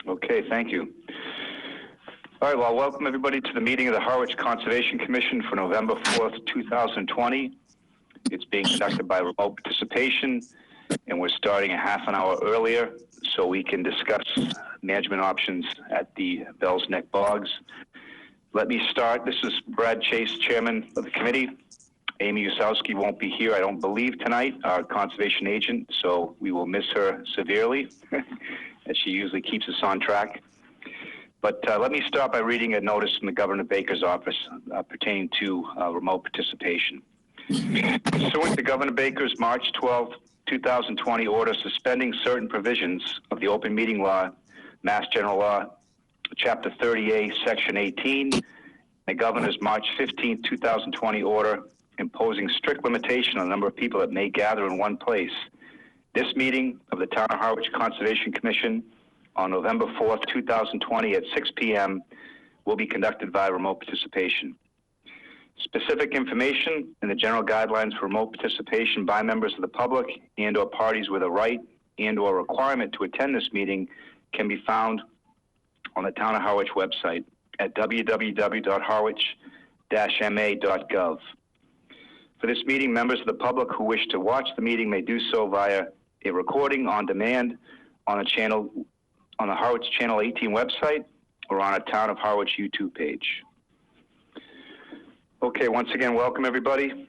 Okay, thank you. All right, well, welcome everybody to the meeting of the Harwich Conservation Commission for November 4th, 2020. It's being conducted by remote participation, and we're starting a half an hour earlier so we can discuss management options at the Bell's Neck Bogs. Let me start. This is Brad Chase, chairman of the committee. Amy Usowski won't be here, I don't believe, tonight, our conservation agent, so we will miss her severely, as she usually keeps us on track. But let me start by reading a notice from the Governor Baker's office pertaining to remote participation. Pursuant to Governor Baker's March 12, 2020 order suspending certain provisions of the open meeting law, Mass General Law, Chapter 30A, Section 18, the Governor's March 15, 2020 order imposing strict limitation on the number of people that may gather in one place. This meeting of the Town of Harwich Conservation Commission on November 4th, 2020 at 6 p.m. will be conducted via remote participation. Specific information and the general guidelines for remote participation by members of the public and or parties with a right and or requirement to attend this meeting can be found on the Town of Harwich website at www.harwich-ma.gov. For this meeting, members of the public who wish to watch the meeting may do so via a recording on demand on the channel, on the Harwich Channel 18 website or on a Town of Harwich YouTube page. Okay, once again, welcome everybody.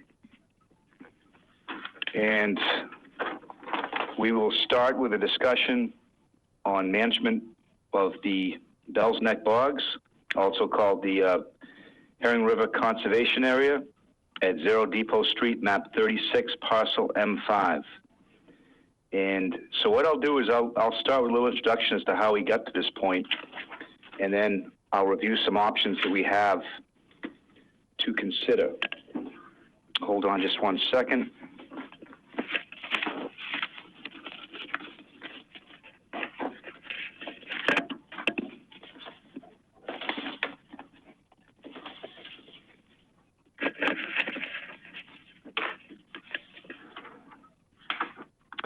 And we will start with a discussion on management of the Bell's Neck Bogs, also called the Herring River Conservation Area at 0 Depot Street, map 36, parcel M5. And so what I'll do is I'll start with a little introduction as to how we got to this point, and then I'll review some options that we have to consider. Hold on just one second.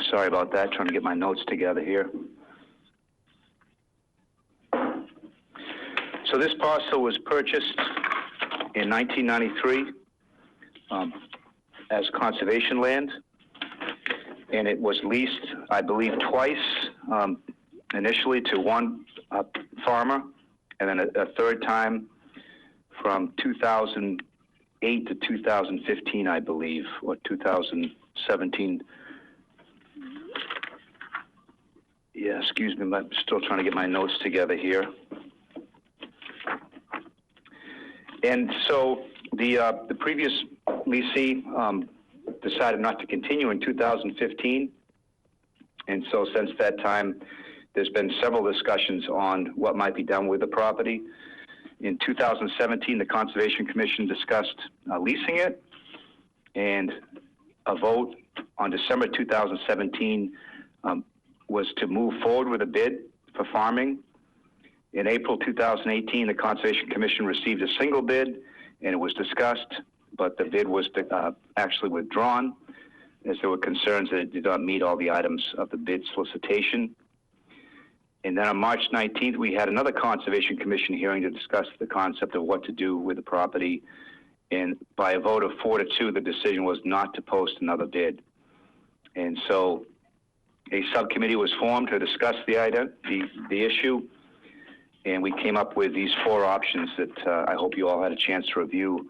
Sorry about that, trying to get my notes together here. So this parcel was purchased in 1993 as conservation land, and it was leased, I believe, twice, initially to one farmer, and then a third time from 2008 to 2015, I believe, or 2017. Yeah, excuse me, I'm still trying to get my notes together here. And so the previous leasee decided not to continue in 2015. And so since that time, there's been several discussions on what might be done with the property. In 2017, the Conservation Commission discussed leasing it, and a vote on December 2017 was to move forward with a bid for farming. In April 2018, the Conservation Commission received a single bid, and it was discussed, but the bid was actually withdrawn as there were concerns that it did not meet all the items of the bid solicitation. And then on March 19th, we had another Conservation Commission hearing to discuss the concept of what to do with the property. And by a vote of 4-2, the decision was not to post another bid. And so a subcommittee was formed to discuss the issue, and we came up with these 4 options that I hope you all had a chance to review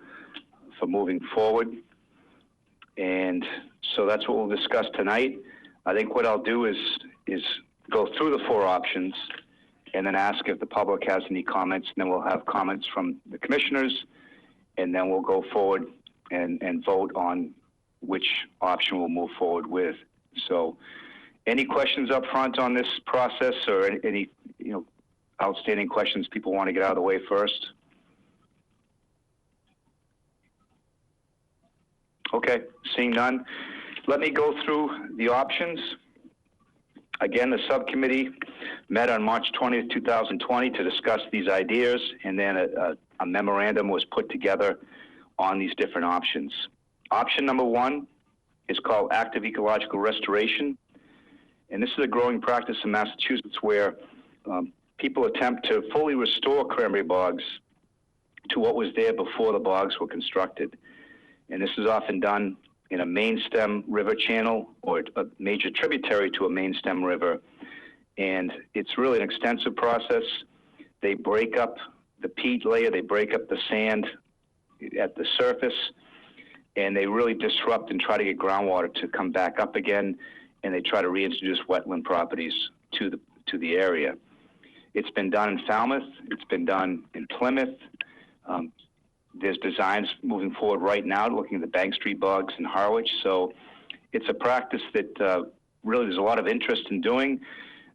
for moving forward. And so that's what we'll discuss tonight. I think what I'll do is go through the 4 options and then ask if the public has any comments, and then we'll have comments from the commissioners, and then we'll go forward and vote on which option we'll move forward with. So any questions up front on this process, or any outstanding questions people want to get out of the way first? Okay, seeing none. Let me go through the options. Again, the subcommittee met on March 20th, 2020 to discuss these ideas, and then a memorandum was put together on these different options. Option number 1 is called active ecological restoration. And this is a growing practice in Massachusetts where people attempt to fully restore cranberry bogs to what was there before the bogs were constructed. And this is often done in a main stem river channel or a major tributary to a main stem river. And it's really an extensive process. They break up the peat layer, they break up the sand at the surface, and they really disrupt and try to get groundwater to come back up again, and they try to reintroduce wetland properties to the area. It's been done in Falmouth, it's been done in Plymouth. There's designs moving forward right now looking at the Bank Street bogs in Harwich. So it's a practice that really there's a lot of interest in doing.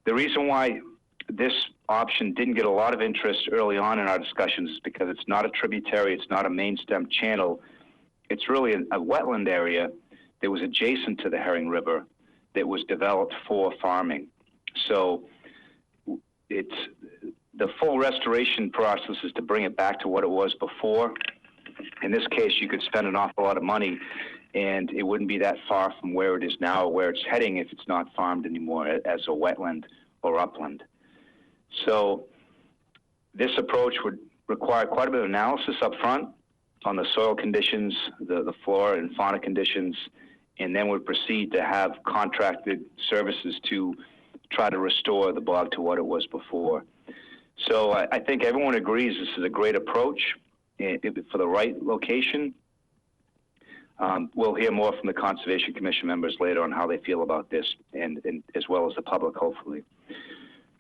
The reason why this option didn't get a lot of interest early on in our discussions is because it's not a tributary, it's not a main stem channel. It's really a wetland area that was adjacent to the Herring River that was developed for farming. So it's the full restoration process is to bring it back to what it was before. In this case, you could spend an awful lot of money and it wouldn't be that far from where it is now, where it's heading if it's not farmed anymore as a wetland or upland. So this approach would require quite a bit of analysis up front on the soil conditions, the flora and fauna conditions, and then would proceed to have contracted services to try to restore the bog to what it was before. So I think everyone agrees this is a great approach for the right location. We'll hear more from the Conservation Commission members later on how they feel about this, and as well as the public, hopefully.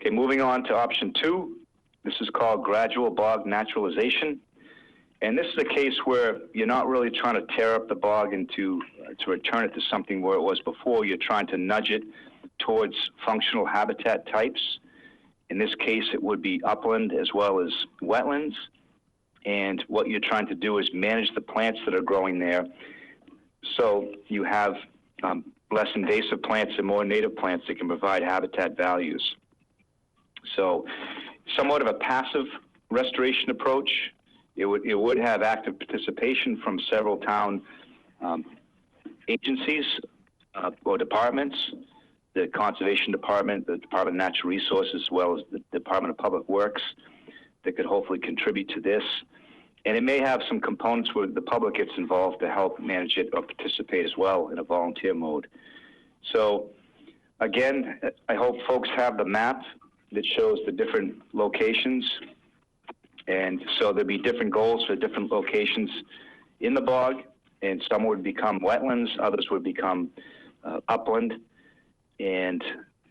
Okay, moving on to option 2. This is called gradual bog naturalization. And this is a case where you're not really trying to tear up the bog to return it to something where it was before. You're trying to nudge it towards functional habitat types. In this case, it would be upland as well as wetlands. And what you're trying to do is manage the plants that are growing there. So you have less invasive plants and more native plants that can provide habitat values. So somewhat of a passive restoration approach. It would have active participation from several town agencies or departments, the Conservation Department, the Department of Natural Resources, as well as the Department of Public Works that could hopefully contribute to this. And it may have some components where the public gets involved to help manage it or participate as well in a volunteer mode. So again, I hope folks have the map that shows the different locations. And so there'd be different goals for different locations in the bog, and some would become wetlands, others would become upland. And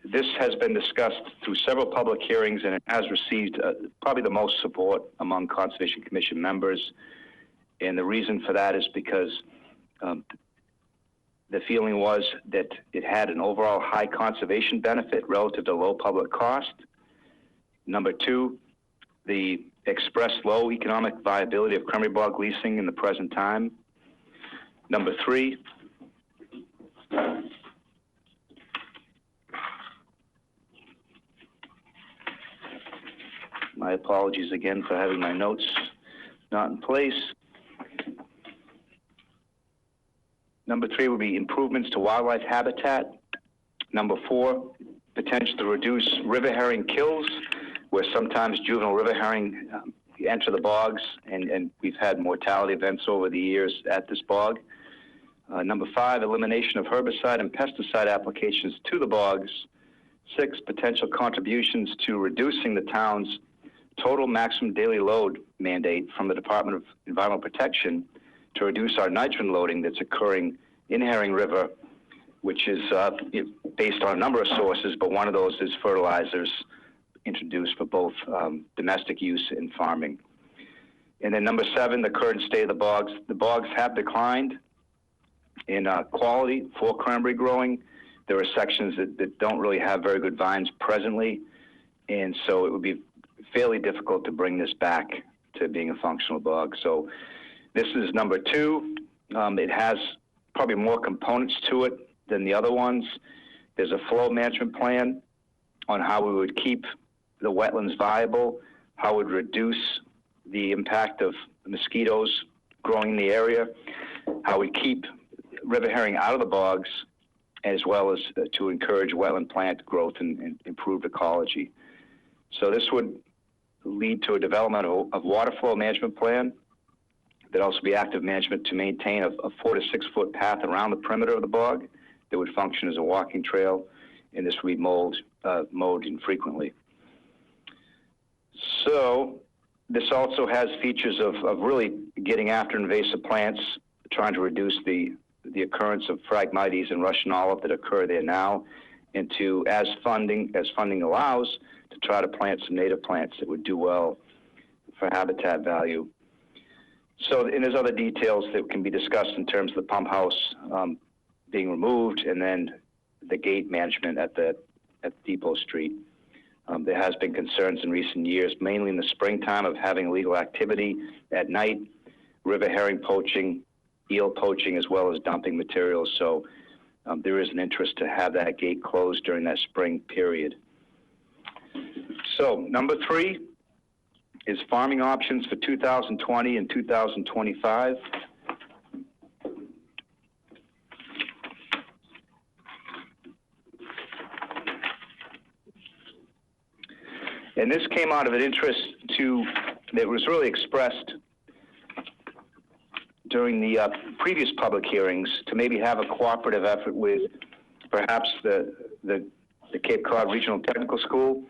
this has been discussed through several public hearings, and it has received probably the most support among Conservation Commission members. And the reason for that is because the feeling was that it had an overall high conservation benefit relative to low public cost. Number 2, the expressed low economic viability of cranberry bog leasing in the present time. Number 3, my apologies again for having my notes not in place. Number 3 would be improvements to wildlife habitat. Number 4, potential to reduce river herring kills, where sometimes juvenile river herring enter the bogs, and we've had mortality events over the years at this bog. Number 5, elimination of herbicide and pesticide applications to the bogs. 6, potential contributions to reducing the town's total maximum daily load mandate from the Department of Environmental Protection to reduce our nitrogen loading that's occurring in Herring River, which is based on a number of sources, but one of those is fertilizers introduced for both domestic use and farming. And then number 7, the current state of the bogs. The bogs have declined in quality for cranberry growing. There are sections that don't really have very good vines presently, and so it would be fairly difficult to bring this back to being a functional bog. So this is number 2. It has probably more components to it than the other ones. There's a flow management plan on how we would keep the wetlands viable, how it would reduce the impact of mosquitoes growing in the area, how we keep river herring out of the bogs, as well as to encourage wetland plant growth and improved ecology. So this would lead to a development of water flow management plan. There'd also be active management to maintain a 4 to 6 foot path around the perimeter of the bog that would function as a walking trail, and this would be mowed infrequently. So this also has features of really getting after invasive plants, trying to reduce the occurrence of Phragmites and Russian olive that occur there now, and to, as funding allows, to try to plant some native plants that would do well for habitat value. So, and there's other details that can be discussed in terms of the pump house being removed, and then the gate management at Depot Street. There has been concerns in recent years, mainly in the springtime, of having illegal activity at night, river herring poaching, eel poaching, as well as dumping materials. So there is an interest to have that gate closed during that spring period. So number 3 is farming options for 2020 and 2025. And this came out of an interest that was really expressed during the previous public hearings to maybe have a cooperative effort with perhaps the Cape Cod Regional Technical School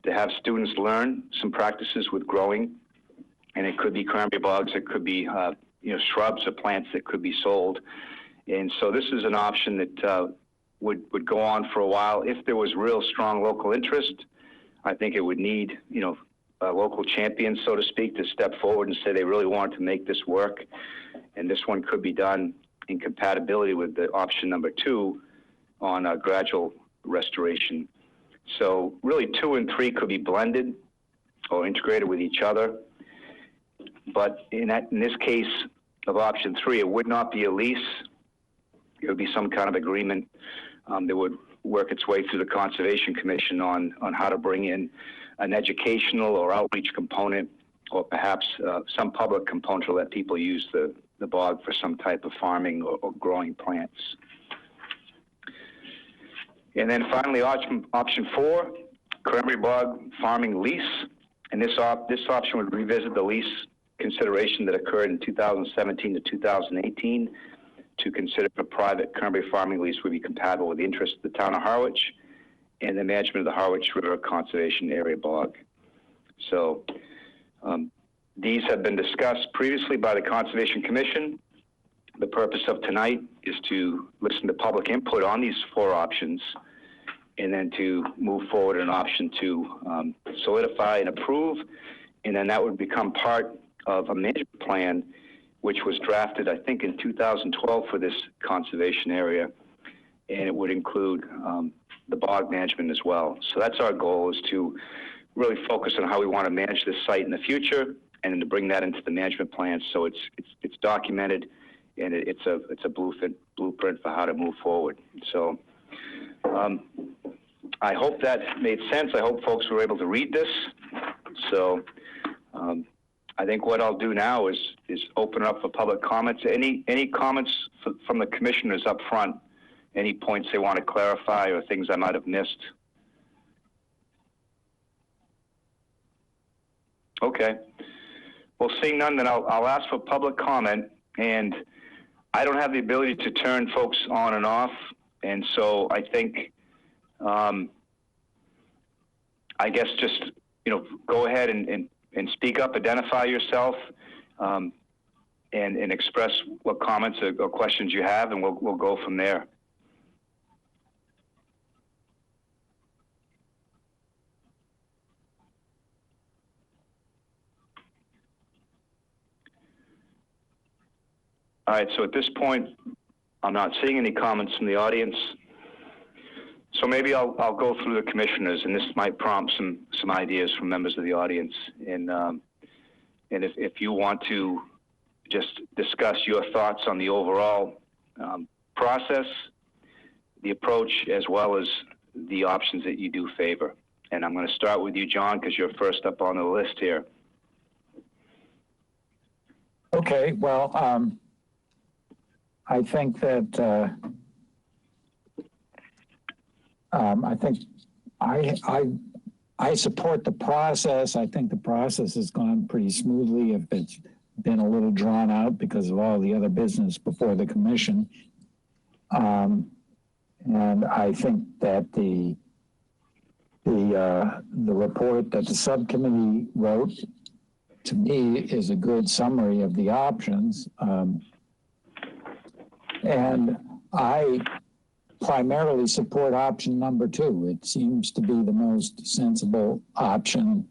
to have students learn some practices with growing. And it could be cranberry bogs, it could be shrubs or plants that could be sold. And so this is an option that would go on for a while. If there was real strong local interest, I think it would need, local champions, so to speak, to step forward and say they really want to make this work. And this one could be done in compatibility with the option number 2 on a gradual restoration. So really 2 and 3 could be blended or integrated with each other. But in this case of option 3, it would not be a lease. It would be some kind of agreement that would work its way through the Conservation Commission on how to bring in an educational or outreach component, or perhaps some public component to let people use the bog for some type of farming or growing plants. And then finally, option 4, cranberry bog farming lease. And this option would revisit the lease consideration that occurred in 2017 to 2018 to consider a private cranberry farming lease would be compatible with the interests of the town of Harwich and the management of the Harwich River Conservation Area bog. So these have been discussed previously by the Conservation Commission. The purpose of tonight is to listen to public input on these 4 options and then to move forward an option to solidify and approve. And then that would become part of a management plan which was drafted, I think, in 2012 for this conservation area. And it would include the bog management as well. So that's our goal, is to really focus on how we want to manage this site in the future, and then to bring that into the management plan so it's documented, and it's a blueprint for how to move forward. So I hope that made sense. I hope folks were able to read this. So I think what I'll do now is open up for public comments. Any comments from the commissioners up front? Any points they want to clarify or things I might have missed? Okay. Well, seeing none, then I'll ask for public comment. And I don't have the ability to turn folks on and off. And so I think, I guess just, go ahead and speak up, identify yourself, and express what comments or questions you have, and we'll go from there. All right, so at this point, I'm not seeing any comments from the audience. So maybe I'll go through the commissioners, and this might prompt some ideas from members of the audience. And if you want to just discuss your thoughts on the overall process, the approach, as well as the options that you do favor. And I'm going to start with you, John, because you're first up on the list here. Okay, well, I think that I I support the process. I think the process has gone pretty smoothly. If it's been a little drawn out because of all the other business before the commission. And I think that the report that the subcommittee wrote, to me, is a good summary of the options. And I primarily support option number 2. It seems to be the most sensible option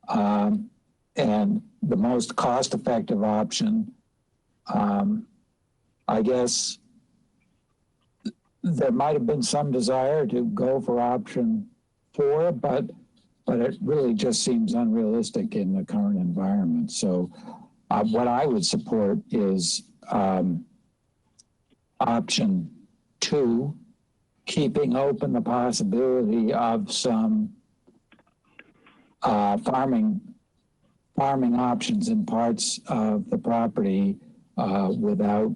and the most cost-effective option. I guess there might have been some desire to go for option 4, but it really just seems unrealistic in the current environment. So what I would support is option 2, keeping open the possibility of some farming options in parts of the property without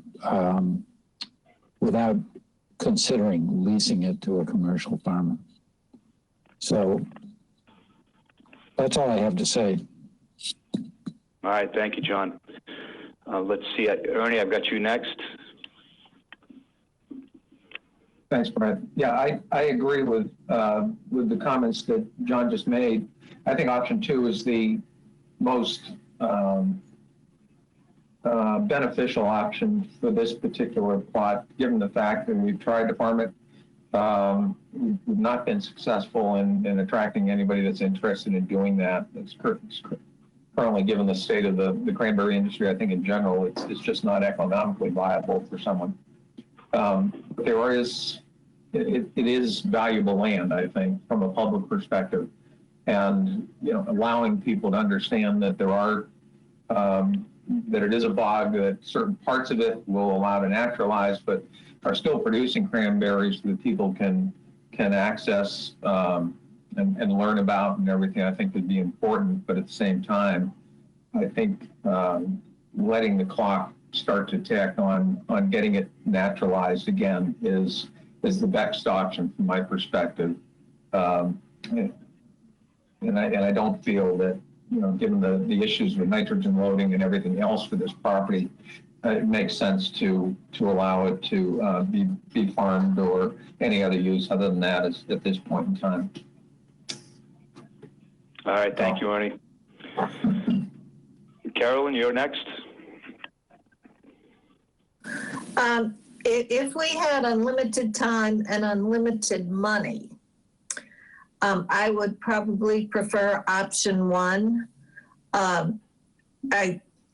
considering leasing it to a commercial farmer. So that's all I have to say. All right, thank you, John. Let's see, Ernie, I've got you next. Thanks, Brett. Yeah, I agree with the comments that John just made. I think option 2 is the most beneficial option for this particular plot, given the fact that we've tried to farm it. We've not been successful in attracting anybody that's interested in doing that. It's currently, given the state of the cranberry industry, I think in general, it's just not economically viable for someone. It is valuable land, I think, from a public perspective, and allowing people to understand that there are that it is a bog, that certain parts of it will allow to naturalize, but are still producing cranberries that people can access and learn about and everything, I think would be important. But at the same time, I think letting the clock start to tick on getting it naturalized again is the best option from my perspective. And I don't feel that, given the issues with nitrogen loading and everything else for this property, it makes sense to allow it to be farmed or any other use other than that at this point in time. All right, thank you, Ernie. Carolyn, you're next. If we had unlimited time and unlimited money, I would probably prefer option 1.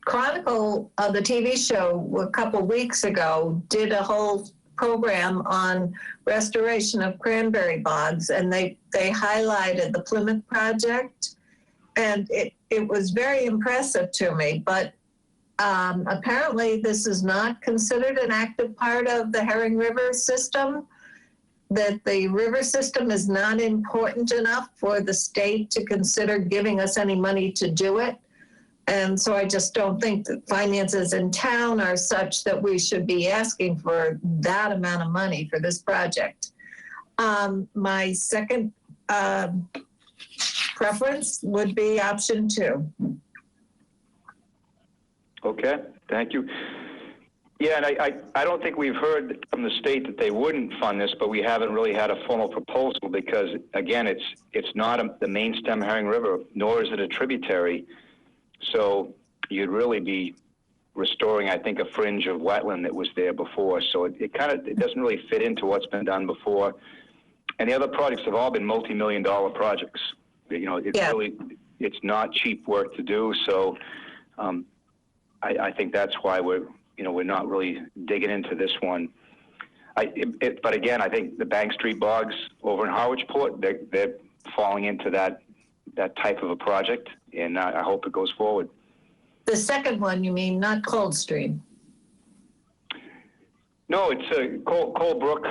Chronicle, the TV show a couple weeks ago, did a whole program on restoration of cranberry bogs, and they highlighted the Plymouth project, and it was very impressive to me. But apparently this is not considered an active part of the Herring River system, that the river system is not important enough for the state to consider giving us any money to do it. And so I just don't think that finances in town are such that we should be asking for that amount of money for this project. My second preference would be option 2. Okay, thank you. Yeah, and I don't think we've heard from the state that they wouldn't fund this, but we haven't really had a formal proposal because, again, it's not the main stem Herring River, nor is it a tributary. So you'd really be restoring, I think, a fringe of wetland that was there before. So it doesn't really fit into what's been done before. And the other projects have all been multi-million-dollar projects. It's not cheap work to do. So I think that's why we're not really digging into this one. But again, I think the Bank Street bogs over in Harwich Port, they're falling into that type of a project, and I hope it goes forward. The second one, you mean, not Coldstream? No, it's Cold Brook.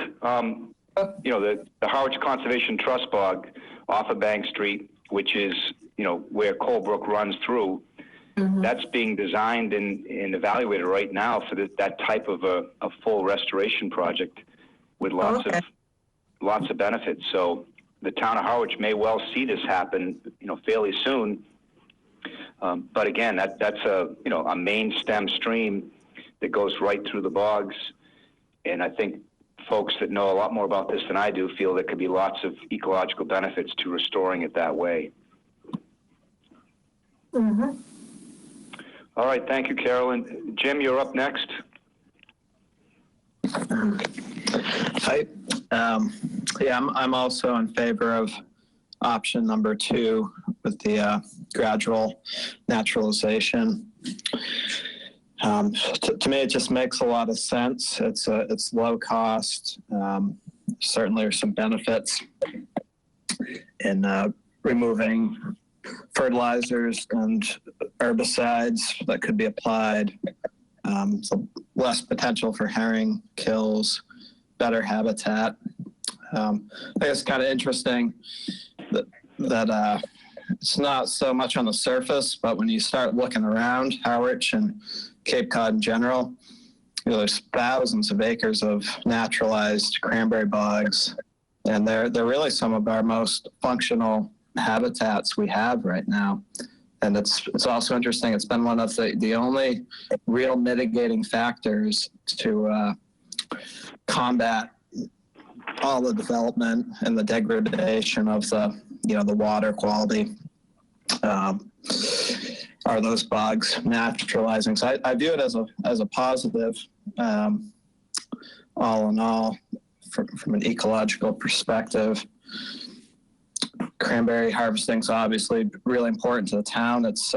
The Harwich Conservation Trust bog off of Bank Street, which is where Cold Brook runs through. Mm-hmm. That's being designed and evaluated right now for that type of a full restoration project with lots of benefits. So the town of Harwich may well see this happen, fairly soon. But again, that's a main stem stream that goes right through the bogs. And I think folks that know a lot more about this than I do feel there could be lots of ecological benefits to restoring it that way. Mm-hmm. All right, thank you, Carolyn. Jim, you're up next. Hi. I'm also in favor of option number 2 with the gradual naturalization. To me, it just makes a lot of sense. It's low cost. Certainly, there's some benefits in removing fertilizers and herbicides that could be applied. So less potential for herring kills, better habitat. I think it's kind of interesting that it's not so much on the surface, but when you start looking around Harwich and Cape Cod in general, there's thousands of acres of naturalized cranberry bogs, and they're really some of our most functional habitats we have right now. And it's also interesting. It's been one of the only real mitigating factors to combat all the development and the degradation of the water quality. Are those bogs naturalizing? So I view it as a positive, all in all, from an ecological perspective. Cranberry harvesting is obviously really important to the town. It's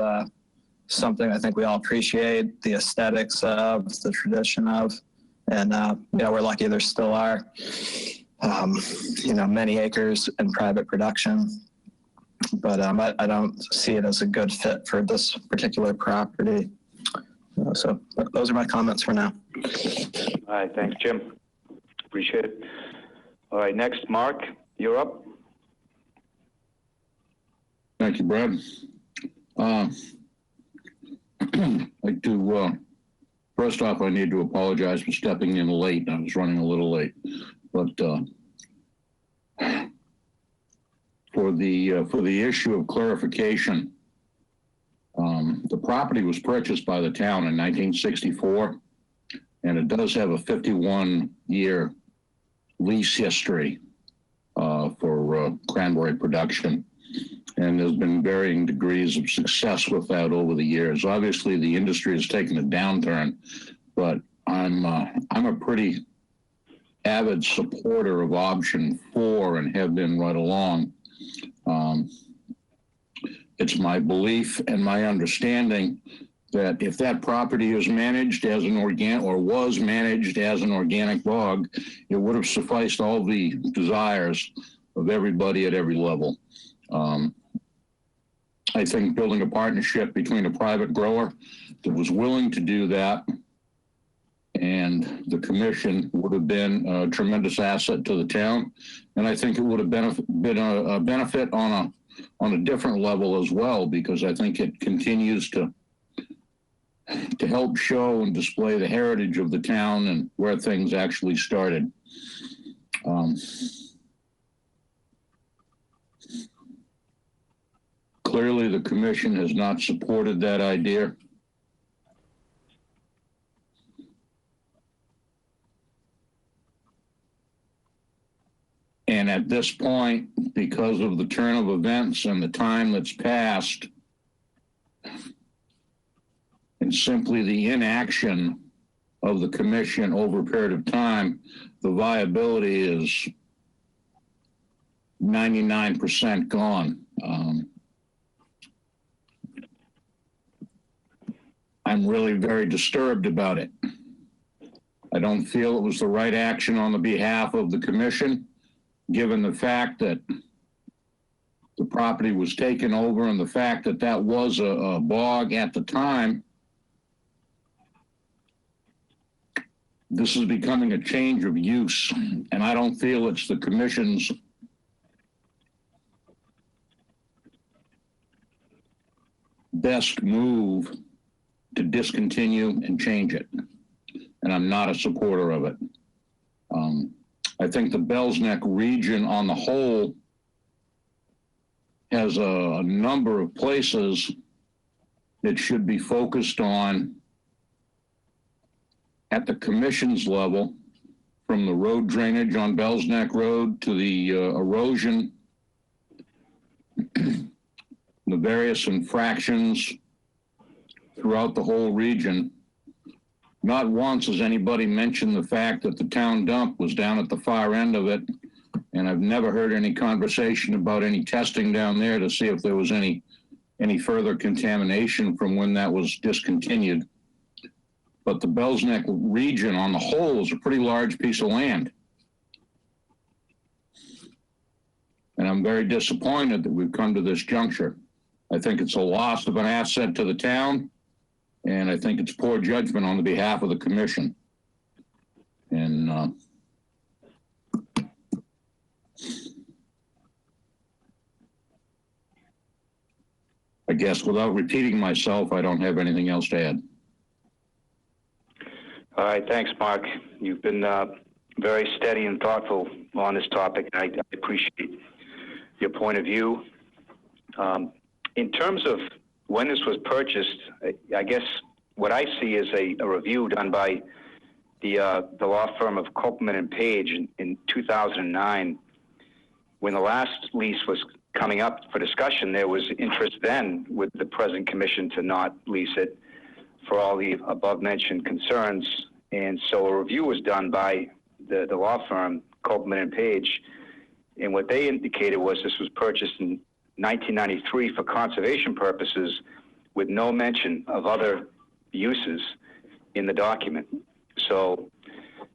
something I think we all appreciate, the aesthetics of, the tradition of, and we're lucky there still are many acres in private production. But I don't see it as a good fit for this particular property. So those are my comments for now. All right, thanks, Jim. Appreciate it. All right, next, Mark, you're up. Thank you, Brad. I'd like to, first off, I need to apologize for stepping in late. I was running a little late, but for the issue of clarification, the property was purchased by the town in 1964, and it does have a 51-year lease history for cranberry production. And there's been varying degrees of success with that over the years. Obviously, the industry has taken a downturn, but I'm a pretty avid supporter of option 4 and have been right along. It's my belief and my understanding that if that property is managed as an was managed as an organic bog, it would have sufficed all the desires of everybody at every level. I think building a partnership between a private grower that was willing to do that and the commission would have been a tremendous asset to the town. And I think it would have been a benefit on a different level as well, because I think it continues to help show and display the heritage of the town and where things actually started. Clearly, the commission has not supported that idea. And at this point, because of the turn of events and the time that's passed, and simply the inaction of the commission over a period of time, the viability is 99% gone. I'm really very disturbed about it. I don't feel it was the right action on the behalf of the commission, given the fact that the property was taken over and the fact that that was a bog at the time. This is becoming a change of use, and I don't feel it's the commission's best move to discontinue and change it. And I'm not a supporter of it. I think the Bells Neck region on the whole has a number of places it should be focused on at the commission's level, from the road drainage on Bell's Neck Road to the erosion, the various infractions throughout the whole region. Not once has anybody mentioned the fact that the town dump was down at the far end of it, and I've never heard any conversation about any testing down there to see if there was any further contamination from when that was discontinued. But the Bells Neck region on the whole is a pretty large piece of land. And I'm very disappointed that we've come to this juncture. I think it's a loss of an asset to the town, and I think it's poor judgment on the behalf of the commission. And I guess without repeating myself, I don't have anything else to add. All right, thanks, Mark. You've been very steady and thoughtful on this topic, and I appreciate your point of view. In terms of when this was purchased, I guess what I see is a review done by the law firm of Copeland and Page in 2009. When the last lease was coming up for discussion, there was interest then with the present commission to not lease it for all the above-mentioned concerns. And so a review was done by the law firm, Copeland and Page, and what they indicated was this was purchased in 1993 for conservation purposes with no mention of other uses in the document. So,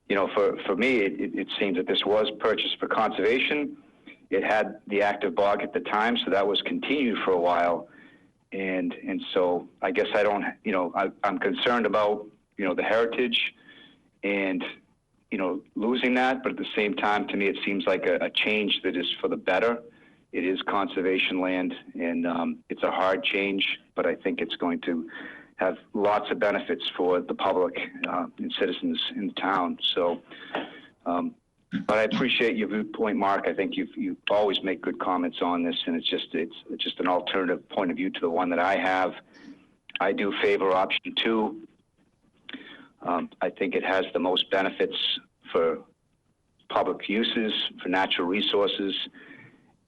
you know, for me, it seems that this was purchased for conservation. It had the active bog at the time, so that was continued for a while. And so I guess I don't, you know, I'm concerned about, you know, the heritage and, you know, losing that. But at the same time, to me, it seems like a change that is for the better. It is conservation land, and it's a hard change, but I think it's going to have lots of benefits for the public and citizens in the town. So, but I appreciate your viewpoint, Mark. I think you always make good comments on this, and it's just an alternative point of view to the one that I have. I do favor option 2. I think it has the most benefits for public uses, for natural resources,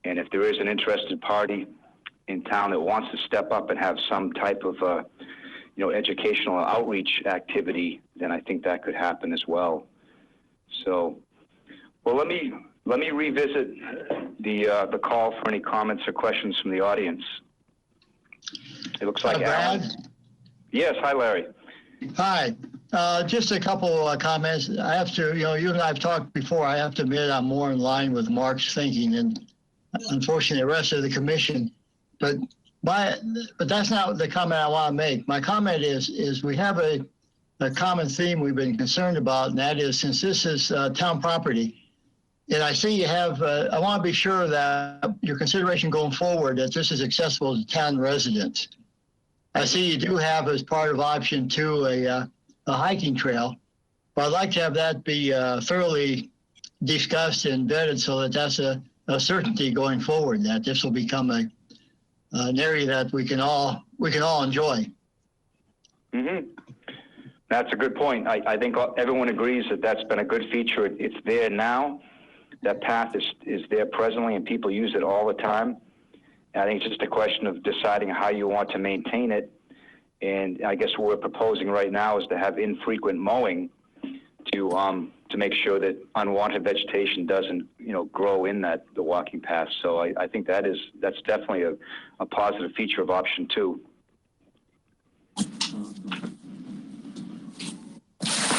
and if there is an interested party in town that wants to step up and have some type of you know, educational outreach activity, then I think that could happen as well. So. Well, let me revisit the call for any comments or questions from the audience. It looks like Brad? Alan. Yes, hi, Larry. Hi. Just a couple of comments. I have to, you know, you and I have talked before. I have to admit I'm more in line with Mark's thinking and unfortunately the rest of the commission. But that's not the comment I want to make. My comment is we have a common theme we've been concerned about, and that is, since this is town property, and I see you have, I want to be sure that your consideration going forward, that this is accessible to town residents. I see you do have, as part of option 2, a hiking trail, but I'd like to have that be thoroughly discussed and vetted so that that's a certainty going forward, that this will become an area that we can all enjoy. Mm-hmm. That's a good point. I think everyone agrees that that's been a good feature. It's there now. That path is there presently, and people use it all the time. And I think it's just a question of deciding how you want to maintain it. And I guess what we're proposing right now is to have infrequent mowing to make sure that unwanted vegetation doesn't, you know, grow in the walking path. So I think that's definitely a positive feature of option 2.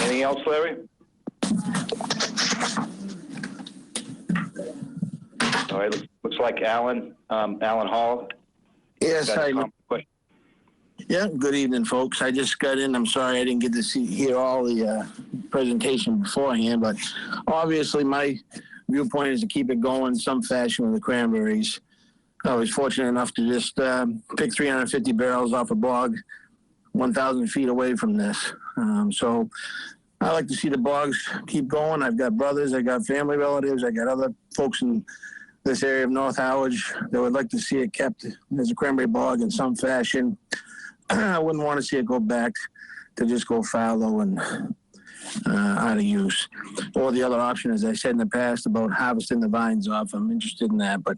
Anything else, Larry? All right, looks like Alan Hall. Yes, yeah, good evening, folks. I just got in. I'm sorry I didn't get to hear all the presentation beforehand, but obviously my viewpoint is to keep it going in some fashion with the cranberries. I was fortunate enough to just pick 350 barrels off a bog 1,000 feet away from this. So I like to see the bogs keep going. I've got brothers, I got family relatives, I got other folks in this area of North Harwich that would like to see it kept as a cranberry bog in some fashion. I wouldn't want to see it go back to just go fallow and out of use. Or the other option, as I said in the past, about harvesting the vines off. I'm interested in that, but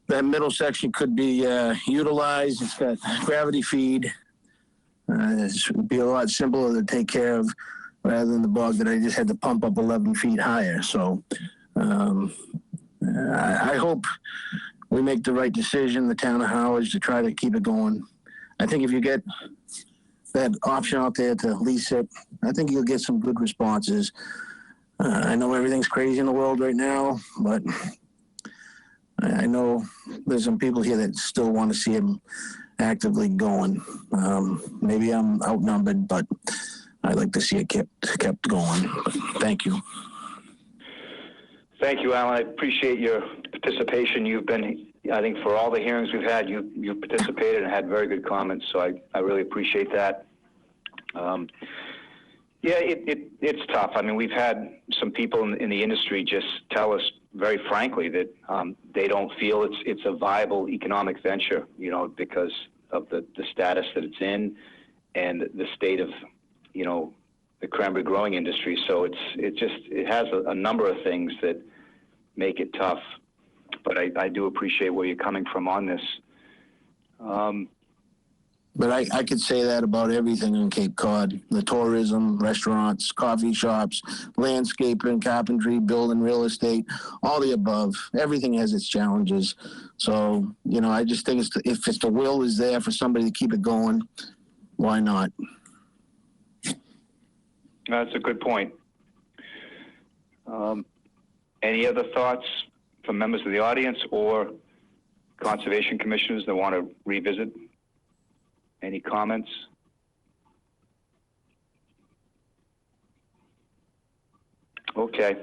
that middle section could be utilized. It's got gravity feed. It would be a lot simpler to take care of rather than the bog that I just had to pump up 11 feet higher. So I hope we make the right decision, the town of Harwich, to try to keep it going. I think if you get that option out there to lease it, I think you'll get some good responses. I know everything's crazy in the world right now, but I know there's some people here that still want to see him actively going. Maybe I'm outnumbered, but I'd like to see it kept going. But thank you. Thank you, Alan. I appreciate your participation. You've been, I think, for all the hearings we've had, you participated and had very good comments, so I really appreciate that. Yeah, it's tough. I mean, we've had some people in the industry just tell us very frankly that they don't feel it's a viable economic venture, you know, because of the status that it's in and the state of, you know, the cranberry growing industry. So it has a number of things that make it tough. But I do appreciate where you're coming from on this. But I could say that about everything in Cape Cod: the tourism, restaurants, coffee shops, landscaping, carpentry, building, real estate, all the above. Everything has its challenges. So, you know, I just think if the will is there for somebody to keep it going, why not? That's a good point. Any other thoughts from members of the audience or conservation commissioners that want to revisit? Any comments? Okay.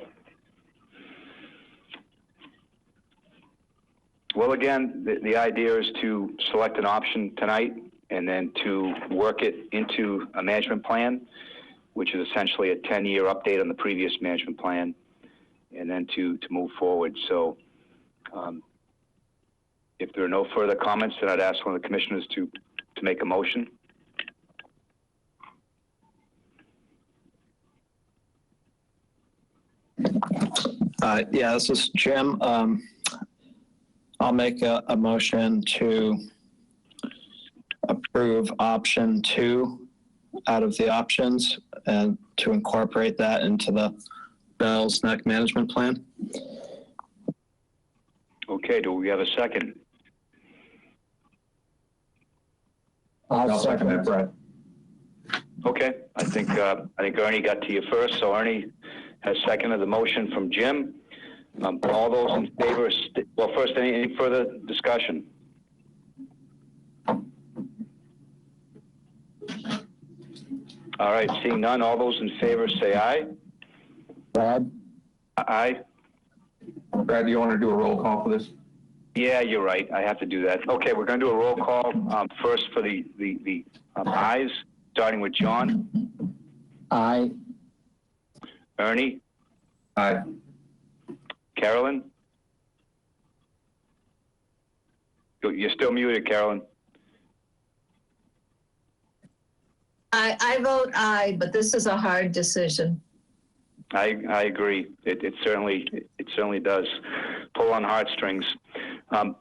Well, again, the idea is to select an option tonight and then to work it into a management plan, which is essentially a 10-year update on the previous management plan, and then to move forward. So if there are no further comments, then I'd ask one of the commissioners to make a motion. Yeah, this is Jim. I'll make a motion to approve option 2 out of the options and to incorporate that into the Bell's Neck management plan. Okay, do we have a second? I'll second that, Brad. Okay, I think Ernie got to you first. So Ernie has seconded the motion from Jim. All those in favor, well, first, any further discussion? All right, seeing none, all those in favor say aye. Brad? Aye. Brad, do you want to do a roll call for this? Yeah, you're right. I have to do that. Okay, we're going to do a roll call first for the ayes, starting with John. Aye. Ernie. Aye. Carolyn. You're still muted, Carolyn. I vote aye, but this is a hard decision. I agree. It certainly does pull on heartstrings.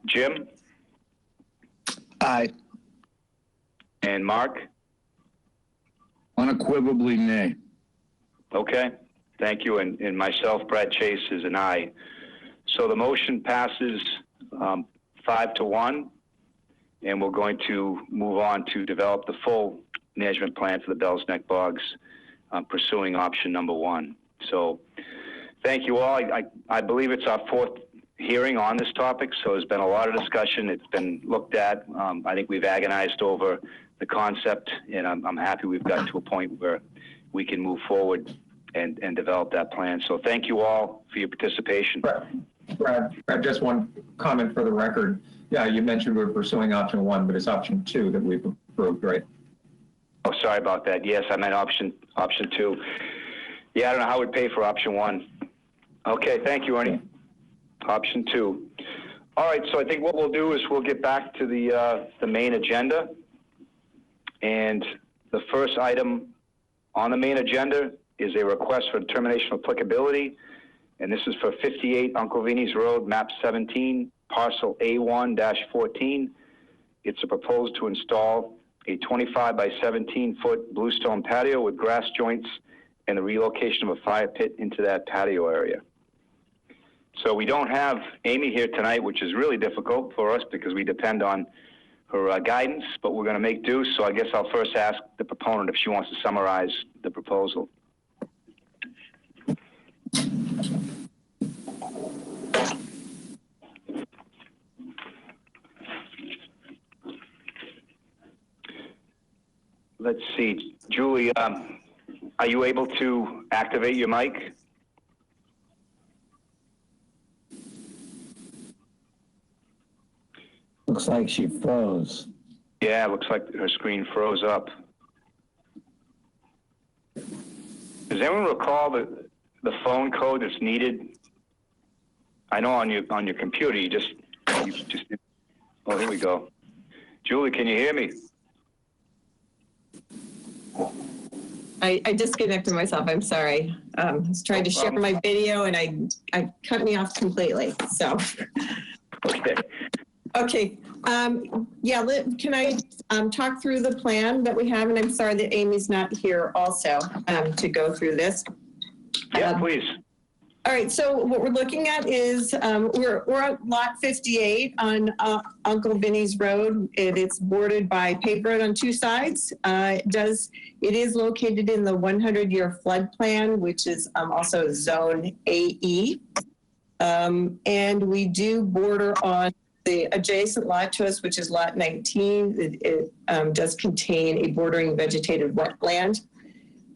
Jim? Aye. And Mark? Unequivocally nay. Okay, thank you. And myself, Brad Chase, is an aye. So the motion passes 5-1, and we're going to move on to develop the full management plan for the Bells Neck Bogs, pursuing option number 1. So thank you all. I believe it's our 4th hearing on this topic, so there's been a lot of discussion. It's been looked at. I think we've agonized over the concept, and I'm happy we've gotten to a point where we can move forward and develop that plan. So thank you all for your participation. Brad, just one comment for the record. Yeah, you mentioned we're pursuing option 1, but it's option 2 that we've approved, right? Oh, sorry about that. Yes, I meant option 2. Yeah, I don't know how we'd pay for option 1. Okay, thank you, Ernie. Option 2. All right, so I think what we'll do is we'll get back to the main agenda. And the first item on the main agenda is a request for determination of applicability. And this is for 58 Uncle Vinny's Road, map 17, parcel A1-14. It's a proposal to install a 25 by 17 foot bluestone patio with grass joints and the relocation of a fire pit into that patio area. So we don't have Amy here tonight, which is really difficult for us because we depend on her guidance, but we're going to make do. So I guess I'll first ask the proponent if she wants to summarize the proposal. Let's see, Julie, are you able to activate your mic? Looks like she froze. Yeah, it looks like her screen froze up. Does anyone recall the phone code that's needed? I know on your computer, you just, oh, here we go. Julie, can you hear me? I disconnected myself. I'm sorry. I was trying to share my video and I cut me off completely. So. Okay. Okay. Yeah, can I talk through the plan that we have? And I'm sorry that Amy's not here also to go through this. Yeah, please. All right, so what we're looking at is we're at lot 58 on Uncle Vinny's Road. It's bordered by paved road on two sides. It is located in the 100-year flood plan, which is also zone AE. And we do border on the adjacent lot to us, which is lot 19. It does contain a bordering vegetated wetland.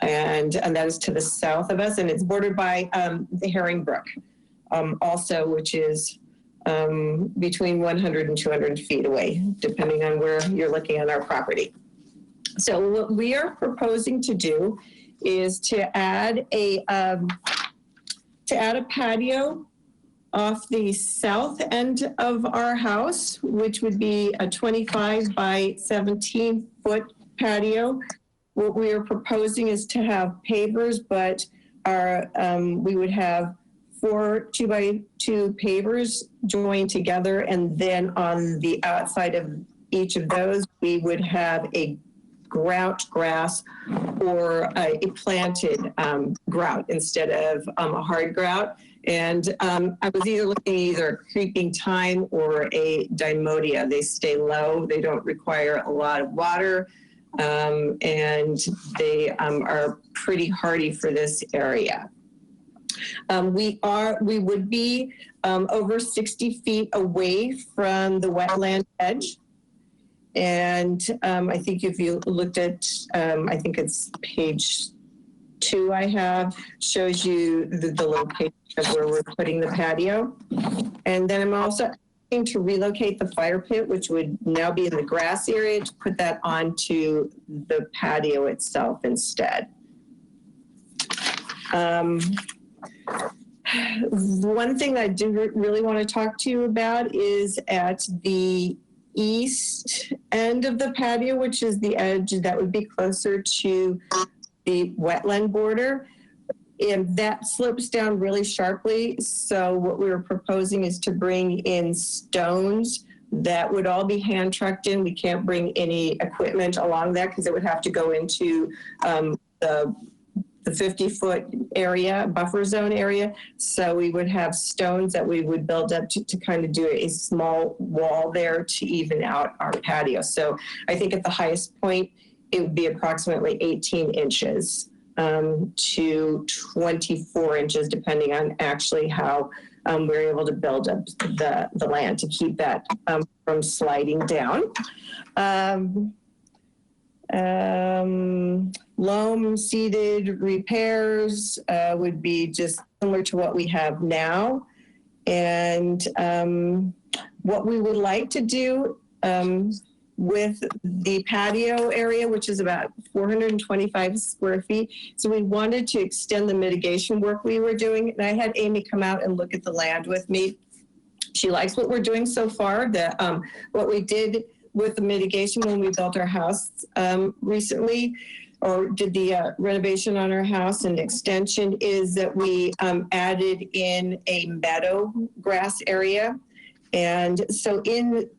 And that is to the south of us, and it's bordered by the Herring Brook, also, which is between 100 and 200 feet away, depending on where you're looking at our property. So what we are proposing to do is to add a patio off the south end of our house, which would be a 25 by 17 foot patio. What we are proposing is to have pavers, but we would have 4 2x2 pavers joined together, and then on the outside of each of those, we would have a grout grass or a planted grout instead of a hard grout. And I was either looking at either a creeping thyme or a Dimodia. They stay low. They don't require a lot of water. And they are pretty hardy for this area. We would be over 60 feet away from the wetland edge. And I think if you looked at, I think it's page 2 I have, shows you the location of where we're putting the patio. And then I'm also to relocate the fire pit, which would now be in the grass area, to put that onto the patio itself instead. One thing that I do really want to talk to you about is at the east end of the patio, which is the edge that would be closer to the wetland border. And that slopes down really sharply. So what we were proposing is to bring in stones that would all be hand trucked in. We can't bring any equipment along that because it would have to go into the 50-foot area, buffer zone area. So we would have stones that we would build up to kind of do a small wall there to even out our patio. So I think at the highest point, it would be approximately 18 inches. To 24 inches, depending on actually how we're able to build up the land to keep that from sliding down. Loam seeded repairs would be just similar to what we have now. And what we would like to do with the patio area, which is about 425 square feet. So we wanted to extend the mitigation work we were doing. And I had Amy come out and look at the land with me. She likes what we're doing so far. What we did with the mitigation when we built our house recently, or did the renovation on our house and extension, is that we added in a meadow grass area. And so in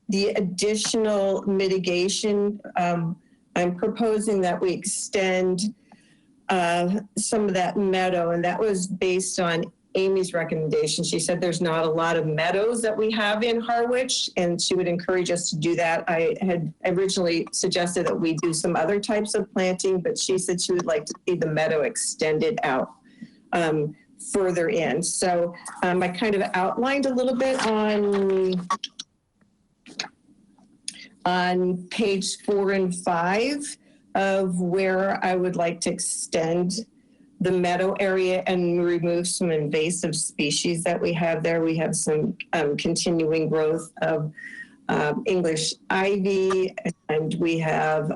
the additional mitigation, I'm proposing that we extend some of that meadow, and that was based on Amy's recommendation. She said there's not a lot of meadows that we have in Harwich, and she would encourage us to do that. I had originally suggested that we do some other types of planting, but she said she would like to see the meadow extended out further in. So I kind of outlined a little bit on page 4 and 5 of where I would like to extend the meadow area and remove some invasive species that we have there. We have some continuing growth of English ivy, and we have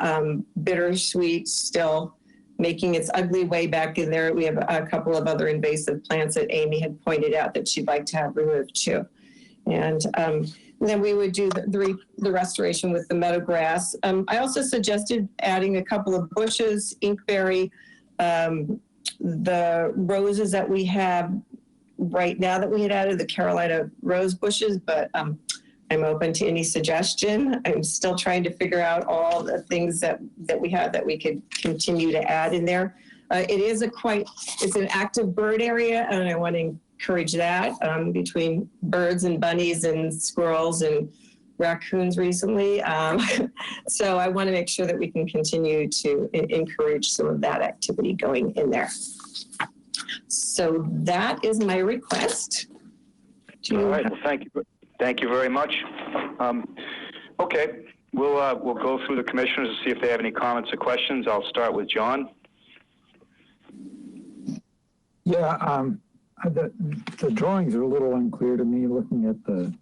bittersweet still making its ugly way back in there. We have a couple of other invasive plants that Amy had pointed out that she'd like to have removed too. And then we would do the restoration with the meadow grass. I also suggested adding a couple of bushes, inkberry, the roses that we have right now that we had added, the Carolina rose bushes, but I'm open to any suggestion. I'm still trying to figure out all the things that we have that we could continue to add in there. It's an active bird area, and I want to encourage that between birds and bunnies and squirrels and raccoons recently. So I want to make sure that we can continue to encourage some of that activity going in there. So that is my request. All right. Well, thank you. Thank you very much. Okay. We'll go through the commissioners to see if they have any comments or questions. I'll start with John. Yeah, the drawings are a little unclear to me looking at the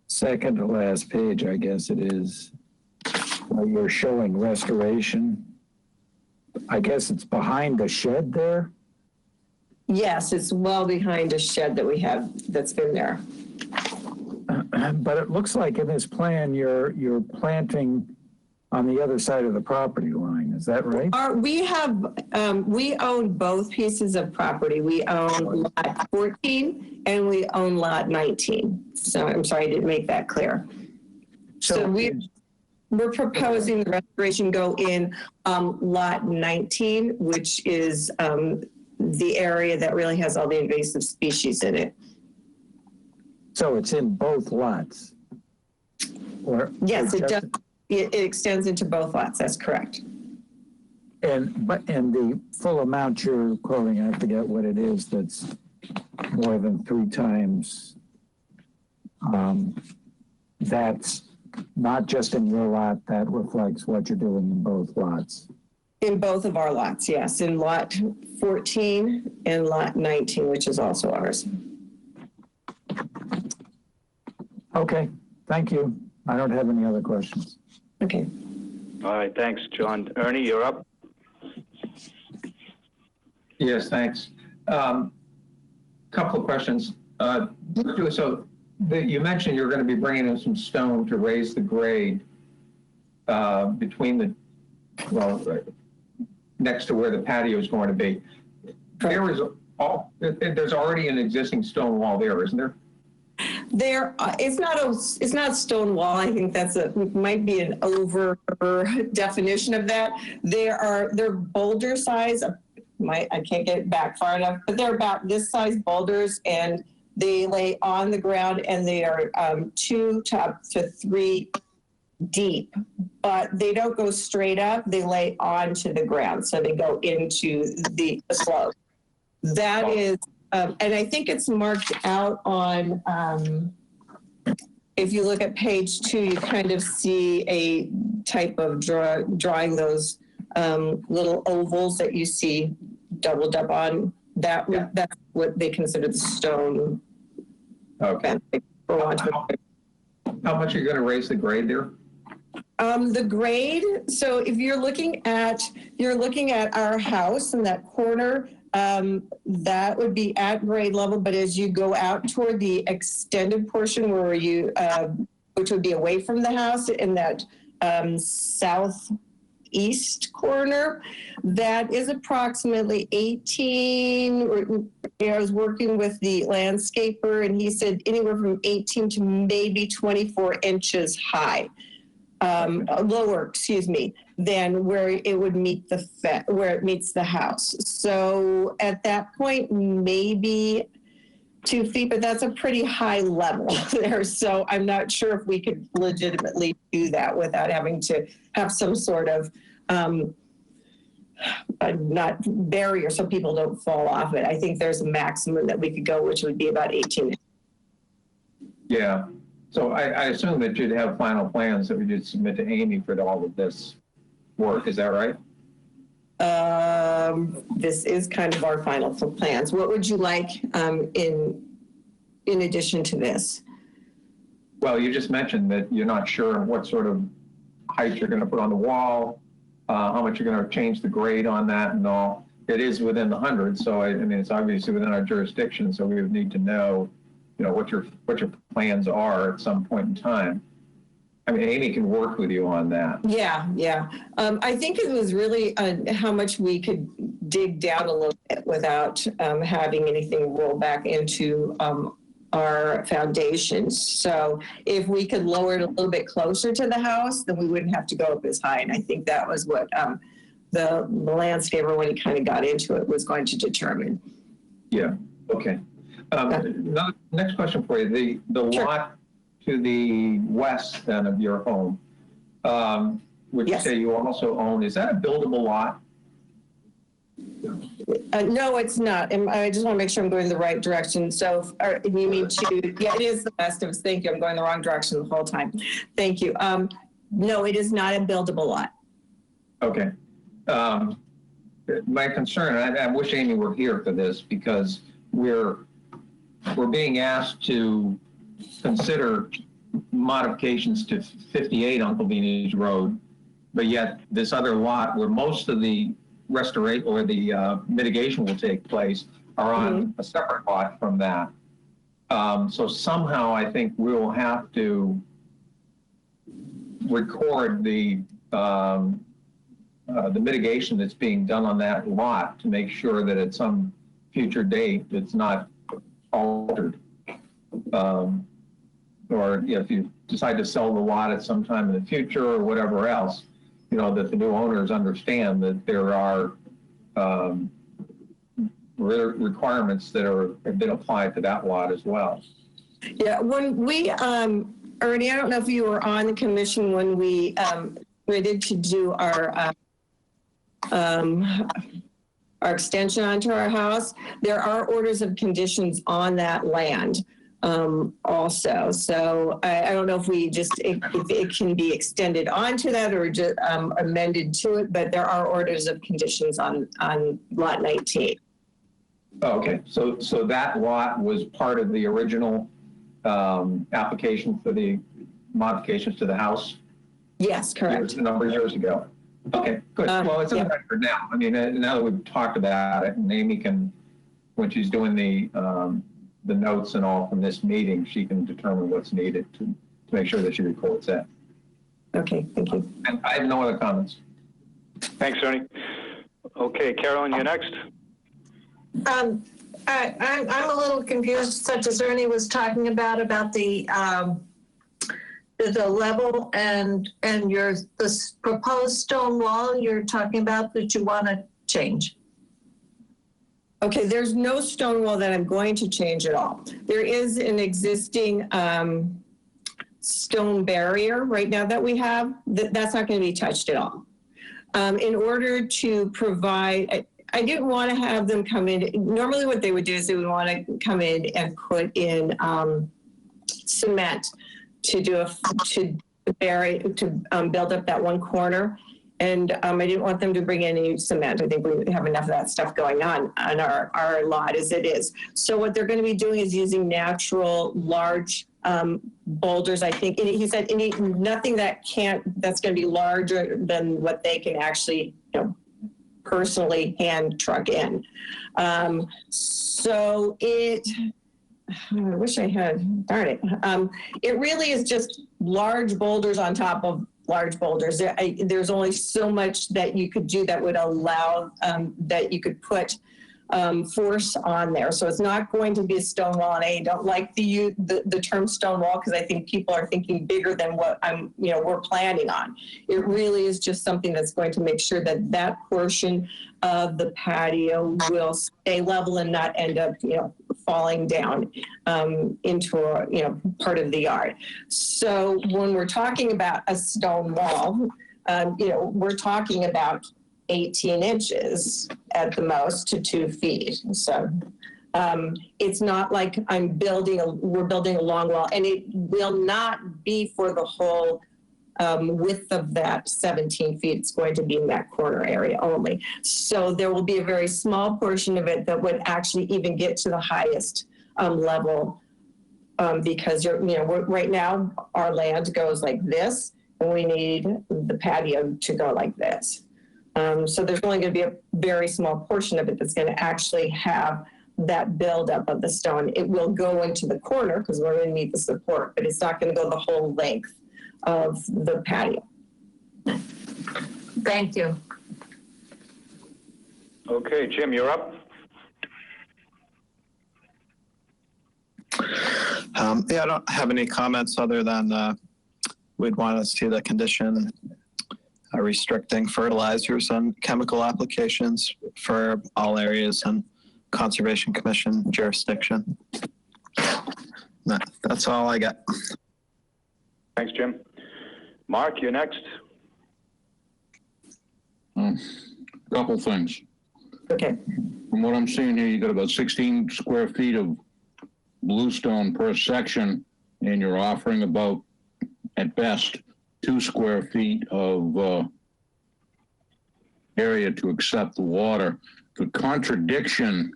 second to last page, I guess it is, where you're showing restoration. I guess it's behind a shed there? Yes, it's well behind a shed that we have that's been there. But it looks like in this plan you're planting on the other side of the property line. Is that right? We own both pieces of property. We own lot 14 and we own lot 19. So I'm sorry, I didn't make that clear. So we're proposing the restoration go in lot 19, which is the area that really has all the invasive species in it. So it's in both lots? Yes, it does. It extends into both lots. That's correct. And the full amount you're quoting, I forget what it is, that's more than 3 times. That's not just in your lot. That reflects what you're doing in both lots. In both of our lots, yes. In lot 14 and lot 19, which is also ours. Okay, thank you. I don't have any other questions. Okay. All right, thanks, John. Ernie, you're up. Yes, thanks. Couple of questions. So you mentioned you're going to be bringing in some stone to raise the grade between next to where the patio is going to be. There's already an existing stone wall there, isn't there? It's not stone wall. I think might be an over definition of that. They're boulder size. I can't get it back far enough, but they're about this size boulders, and they lay on the ground, and they are 2 to up to 3 deep, but they don't go straight up. They lay onto the ground, so they go into the slope. That is. And I think it's marked out on, if you look at page 2, you kind of see a type of drawing those little ovals that you see doubled up on. That's what they consider the stone. Okay. How much are you going to raise the grade there? The grade, so if you're looking at our house in that corner, That would be at grade level, but as you go out toward the extended portion where you, which would be away from the house in that southeast corner, that is approximately 18. I was working with the landscaper, and he said anywhere from 18 to maybe 24 inches high. Lower, excuse me, than where it would meet where it meets the house. So at that point, maybe 2 feet, but that's a pretty high level there. So I'm not sure if we could legitimately do that without having to have some sort of not barrier so people don't fall off it. I think there's a maximum that we could go, which would be about 18. Yeah. So I assume that you'd have final plans that we did submit to Amy for all of this work. Is that right? This is kind of our final plans. What would you like in addition to this? Well, you just mentioned that you're not sure what sort of height you're going to put on the wall, how much you're going to change the grade on that and all. It is within the hundreds, so I mean, it's obviously within our jurisdiction, so we would need to know, you know, what your plans are at some point in time. I mean, Amy can work with you on that. Yeah. I think it was really how much we could dig down a little bit without having anything roll back into our foundations. So if we could lower it a little bit closer to the house, then we wouldn't have to go up as high. And I think that was what the landscaper, when he kind of got into it, was going to determine. Yeah. Okay. Next question for you. The Sure. lot to the west then of your home, which Yes. you say you also own, is that a buildable lot? No, it's not. And I just want to make sure I'm going the right direction. So you mean yeah, it is the west of us. Thank you. I'm going the wrong direction the whole time. Thank you. No, it is not a buildable lot. Okay. My concern, I wish Amy were here for this, because we're being asked to consider modifications to 58 Uncle Beany's Road, but yet this other lot where most of the restoration or the mitigation will take place are on a separate lot from that. So somehow I think we'll have to record the mitigation that's being done on that lot to make sure that at some future date it's not altered. Or if you decide to sell the lot at some time in the future or whatever else, you know, that the new owners understand that there are requirements that have been applied to that lot as well. Yeah, when we, Ernie, I don't know if you were on the commission when we committed to do our extension onto our house. There are orders of conditions on that land also. So I don't know if we just, if it can be extended onto that or just amended to it, but there are orders of conditions on lot 19. Oh, okay, so that lot was part of the original application for the modifications to the house? Yes, correct. A number of years ago. Okay, good. Well, it's in the record now. I mean, now that we've talked about it, and Amy can, when she's doing the notes and all from this meeting, she can determine what's needed to make sure that she records that. Okay, thank you. And I have no other comments. Thanks, Ernie. Okay, Carolyn, you're next. I'm a little confused, such as Ernie was talking about the level and this proposed stone wall you're talking about that you want to change. Okay, there's no stone wall that I'm going to change at all. There is an existing stone barrier right now that we have. That's not going to be touched at all. In order to provide, I didn't want to have them come in. Normally what they would do is they would want to come in and put in cement to build up that one corner. And I didn't want them to bring any cement. I think we have enough of that stuff going on our lot as it is. So what they're going to be doing is using natural large boulders. I think he said nothing that's going to be larger than what they can actually personally hand truck in. So I wish I had, darn it. It really is just large boulders on top of large boulders. There's only so much that you could do that would allow that you could put force on there. So it's not going to be a stone wall. And I don't like the term stone wall because I think people are thinking bigger than what we're planning on. It really is just something that's going to make sure that that portion of the patio will stay level and not end up, falling down into a, part of the yard. So when we're talking about a stone wall, we're talking about 18 inches at the most to 2 feet. So it's not like we're building a long wall, and it will not be for the whole width of that 17 feet. It's going to be in that corner area only. So there will be a very small portion of it that would actually even get to the highest level because right now our land goes like this, and we need the patio to go like this. So there's only going to be a very small portion of it that's going to actually have that buildup of the stone. It will go into the corner because we're going to need the support, but it's not going to go the whole length of the patio. Thank you. Okay, Jim, you're up. I don't have any comments other than we'd want to see the condition restricting fertilizers and chemical applications for all areas and Conservation Commission jurisdiction. That's all I got. Thanks, Jim. Mark, you're next. Couple things. Okay. From what I'm seeing here, you got about 16 square feet of bluestone per section, and you're offering about, at best, 2 square feet of area to accept the water. The contradiction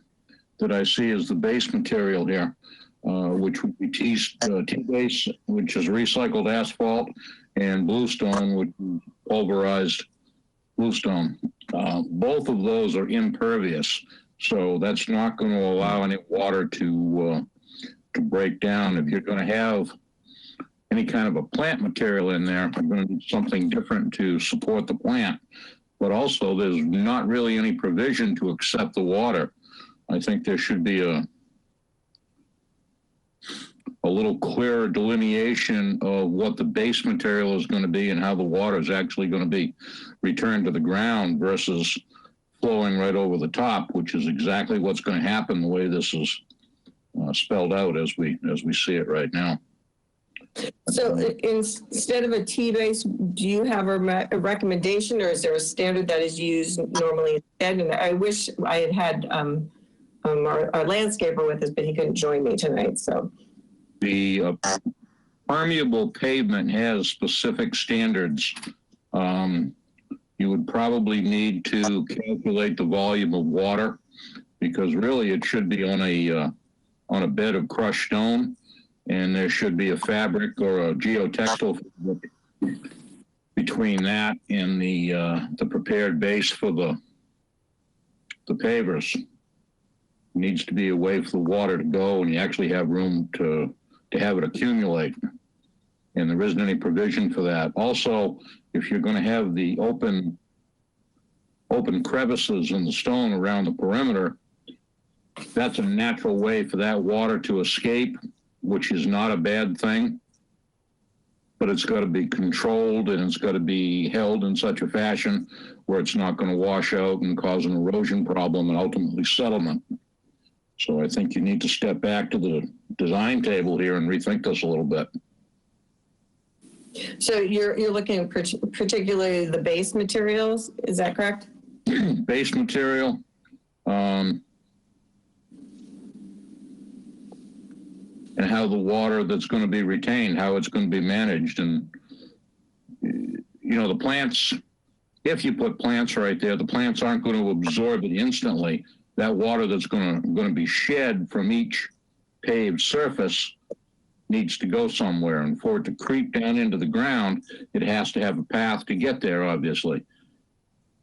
that I see is the base material here, which would be T-base, which is recycled asphalt, and bluestone, which is pulverized bluestone. Both of those are impervious, so that's not going to allow any water to break down. If you're going to have any kind of a plant material in there, I'm going to need something different to support the plant. But also, there's not really any provision to accept the water. I think there should be a little clearer delineation of what the base material is going to be and how the water is actually going to be returned to the ground versus flowing right over the top, which is exactly what's going to happen the way this is spelled out as we see it right now. So instead of a T-base, do you have a recommendation, or is there a standard that is used normally instead? And I wish I had our landscaper with us, but he couldn't join me tonight. So the permeable pavement has specific standards. You would probably need to calculate the volume of water, because really it should be on a bed of crushed stone, and there should be a fabric or a geotextile fabric between that and the prepared base for the pavers. It needs to be a way for the water to go, and you actually have room to have it accumulate. And there isn't any provision for that. Also, if you're going to have the open crevices in the stone around the perimeter, that's a natural way for that water to escape, which is not a bad thing, but it's got to be controlled, and it's got to be held in such a fashion where it's not going to wash out and cause an erosion problem and ultimately settlement. So I think you need to step back to the design table here and rethink this a little bit. So you're looking at particularly the base materials, is that correct? Base material, and how the water that's going to be retained, how it's going to be managed. And, the plants, if you put plants right there, the plants aren't going to absorb it instantly. That water that's going to be shed from each paved surface needs to go somewhere. And for it to creep down into the ground, it has to have a path to get there, obviously.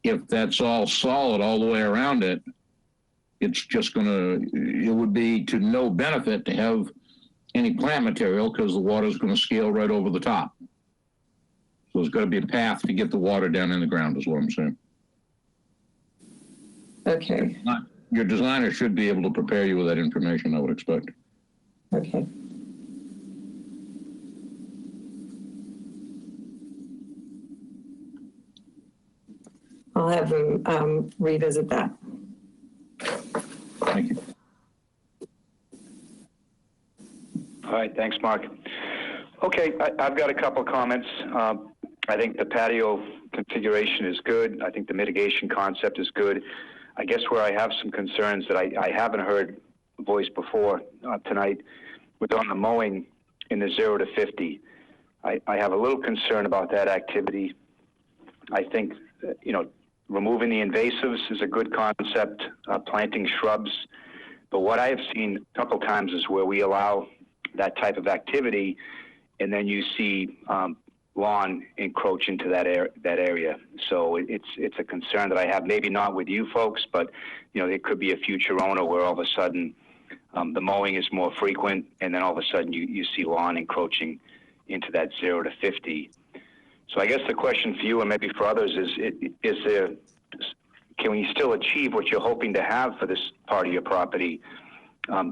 if that's all solid all the way around it, it's just it would be to no benefit to have any plant material because the water's going to scale right over the top. So there's got to be a path to get the water down in the ground is what I'm saying. Okay. Your designer should be able to prepare you with that information, I would expect. Okay. I'll have them revisit that. Thank you. All right, thanks, Mark. Okay, I've got a couple of comments. I think the patio configuration is good. I think the mitigation concept is good. I guess where I have some concerns that I haven't heard voiced before tonight was on the mowing in the 0 to 50. I have a little concern about that activity. I think, removing the invasives is a good concept, planting shrubs. But what I have seen a couple times is where we allow that type of activity, and then you see lawn encroach into that area. So it's a concern that I have, maybe not with you folks, but it could be a future owner where all of a sudden the mowing is more frequent, and then all of a sudden you see lawn encroaching into that 0 to 50. So I guess the question for you and maybe for others can we still achieve what you're hoping to have for this part of your property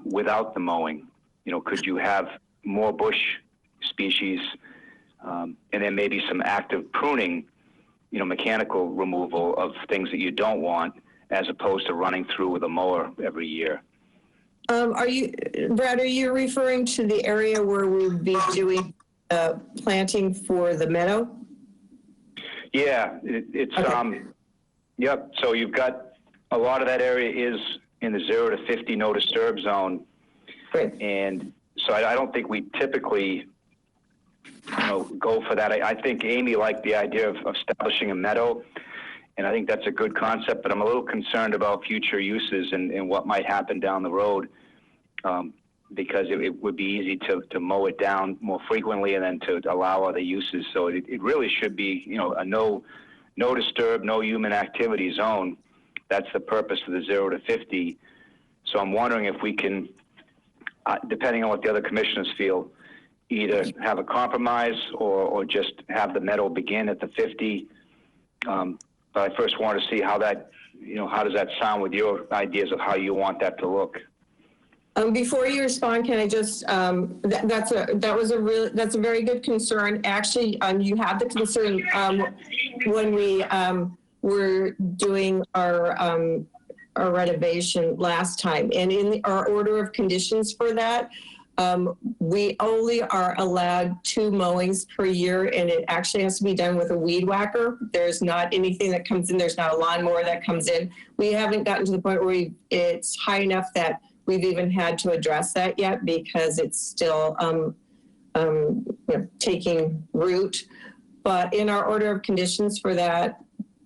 without the mowing? Could you have more bush species and then maybe some active pruning, mechanical removal of things that you don't want as opposed to running through with a mower every year? Brad, are you referring to the area where we would be doing planting for the meadow? Yeah, it's okay. Yep. So you've got a lot of that area is in the 0 to 50 no disturb zone. Great. And so I don't think we typically, go for that. I think Amy liked the idea of establishing a meadow, and I think that's a good concept, but I'm a little concerned about future uses and what might happen down the road, because it would be easy to mow it down more frequently and then to allow other uses. So it really should be, a no disturb, no human activity zone. That's the purpose of the 0 to 50. So I'm wondering if we can, depending on what the other commissioners feel, either have a compromise or just have the meadow begin at the 50. But I first want to see how that, how does that sound with your ideas of how you want that to look? Before you respond, can I just, that's a very good concern. Actually, you had the concern when we were doing our renovation last time. And in our order of conditions for that, we only are allowed 2 mowings per year, and it actually has to be done with a weed whacker. There's not anything that comes in. There's not a lawnmower that comes in. We haven't gotten to the point where it's high enough that we've even had to address that yet because it's still taking root. But in our order of conditions for that,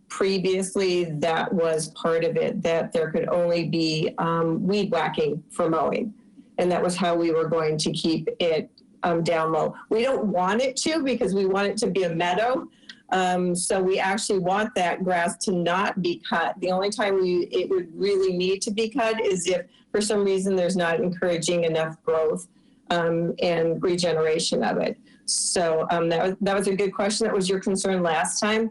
previously that was part of it, that there could only be weed whacking for mowing. And that was how we were going to keep it down low. We don't want it to because we want it to be a meadow. So we actually want that grass to not be cut. The only time it would really need to be cut is if for some reason there's not encouraging enough growth and regeneration of it. So that was a good question. That was your concern last time.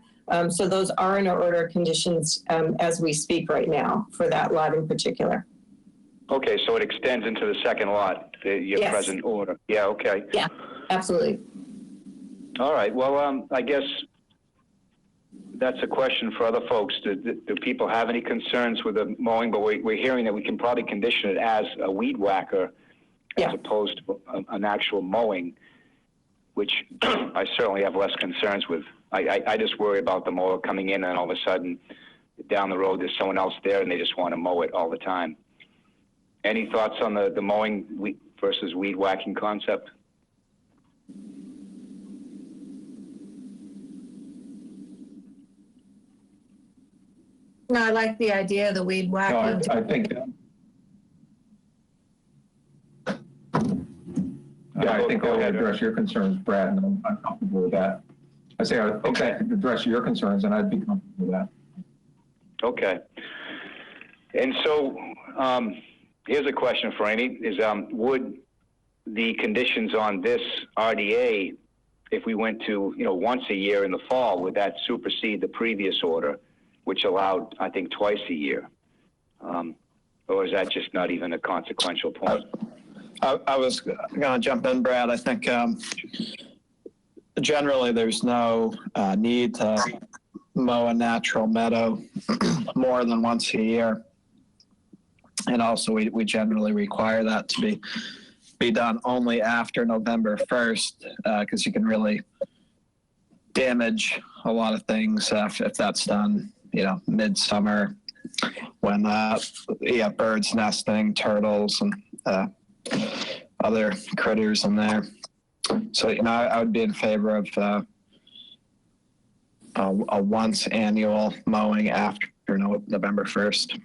So those are in our order of conditions as we speak right now for that lot in particular. Okay, so it extends into the second lot, your yes. present order. Yeah, okay. Yeah, absolutely. All right, well, I guess that's a question for other folks. Do people have any concerns with the mowing? But we're hearing that we can probably condition it as a weed whacker as opposed to an actual mowing, which I certainly have less concerns with. I just worry about the mower coming in and all of a sudden down the road there's someone else there and they just want to mow it all the time. Any thoughts on the mowing versus weed whacking concept? No, I like the idea of the weed whacking. No, I think. I think that would address your concerns, Brad, and I'm comfortable with that. I think that could address your concerns, and I'd be comfortable with that. Okay. And so here's a question for Amy, is would the conditions on this RDA, if we went to, once a year in the fall, would that supersede the previous order, which allowed, I think, twice a year? Or is that just not even a consequential point? I was going to jump in, Brad. I think generally there's no need to mow a natural meadow more than once a year. And also we generally require that to be done only after November 1st, because you can really damage a lot of things if that's done, midsummer when you have birds nesting, turtles, and other critters in there. So, I would be in favor of a once annual mowing after November 1st.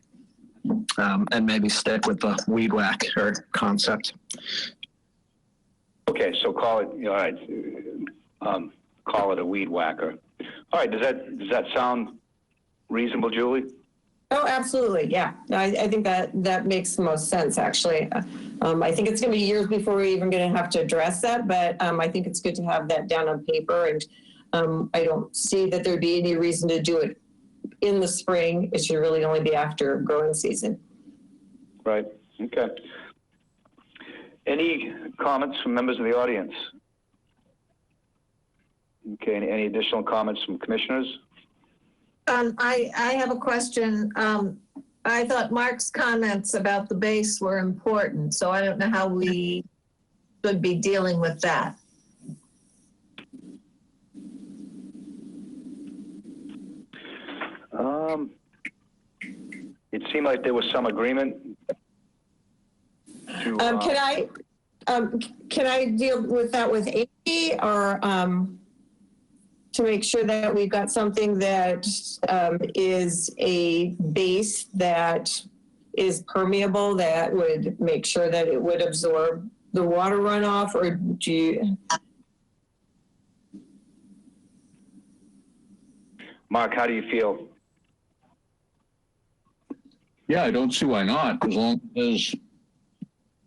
And maybe stick with the weed whacker concept. Okay, so call it, all right, call it a weed whacker. All right, does that sound reasonable, Julie? Oh, absolutely. Yeah. I think that makes the most sense, actually. I think it's going to be years before we're even going to have to address that, but I think it's good to have that down on paper. And I don't see that there'd be any reason to do it in the spring. It should really only be after growing season. Right. Okay. Any comments from members of the audience? Okay. Any additional comments from commissioners? I have a question. I thought Mark's comments about the base were important, so I don't know how we should be dealing with that. It seemed like there was some agreement to, can I deal with that with Amy, or to make sure that we've got something that is a base that is permeable, that would make sure that it would absorb the water runoff, or do you? Mark, how do you feel? Yeah, I don't see why not, as long as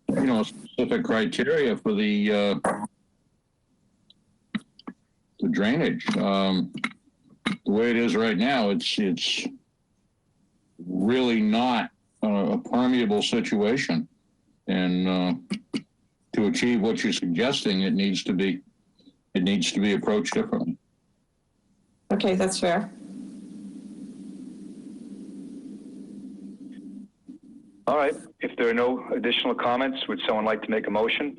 there's, specific criteria for the drainage. The way it is right now, it's really not a permeable situation, and to achieve what you're suggesting, it needs to be approached differently. Okay, that's fair. All right. If there are no additional comments, would someone like to make a motion?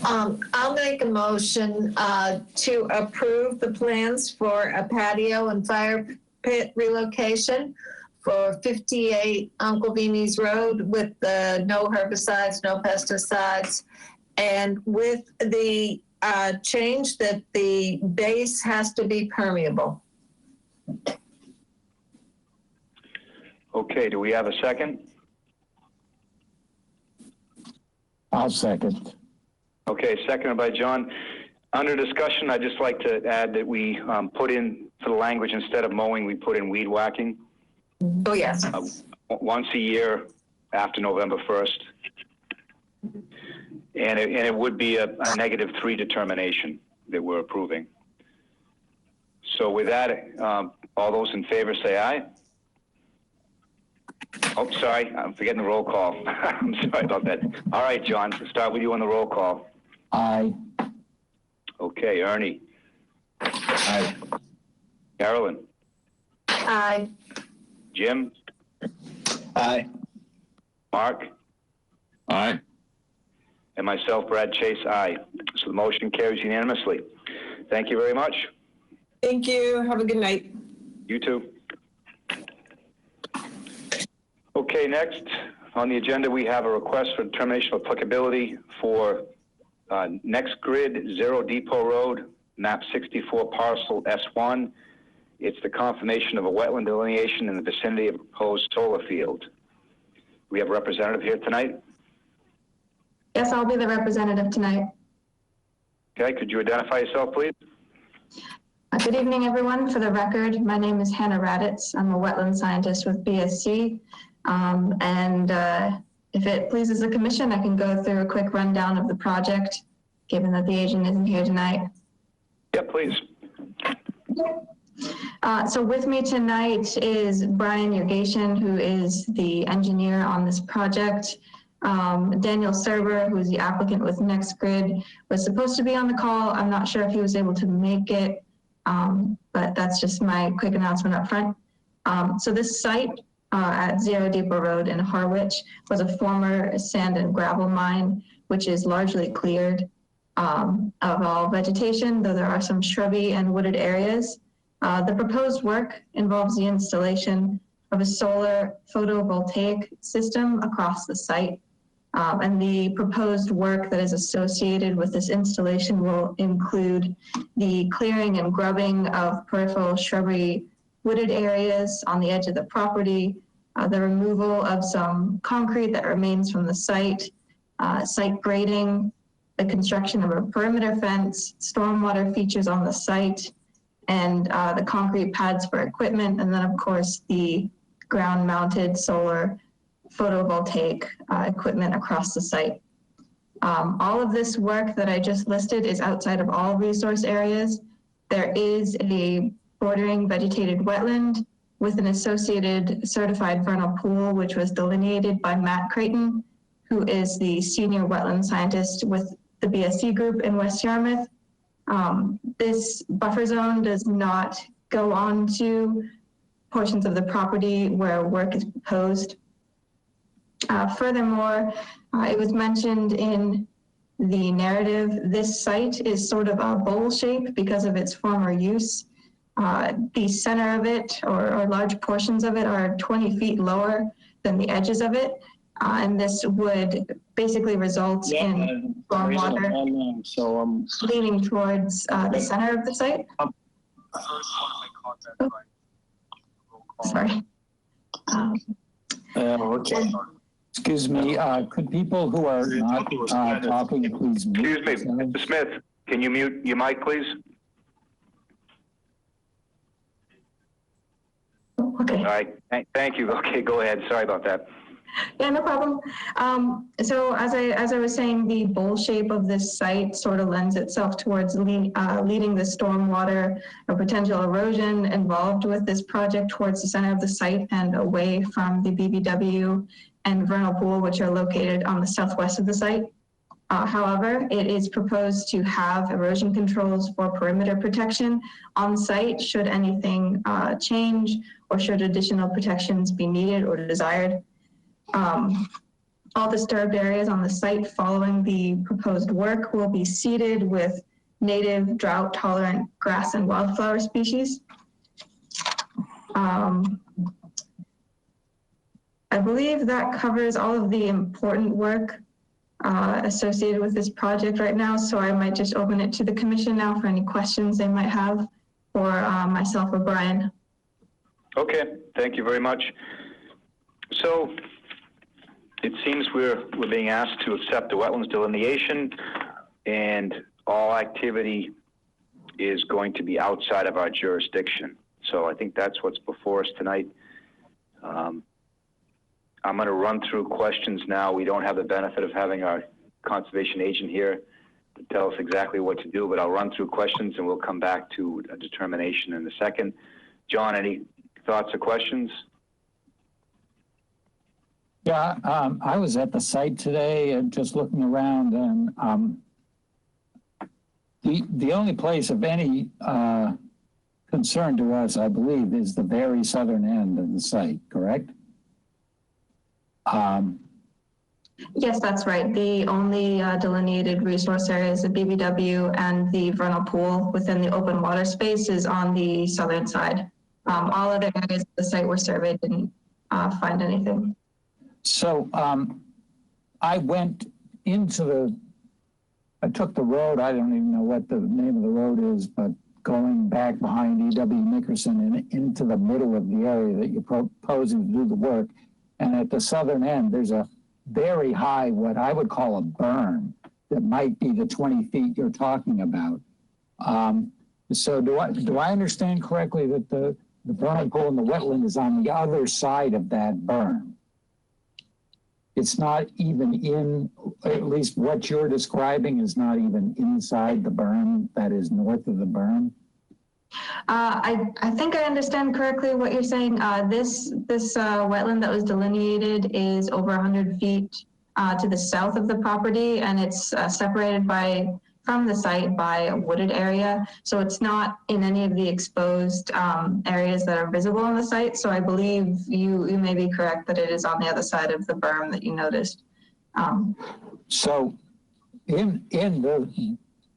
I'll make a motion to approve the plans for a patio and fire pit relocation for 58 Uncle Beanie's Road with the no herbicides, no pesticides, and with the change that the base has to be permeable. Okay, do we have a second? I'll second. Okay, seconded by John. Under discussion, I'd just like to add that we put in, for the language, instead of mowing, we put in weed whacking. Oh, yes. Once a year after November 1st. And it would be a -3 determination that we're approving. So with that, all those in favor say aye. Oh, sorry, I'm forgetting the roll call. I'm sorry about that. All right, John, we'll start with you on the roll call. Aye. Okay, Ernie. Aye. Carolyn. Aye. Jim. Aye. Mark. Aye. And myself, Brad Chase, aye. So the motion carries unanimously. Thank you very much. Thank you. Have a good night. You too. Okay, next on the agenda, we have a request for determination of applicability for Next Grid, 0 Depot Road, map 64, parcel S1. It's the confirmation of a wetland delineation in the vicinity of a proposed solar field. We have a representative here tonight. Yes, I'll be the representative tonight. Okay, could you identify yourself, please? Good evening, everyone. For the record, my name is Hannah Raditz. I'm a wetland scientist with BSC. If it pleases the commission, I can go through a quick rundown of the project, given that the agent isn't here tonight. Yeah, please. So with me tonight is Brian Yurgation, who is the engineer on this project. Daniel Serber, who's the applicant with NextGrid, was supposed to be on the call. I'm not sure if he was able to make it, but that's just my quick announcement up front. So this site at Zero Depot Road in Harwich was a former sand and gravel mine, which is largely cleared of all vegetation, though there are some shrubby and wooded areas. The proposed work involves the installation of a solar photovoltaic system across the site. And the proposed work that is associated with this installation will include the clearing and grubbing of peripheral shrubbery wooded areas on the edge of the property, the removal of some concrete that remains from the site grading, the construction of a perimeter fence, stormwater features on the site, and the concrete pads for equipment, and then of course the ground-mounted solar photovoltaic equipment across the site. All of this work that I just listed is outside of all resource areas. There is a bordering vegetated wetland with an associated certified vernal pool, which was delineated by Matt Creighton, who is the senior wetland scientist with the BSC group in West Yarmouth. This buffer zone does not go on to portions of the property where work is proposed. Furthermore, it was mentioned in the narrative, this site is sort of a bowl shape because of its former use. The center of it, or large portions of it, are 20 feet lower than the edges of it. And this would basically result in stormwater leaning towards the center of the site. Sorry. Okay. Excuse me, could people who are not talking, please mute? Excuse me, Mr. Smith, can you mute your mic, please? Okay. All right, thank you. Okay, go ahead. Sorry about that. Yeah, no problem. So as I was saying, the bowl shape of this site sort of lends itself towards leading the stormwater or potential erosion involved with this project towards the center of the site and away from the BBW and vernal pool, which are located on the southwest of the site. However, it is proposed to have erosion controls for perimeter protection on site should anything change or should additional protections be needed or desired. All disturbed areas on the site following the proposed work will be seeded with native drought-tolerant grass and wildflower species. I believe that covers all of the important work associated with this project right now, so I might just open it to the commission now for any questions they might have for myself or Brian. Okay, thank you very much. So it seems we're being asked to accept the wetlands delineation, and all activity is going to be outside of our jurisdiction. So I think that's what's before us tonight. I'm going to run through questions now. We don't have the benefit of having our conservation agent here to tell us exactly what to do, but I'll run through questions and we'll come back to a determination in a second. John, any thoughts or questions? Yeah, I was at the site today and just looking around, and the only place of any concern to us, I believe, is the very southern end of the site, correct? Yes, that's right. The only delineated resource area is the BBW, and the vernal pool within the open water space is on the southern side. All other areas of the site were surveyed, didn't find anything. So I went into I took the road, I don't even know what the name of the road is, but going back behind E.W. Nickerson and into the middle of the area that you're proposing to do the work. And at the southern end, there's a very high, what I would call a berm, that might be the 20 feet you're talking about. So do I understand correctly that the vernal pool and the wetland is on the other side of that berm? It's not even in, at least what you're describing is not even inside the berm, that is north of the berm? I think I understand correctly what you're saying. This wetland that was delineated is over 100 feet to the south of the property, and it's separated from the site by a wooded area. So it's not in any of the exposed areas that are visible on the site. So I believe you may be correct that it is on the other side of the berm that you noticed. So in the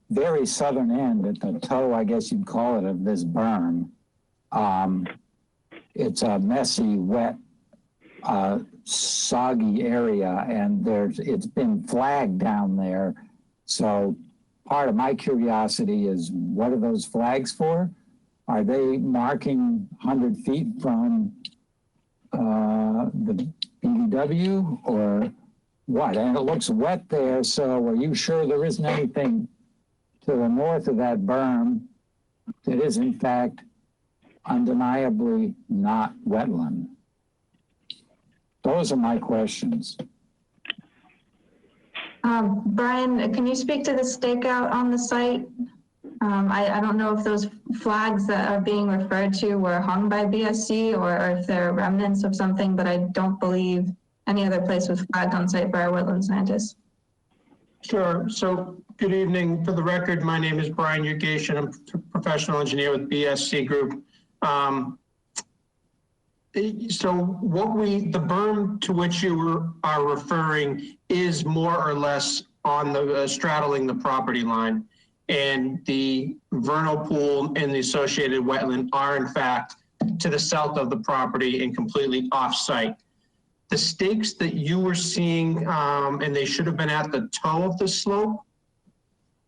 very southern end, at the toe, I guess you'd call it, of this berm, it's a messy, wet, soggy area, and it's been flagged down there. So part of my curiosity is, what are those flags for? Are they marking 100 feet from the BDW or what? And it looks wet there, so are you sure there isn't anything to the north of that berm that is in fact undeniably not wetland? Those are my questions. Brian, can you speak to the stakeout on the site? I don't know if those flags that are being referred to were hung by BSC or if they're remnants of something, but I don't believe any other place was flagged on site by our wetland scientists. Sure. So good evening. For the record, my name is Brian Yurgation. I'm a professional engineer with BSC Group. So the berm to which you are referring is more or less on the straddling the property line, and the vernal pool and the associated wetland are in fact to the south of the property and completely off-site. The stakes that you were seeing, and they should have been at the toe of the slope,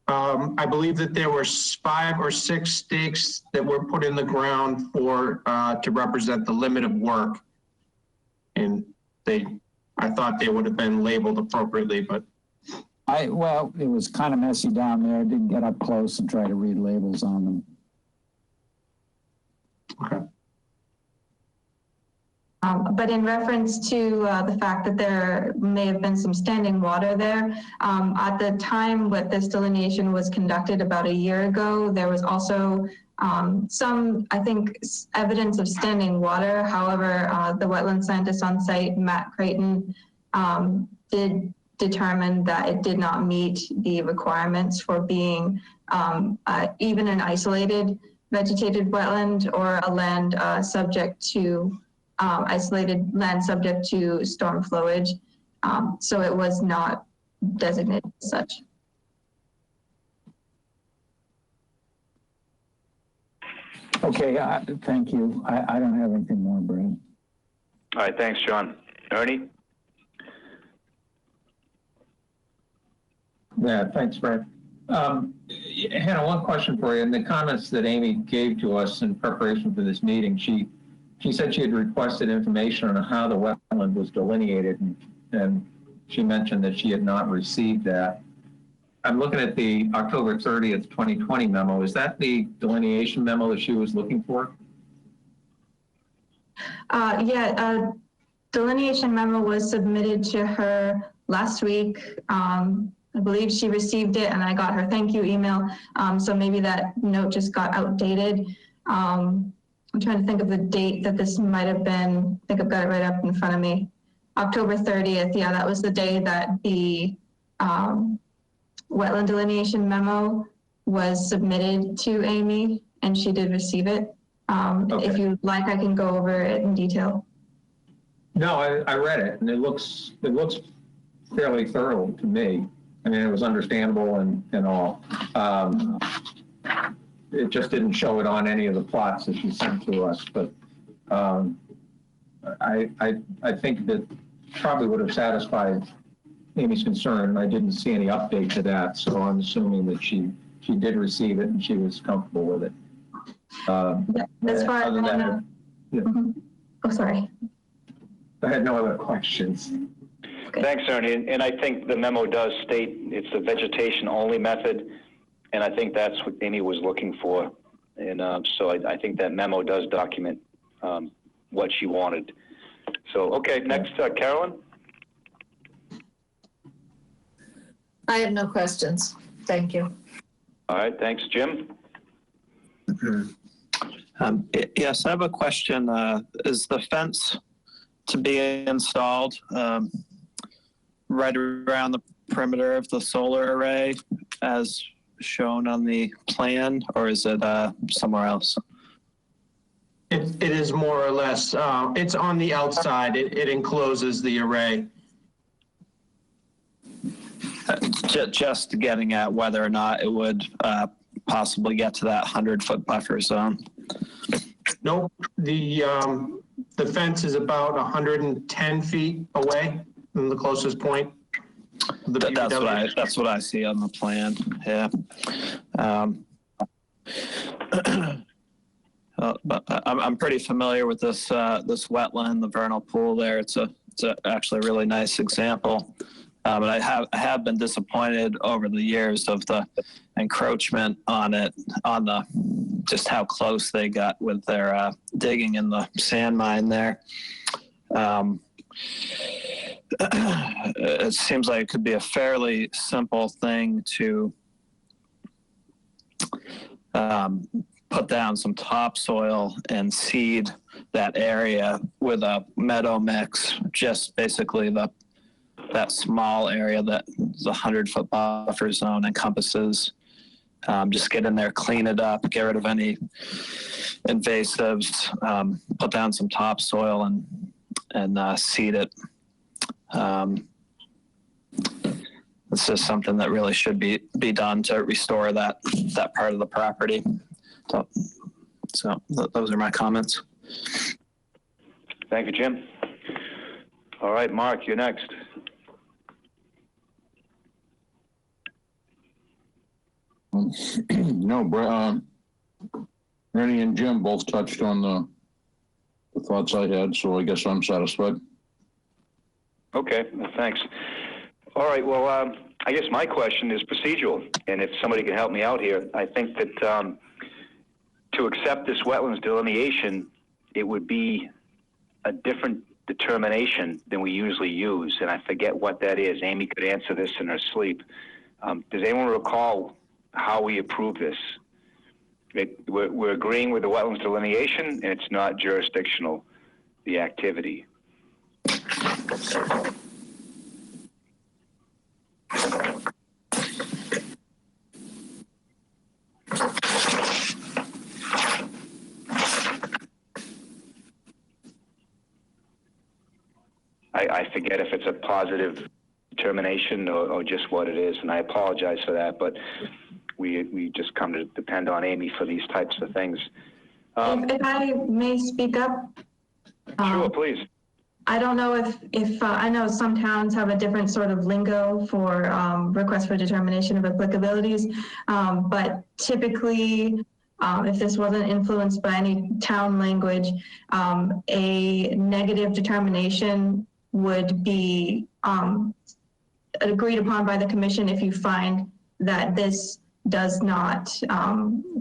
I believe that there were 5 or 6 stakes that were put in the ground to represent the limit of work. And I thought they would have been labeled appropriately, but. Well, it was kind of messy down there. I didn't get up close and try to read labels on them. Okay. But in reference to the fact that there may have been some standing water there, at the time that this delineation was conducted about a year ago, there was also some, I think, evidence of standing water. However, the wetland scientist on site, Matt Creighton, did determine that it did not meet the requirements for being even an isolated vegetated wetland or a land subject to isolated land subject to storm flowage. So it was not designated as such. Okay, thank you. I don't have anything more, Brian. All right, thanks, John. Ernie? Yeah, thanks, Brad. Hannah, one question for you. In the comments that Amy gave to us in preparation for this meeting, she said she had requested information on how the wetland was delineated, and she mentioned that she had not received that. I'm looking at the October 30th, 2020 memo. Is that the delineation memo that she was looking for? Yeah, delineation memo was submitted to her last week. I believe she received it and I got her thank you email. So maybe that note just got outdated. I'm trying to think of the date that this might have been. I think I've got it right up in front of me. October 30th. Yeah, that was the day that the wetland delineation memo was submitted to Amy, and she did receive it. Okay. If you'd like, I can go over it in detail. No, I read it, and it looks fairly thorough to me. I mean, it was understandable and all. It just didn't show it on any of the plots that she sent to us, but I think that probably would have satisfied Amy's concern. I didn't see any update to that, so I'm assuming that she did receive it and she was comfortable with it. As far as I know. Yeah. Mm-hmm. Oh, sorry. I had no other questions. Okay. Thanks, Ernie. And I think the memo does state it's a vegetation only method, and I think that's what Amy was looking for. And so I think that memo does document what she wanted. So, okay, next, Carolyn. I have no questions. Thank you. All right, thanks, Jim. Yes, I have a question. Is the fence to be installed right around the perimeter of the solar array as shown on the plan, or is it somewhere else? It is more or less, it's on the outside. It encloses the array. Just getting at whether or not it would possibly get to that 100-foot buffer zone. Nope, the fence is about 110 feet away from the closest point. That's what I see on the plan. Yeah. But I'm pretty familiar with this this wetland, the vernal pool there. It's actually a really nice example. But I have been disappointed over the years of the encroachment on it, on the just how close they got with their digging in the sand mine there. It seems like it could be a fairly simple thing to put down some topsoil and seed that area with a meadow mix, just basically that small area that the 100-foot buffer zone encompasses. Just get in there, clean it up, get rid of any invasives, put down some topsoil and seed it. It's just something that really should be done to restore that part of the property. So those are my comments. Thank you, Jim. All right, Mark, you're next. No, Rennie and Jim both touched on the thoughts I had, so I guess I'm satisfied. Okay, well, thanks. All right, well, I guess my question is procedural, and if somebody can help me out here, I think that to accept this wetlands delineation, it would be a different determination than we usually use, and I forget what that is. Amy could answer this in her sleep. Does anyone recall how we approve this? We're agreeing with the wetlands delineation, and it's not jurisdictional, the activity. I forget if it's a positive determination or just what it is, and I apologize for that, but we just come to depend on Amy for these types of things. If I may speak up. Sure, please. I don't know if I know some towns have a different sort of lingo for requests for determination of applicabilities, but typically, if this wasn't influenced by any town language, a negative determination would be agreed upon by the commission if you find that this does not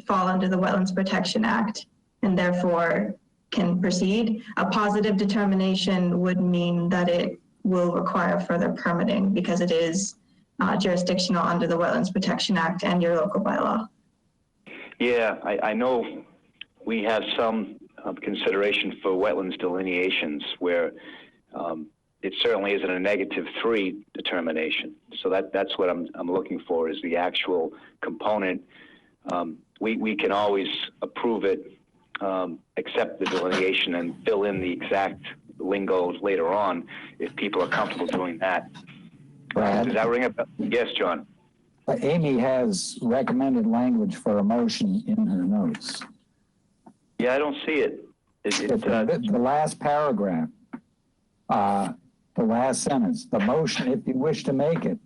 fall under the Wetlands Protection Act and therefore can proceed. A positive determination would mean that it will require further permitting because it is jurisdictional under the Wetlands Protection Act and your local bylaw. Yeah, I know we have some consideration for wetlands delineations where it certainly isn't a -3 determination. So that's what I'm looking for is the actual component. We can always approve it, accept the delineation and fill in the exact lingo later on if people are comfortable doing that. Brad? Does that ring a bell? Yes, John. Amy has recommended language for a motion in her notes. Yeah, I don't see it. The last paragraph, the last sentence, the motion if you wish to make it.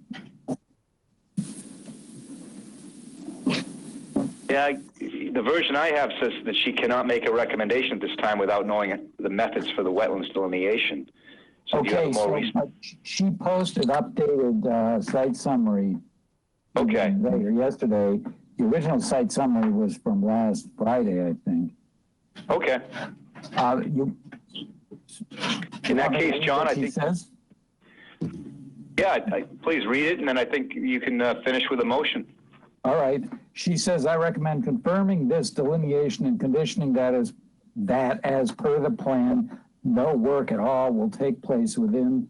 Yeah, the version I have says that she cannot make a recommendation at this time without knowing the methods for the wetlands delineation. So Okay, so she posted updated site summary okay. yesterday the original site summary was from last Friday, I think. Okay. In that case, John, I think. Says? Yeah, please read it, and then I think you can finish with a motion. All right. She says, I recommend confirming this delineation and conditioning that as per the plan, no work at all will take place within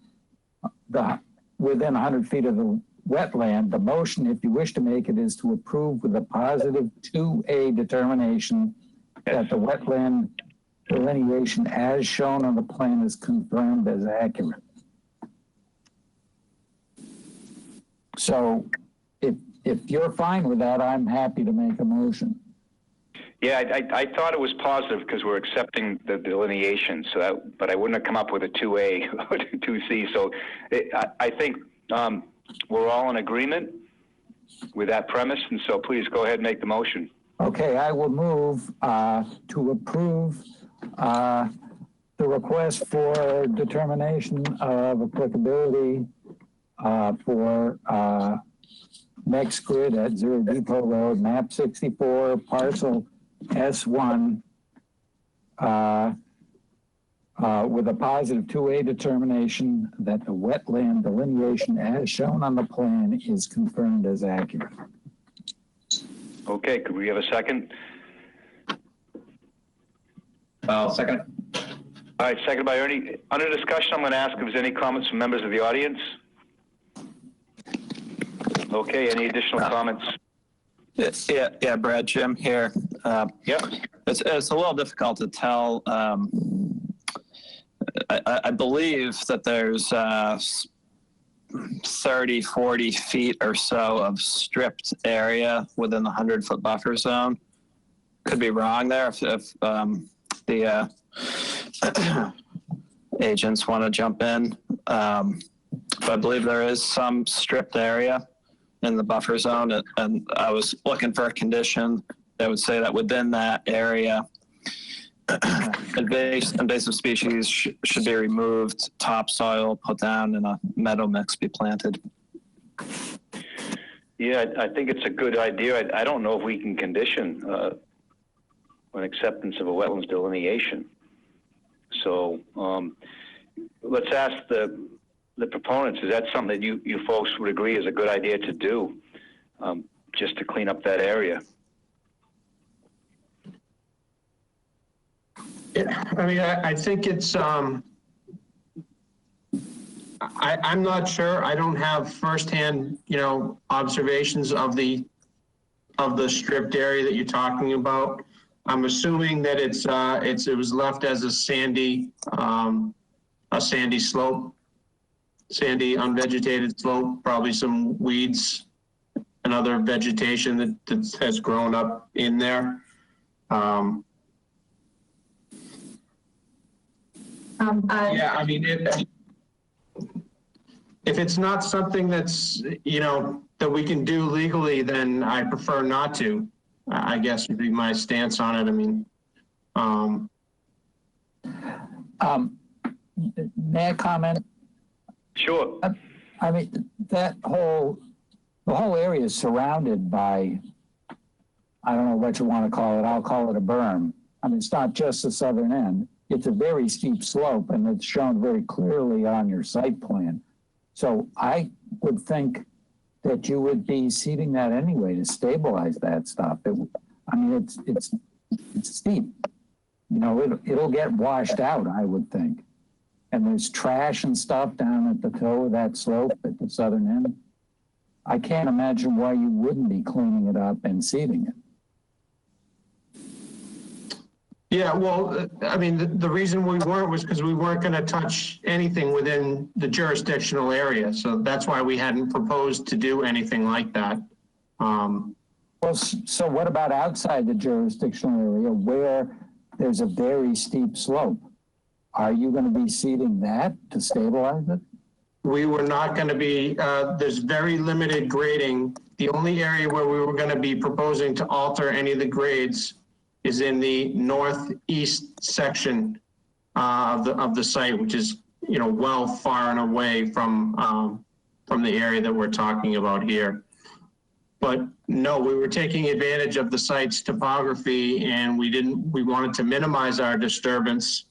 100 feet of the wetland. The motion, if you wish to make it, is to approve with a positive 2A determination that the wetland delineation as shown on the plan is confirmed as accurate. So if you're fine with that, I'm happy to make a motion. Yeah, I thought it was positive because we're accepting the delineation. So but I wouldn't have come up with a 2A or 2C. So I think we're all in agreement with that premise. And so please go ahead and make the motion. Okay, I will move to approve the request for determination of applicability for next grid at 0 Depot Road, map 64, parcel S1, with a positive 2A determination that the wetland delineation as shown on the plan is confirmed as accurate. Okay, could we have a second? I'll second. All right, second by Ernie. Under discussion, I'm going to ask if there's any comments from members of the audience. Okay, any additional comments? Yeah, Brad, Jim here. Yep. It's a little difficult to tell. I believe that there's 30, 40 feet or so of stripped area within the 100-foot buffer zone. Could be wrong there if the agents want to jump in. But I believe there is some stripped area in the buffer zone, and I was looking for a condition that would say that within that area, invasive species should be removed, topsoil put down, and a meadow mix be planted. Yeah, I think it's a good idea. I don't know if we can condition an acceptance of a wetlands delineation. So let's ask the proponents, is that something that you folks would agree is a good idea to do, just to clean up that area? Yeah, I mean, I think it's, I'm not sure. I don't have firsthand, observations of the stripped area that you're talking about. I'm assuming that it was left as a sandy slope. Sandy unvegetated slope, probably some weeds and other vegetation that has grown up in there. Yeah, I mean, if it's not something that's, that we can do legally, then I prefer not to, I guess would be my stance on it. I mean, may I comment? Sure. I mean, the whole area is surrounded by, I don't know what you want to call it. I'll call it a berm. I mean, it's not just the southern end. It's a very steep slope, and it's shown very clearly on your site plan. So I would think that you would be seeding that anyway to stabilize that stuff. It's steep. It'll get washed out, I would think. And there's trash and stuff down at the toe of that slope at the southern end. I can't imagine why you wouldn't be cleaning it up and seeding it. yeah, well, I mean, the reason we weren't was because we weren't going to touch anything within the jurisdictional area. So that's why we hadn't proposed to do anything like that. Well, so what about outside the jurisdictional area where there's a very steep slope? Are you going to be seeding that to stabilize it? We were not going to be, there's very limited grading. The only area where we were going to be proposing to alter any of the grades is in the northeast section of the site, which is, well far and away from the area that we're talking about here. But no, we were taking advantage of the site's topography, and we wanted to minimize our disturbance.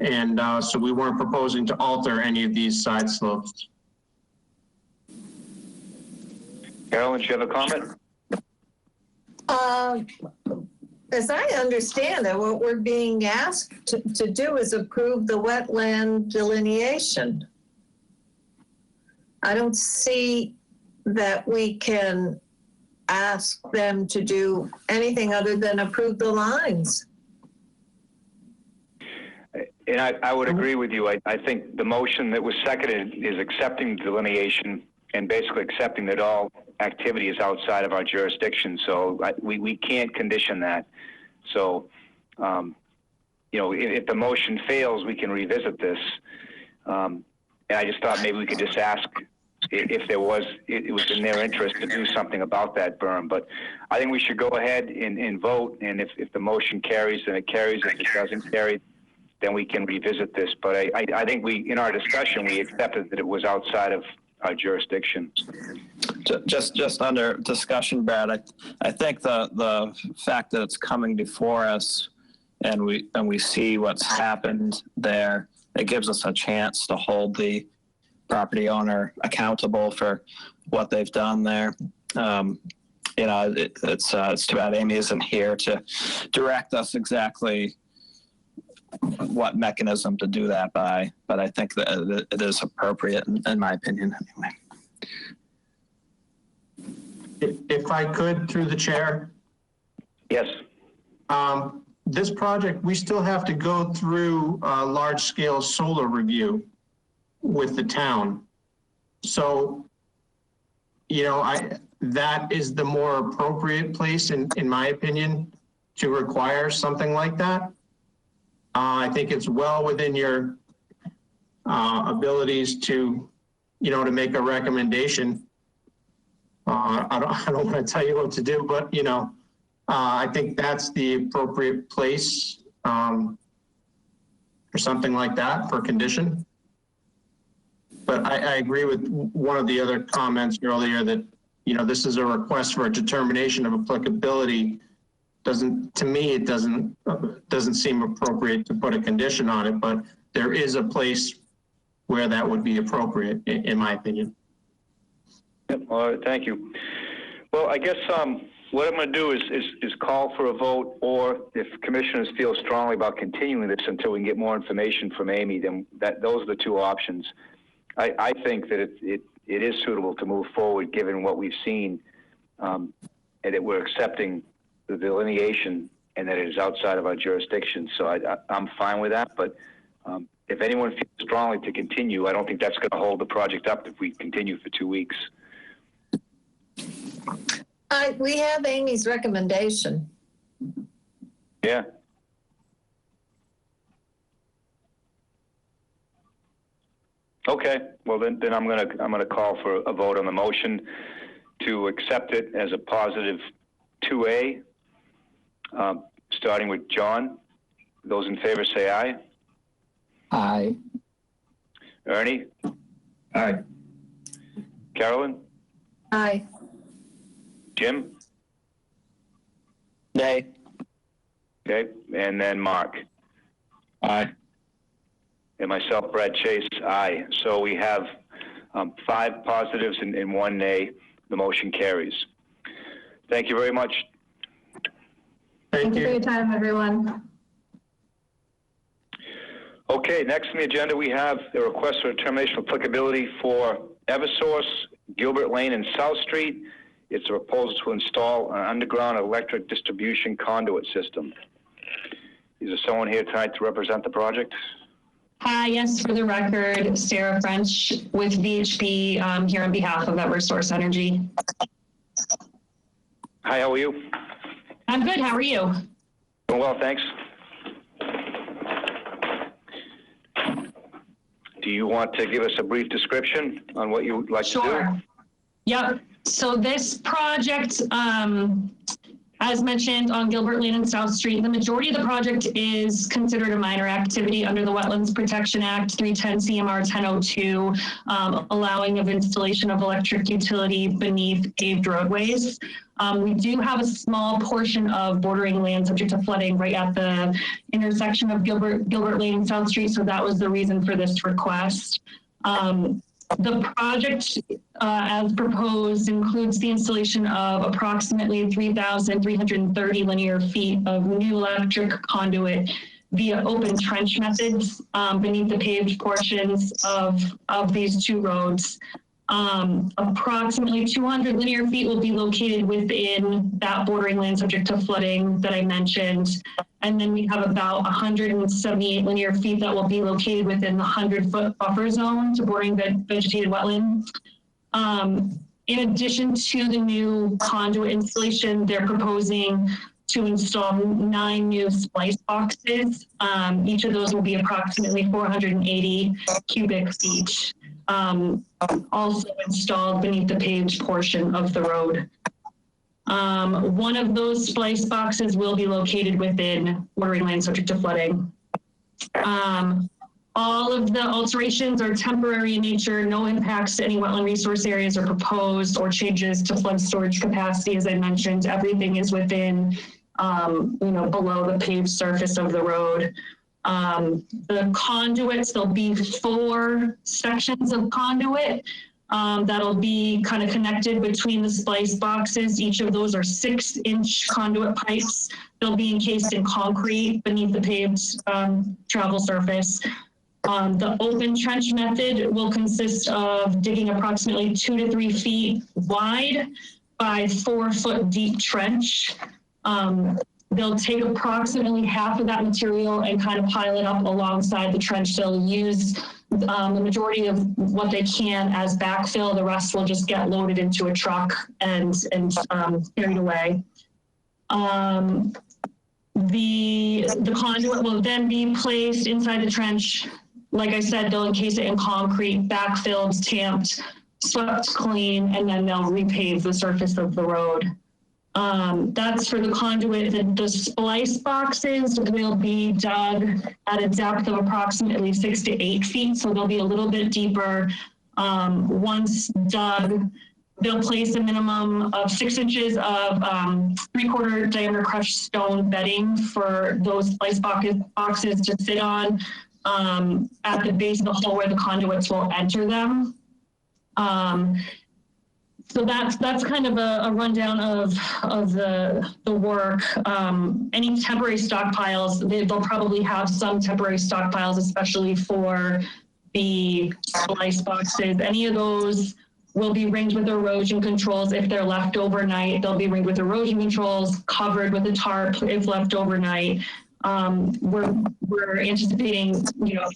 And so we weren't proposing to alter any of these side slopes. Carolyn, do you have a comment? As I understand it, what we're being asked to do is approve the wetland delineation. I don't see that we can ask them to do anything other than approve the lines. And I would agree with you. I think the motion that was seconded is accepting delineation and basically accepting that all activity is outside of our jurisdiction. So we can't condition that. So, you know, if the motion fails, we can revisit this. And I just thought maybe we could just ask if there was, it was in their interest to do something about that berm. But I think we should go ahead and vote. And if the motion carries, then it carries. If it doesn't carry, then we can revisit this. But I think in our discussion, we accepted that it was outside of our jurisdiction. Just under discussion, Brad, I think the fact that it's coming before us and we see what's happened there, it gives us a chance to hold the property owner accountable for what they've done there. You know, it's too bad Amy isn't here to direct us exactly what mechanism to do that by, but I think that it is appropriate in my opinion anyway. If I could, through the chair. Yes. This project, we still have to go through a large-scale solar review with the town. So, you know, that is the more appropriate place, in my opinion, to require something like that. I think it's well within your abilities to, you know, to make a recommendation. I don't want to tell you what to do, but, you know, I think that's the appropriate place for something like that for condition. But I agree with one of the other comments earlier that, you know, this is a request for a determination of applicability. To me, it doesn't seem appropriate to put a condition on it, but there is a place where that would be appropriate, in my opinion. Yep. All right. Thank you. Well, I guess what I'm going to do is call for a vote, or if commissioners feel strongly about continuing this until we can get more information from Amy, then those are the two options. I think that it is suitable to move forward given what we've seen, and that we're accepting the delineation and that it is outside of our jurisdiction. So I'm fine with that. But if anyone feels strongly to continue, I don't think that's going to hold the project up if we continue for 2 weeks. We have Amy's recommendation. Yeah. Okay. Well, then I'm gonna call for a vote on the motion to accept it as a positive 2A. Starting with John. Those in favor say aye. Aye. Ernie? Aye. Carolyn? Aye. Jim? Nay. Okay, and then Mark? Aye. And myself, Brad Chase, aye. So we have 5 positives and 1 nay. The motion carries. Thank you very much. Thank you for your time, everyone. Okay, next on the agenda we have the request for determination of applicability for Eversource, Gilbert Lane and South Street. It's a proposal to install an underground electric distribution conduit system. Is there someone here tonight to represent the project? Hi, yes, for the record, Sarah French with VHB here on behalf of Eversource Energy. Hi, how are you? I'm good, how are you? Doing well, thanks. Do you want to give us a brief description on what you would like to do? Sure. Yep. So this project As mentioned on Gilbert Lane and South Street, the majority of the project is considered a minor activity under the Wetlands Protection Act 310 CMR 1002, allowing of installation of electric utility beneath paved roadways. We do have a small portion of bordering land subject to flooding right at the intersection of Gilbert Lane and South Street, so that was the reason for this request. The project, as proposed, includes the installation of approximately 3,330 linear feet of new electric conduit via open trench methods beneath the paved portions of these two roads. Approximately 200 linear feet will be located within that bordering land subject to flooding that I mentioned. And then we have about 178 linear feet that will be located within the 100-foot buffer zone to bordering vegetated wetland. In addition to the new conduit installation, they're proposing to install 9 new splice boxes. Each of those will be approximately 480 cubic feet. Also installed beneath the paved portion of the road. One of those splice boxes will be located within bordering land subject to flooding. All of the alterations are temporary in nature. No impacts to any wetland resource areas are proposed or changes to flood storage capacity. As I mentioned, everything is within, below the paved surface of the road. The conduits, there'll be 4 sections of conduit that'll be kind of connected between the splice boxes. Each of those are 6-inch conduit pipes. They'll be encased in concrete beneath the paved travel surface. The open trench method will consist of digging approximately 2 to 3 feet wide by 4-foot deep trench. They'll take approximately half of that material and kind of pile it up alongside the trench. They'll use the majority of what they can as backfill. The rest will just get loaded into a truck and carried away. The conduit will then be placed inside the trench. Like I said, they'll encase it in concrete, backfilled, tamped, swept clean, and then they'll repave the surface of the road. That's for the conduit. The splice boxes will be dug at a depth of approximately 6 to 8 feet, so they'll be a little bit deeper. Once dug, they'll place a minimum of 6 inches of 3/4 diameter crushed stone bedding for those splice boxes to sit on at the base of the hole where the conduits will enter them. So that's kind of a rundown of the work. Any temporary stockpiles, they'll probably have some temporary stockpiles, especially for the splice boxes. Any of those will be ringed with erosion controls. If they're left overnight, they'll be ringed with erosion controls, covered with a tarp if left overnight. We're anticipating,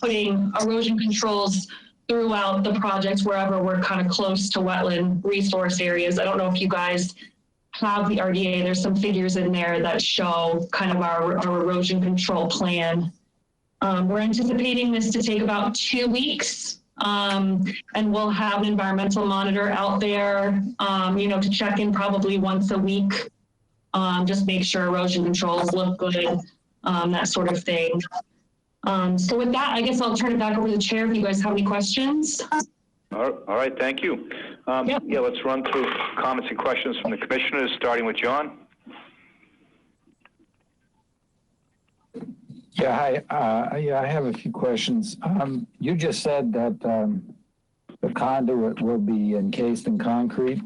putting erosion controls throughout the project wherever we're kind of close to wetland resource areas. I don't know if you guys have the RDA. There's some figures in there that show kind of our erosion control plan. We're anticipating this to take about 2 weeks, and we'll have an environmental monitor out there, to check in probably once a week, just make sure erosion controls look good, that sort of thing. So with that, I guess I'll turn it back over to the chair if you guys have any questions. All right, thank you. Yep. Yeah, let's run through comments and questions from the commissioners, starting with John. Yeah, I have a few questions. You just said that the conduit will be encased in concrete,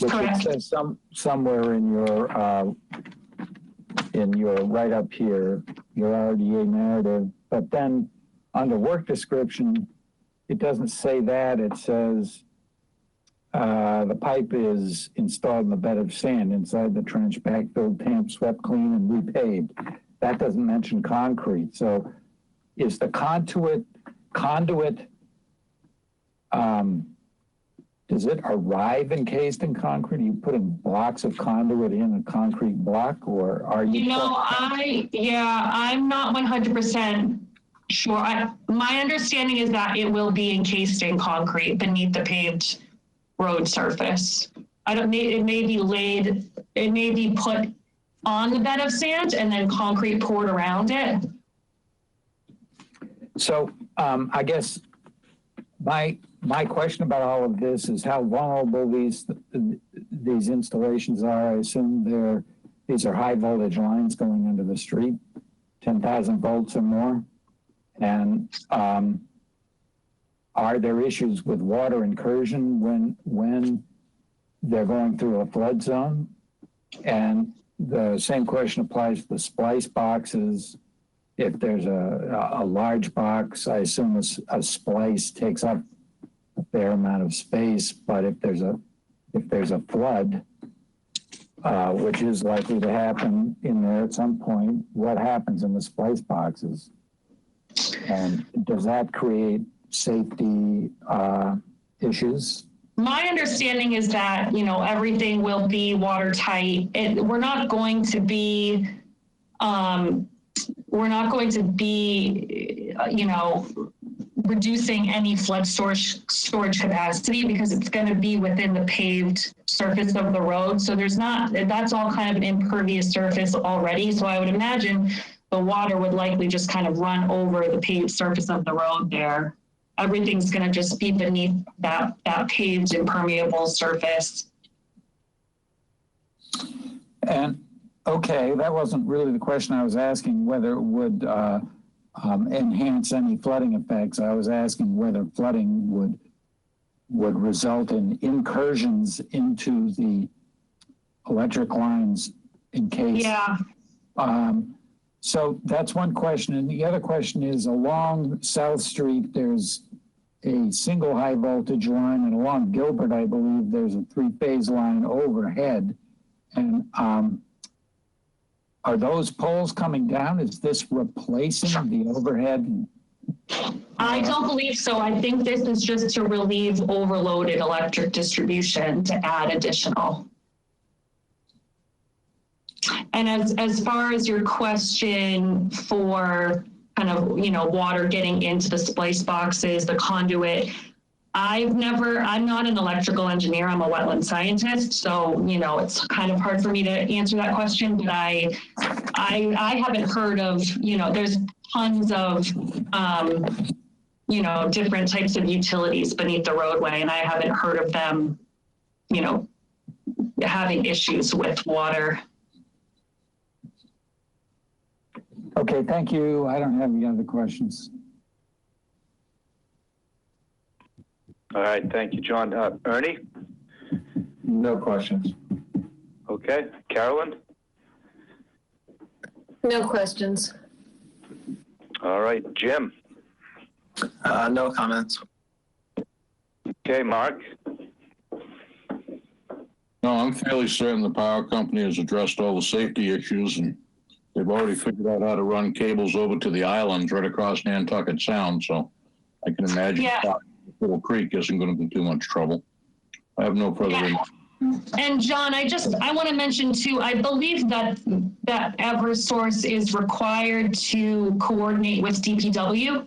which it says somewhere in your right up here, your RDA narrative, but then under work description, it doesn't say that. It says the pipe is installed in the bed of sand inside the trench, backfilled, tamped, swept clean, and repaved. That doesn't mention concrete. So is the conduit, does it arrive encased in concrete? Are you putting blocks of conduit in a concrete block, or are you? I'm not 100% sure. My understanding is that it will be encased in concrete beneath the paved road surface. It may be laid, it may be put on the bed of sand and then concrete poured around it. So I guess my question about all of this is how vulnerable these installations are. I assume these are high voltage lines going under the street, 10,000 volts or more. And are there issues with water incursion when they're going through a flood zone? And the same question applies to the splice boxes. If there's a large box, I assume a splice takes up a fair amount of space, but if there's a flood, which is likely to happen in there at some point, what happens in the splice boxes? And does that create safety issues? My understanding is that, everything will be watertight. We're not going to be, reducing any flood storage capacity because it's going to be within the paved surface of the road. So that's all kind of an impervious surface already. So I would imagine the water would likely just kind of run over the paved surface of the road there. Everything's going to just be beneath that paved impermeable surface. And okay, that wasn't really the question I was asking, whether it would enhance any flooding effects. I was asking whether flooding would result in incursions into the electric lines in case. Yeah. So that's one question. And the other question is, along South Street, there's a single high voltage line, and along Gilbert, I believe there's a 3-phase line overhead. And are those poles coming down? Is this replacing the overhead? I don't believe so. I think this is just to relieve overloaded electric distribution to add additional. And as far as your question for kind of, water getting into the splice boxes, the conduit, I'm not an electrical engineer. I'm a wetland scientist. So, it's kind of hard for me to answer that question, but I haven't heard of, there's tons of, different types of utilities beneath the roadway, and I haven't heard of them, having issues with water. Okay, thank you. I don't have any other questions. All right, thank you, John. Ernie? No questions. Okay, Carolyn? No questions. All right, Jim? No comments. Okay, Mark? No, I'm fairly certain the power company has addressed all the safety issues, and they've already figured out how to run cables over to the islands right across Nantucket Sound, so I can imagine Little Creek isn't going to be too much trouble. I have no further remarks. And John, I want to mention too, I believe that Eversource is required to coordinate with DPW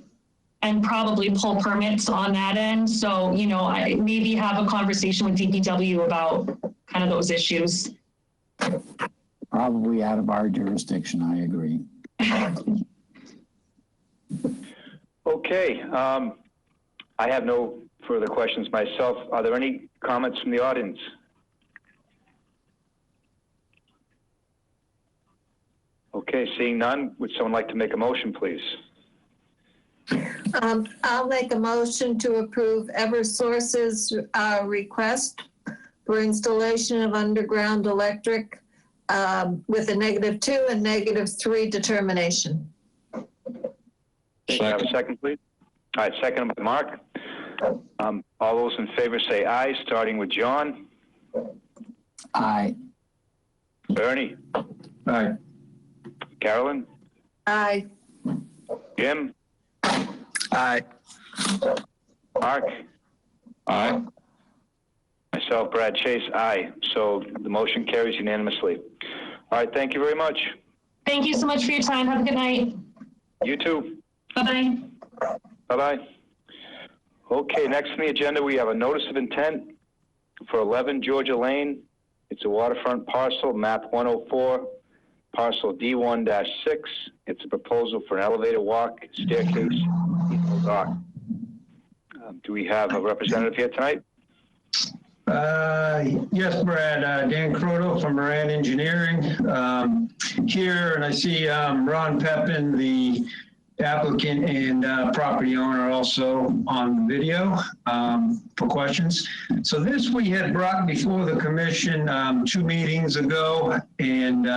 and probably pull permits on that end. So, I maybe have a conversation with DPW about kind of those issues. Probably out of our jurisdiction, I agree. Okay, I have no further questions myself. Are there any comments from the audience? Okay, seeing none, would someone like to make a motion, please? I'll make a motion to approve Eversource's request for installation of underground electric with a -2 and -3 determination. Can I have a second, please? All right, second by Mark. All those in favor say aye, starting with John. Aye. Ernie? Aye. Carolyn? Aye. Jim? Aye. Mark? Aye. Myself, Brad Chase, aye. So the motion carries unanimously. All right, thank you very much. Thank you so much for your time. Have a good night. You too. Bye-bye. Bye-bye. Okay, next on the agenda, we have a notice of intent for 11 Georgia Lane. It's a waterfront parcel, map 104, parcel D1-6. It's a proposal for an elevator walk, staircase, dock. Do we have a representative here tonight? Yes, Brad. Dan Croto from Moran Engineering here, and I see Ron Pepin, the applicant and property owner, also on the video for questions. So this we had brought before the commission 2 meetings ago, and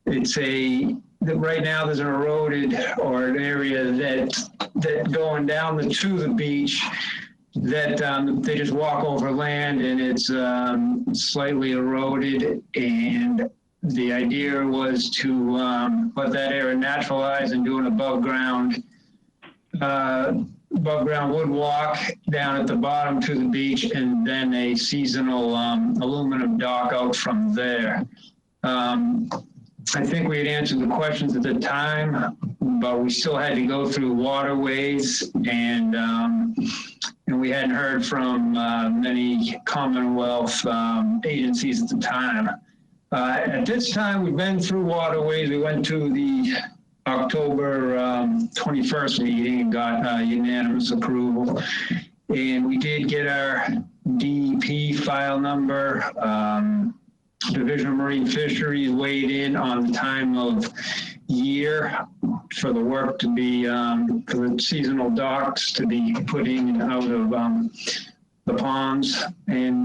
it's right now there's an eroded or an area that going down to the beach that they just walk over land, and it's slightly eroded, and the idea was to let that area naturalize and do an above ground wood walk down at the bottom to the beach, and then a seasonal aluminum dock out from there. I think we had answered the questions at the time, but we still had to go through waterways, and we hadn't heard from many Commonwealth agencies at the time. At this time, we've been through waterways. We went to the October 21st meeting and got unanimous approval. And we did get our DEP file number. Division of Marine Fisheries weighed in on the time of year for the work to be, for the seasonal docks to be put in and out of the ponds. And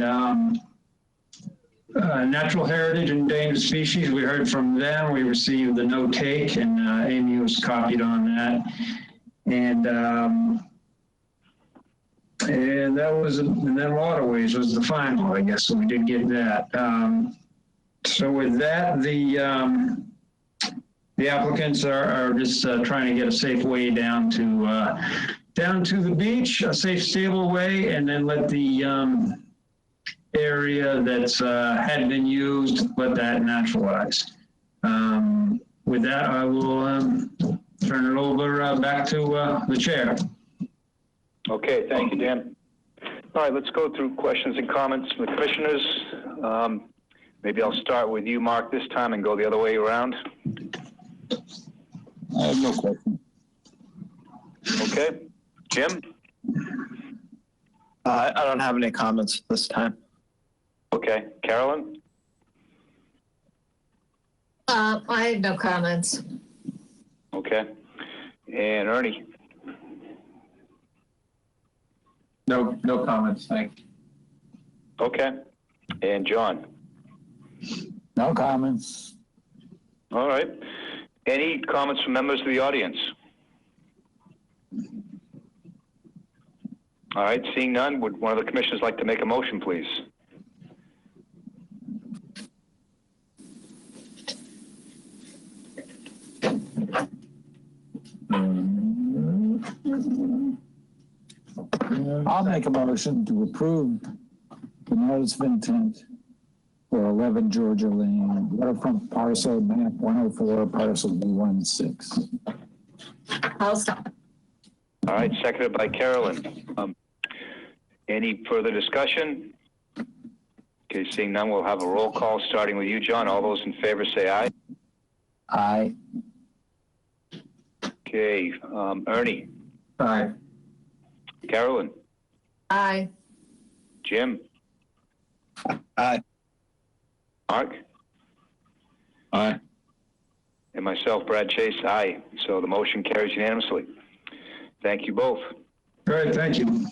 natural heritage and endangered species, we heard from them. We received the no take, and Amy was copied on that. And that was, and then waterways was the final, I guess. So we did get that. So with that, the applicants are just trying to get a safe way down to the beach, a safe, stable way, and then let the area that's had been used, let that naturalize. With that, I will turn it over back to the chair. Okay, thank you, Dan. All right, let's go through questions and comments from the commissioners. Maybe I'll start with you, Mark, this time and go the other way around. I have no question. Okay. Jim? I don't have any comments this time. Okay. Carolyn? I have no comments. Okay. And Ernie? No comments, thanks. Okay. And John? No comments. All right. Any comments from members of the audience? All right, seeing none, would one of the commissioners like to make a motion, please? I'll make a motion to approve the notice of intent for 11 Georgia Lane, waterfront parcel map 104, parcel B16. I'll stop. All right, seconded by Carolyn. Any further discussion? Okay, seeing none, we'll have a roll call starting with you, John. All those in favor say aye. Aye. Okay, Ernie. Aye. Carolyn. Aye. Jim. Aye. Mark. Aye. And myself, Brad Chase, aye. So the motion carries unanimously. Thank you both. All right, thank you.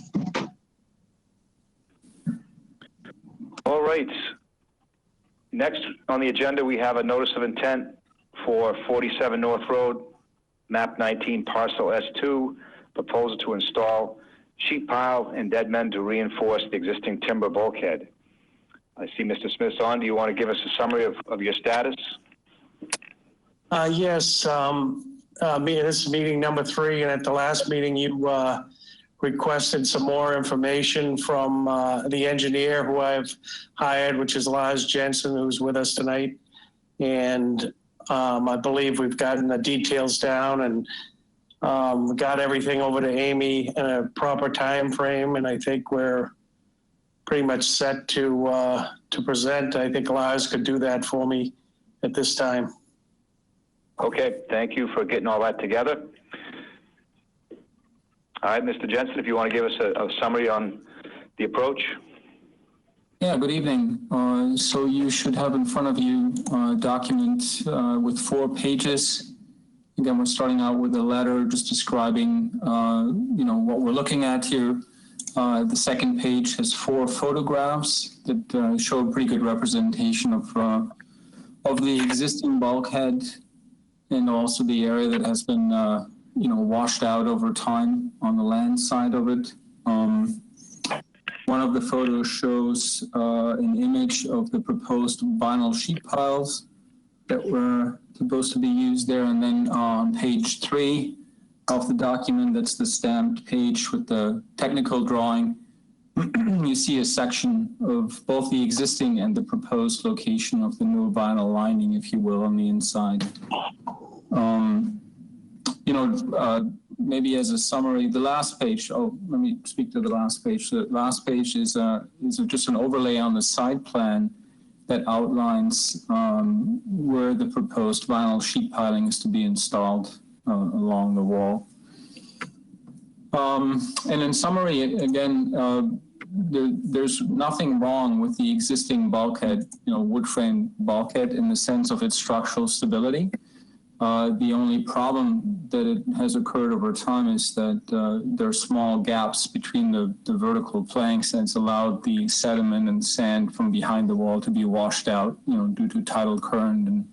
All right. Next on the agenda, we have a notice of intent for 47 North Road, map 19, parcel S2, proposal to install sheet pile and dead men to reinforce the existing timber bulkhead. I see Mr. Smith's on. Do you want to give us a summary of your status? Yes. This is meeting number 3, and at the last meeting, you requested some more information from the engineer who I've hired, which is Lars Jensen, who's with us tonight. And I believe we've gotten the details down and got everything over to Amy in a proper time frame, and I think we're pretty much set to present. I think Lars could do that for me at this time. Okay, thank you for getting all that together. All right, Mr. Jensen, if you want to give us a summary on the approach. Yeah, good evening. So you should have in front of you a document with 4 pages. Again, we're starting out with a letter just describing, what we're looking at here. The second page has 4 photographs that show a pretty good representation of the existing bulkhead and also the area that has been, washed out over time on the land side of it. One of the photos shows an image of the proposed vinyl sheet piles that were supposed to be used there. And then on page 3 of the document, that's the stamped page with the technical drawing, you see a section of both the existing and the proposed location of the new vinyl lining, if you will, on the inside. Maybe as a summary, the last page, let me speak to the last page. The last page is just an overlay on the side plan that outlines where the proposed vinyl sheet piling is to be installed along the wall. And in summary, again, there's nothing wrong with the existing bulkhead, wood frame bulkhead in the sense of its structural stability. The only problem that it has occurred over time is that there are small gaps between the vertical planks, and it's allowed the sediment and sand from behind the wall to be washed out, due to tidal current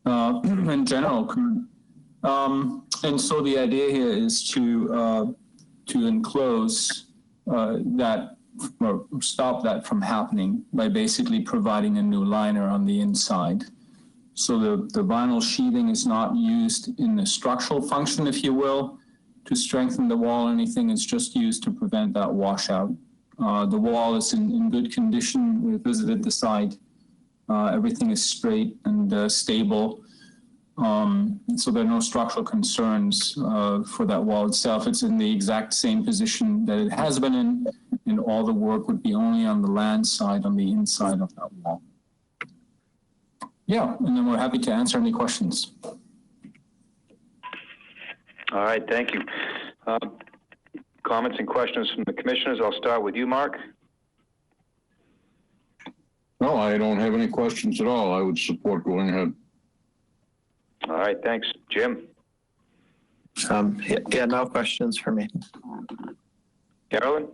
and general current. And so the idea here is to enclose that or stop that from happening by basically providing a new liner on the inside. So the vinyl sheathing is not used in the structural function, if you will, to strengthen the wall or anything. It's just used to prevent that washout. The wall is in good condition. We visited the site. Everything is straight and stable. So there are no structural concerns for that wall itself. It's in the exact same position that it has been in, and all the work would be only on the land side, on the inside of that wall. Yeah, and then we're happy to answer any questions. All right, thank you. Comments and questions from the commissioners. I'll start with you, Mark. No, I don't have any questions at all. I would support going ahead. All right, thanks. Jim? Yeah, no questions for me. Carolyn?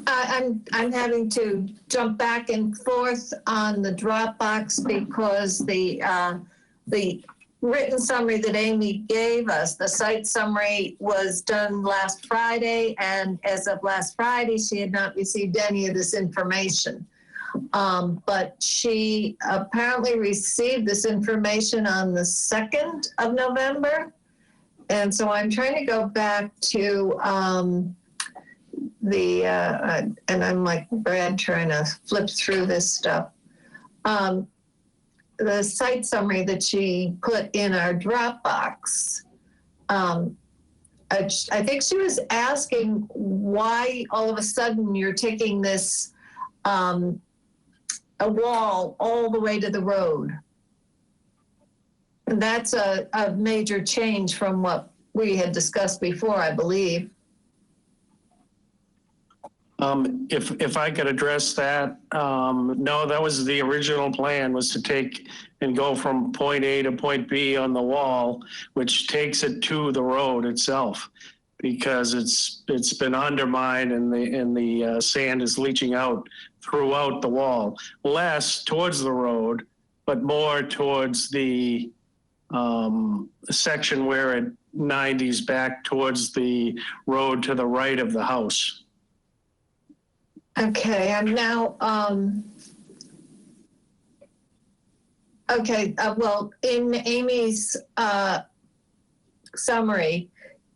I'm having to jump back and forth on the Dropbox because the written summary that Amy gave us, the site summary, was done last Friday, and as of last Friday, she had not received any of this information. But she apparently received this information on the 2nd of November. And so I'm trying to go back to and I'm like Brad trying to flip through this stuff. The site summary that she put in our Dropbox. I think she was asking why all of a sudden you're taking this a wall all the way to the road. And that's a major change from what we had discussed before, I believe. If I could address that, no, that was the original plan, was to take and go from point A to point B on the wall, which takes it to the road itself, because it's been undermined and the sand is leaching out throughout the wall, less towards the road, but more towards the section where it 90s back towards the road to the right of the house. Okay, I'm now, well, in Amy's summary,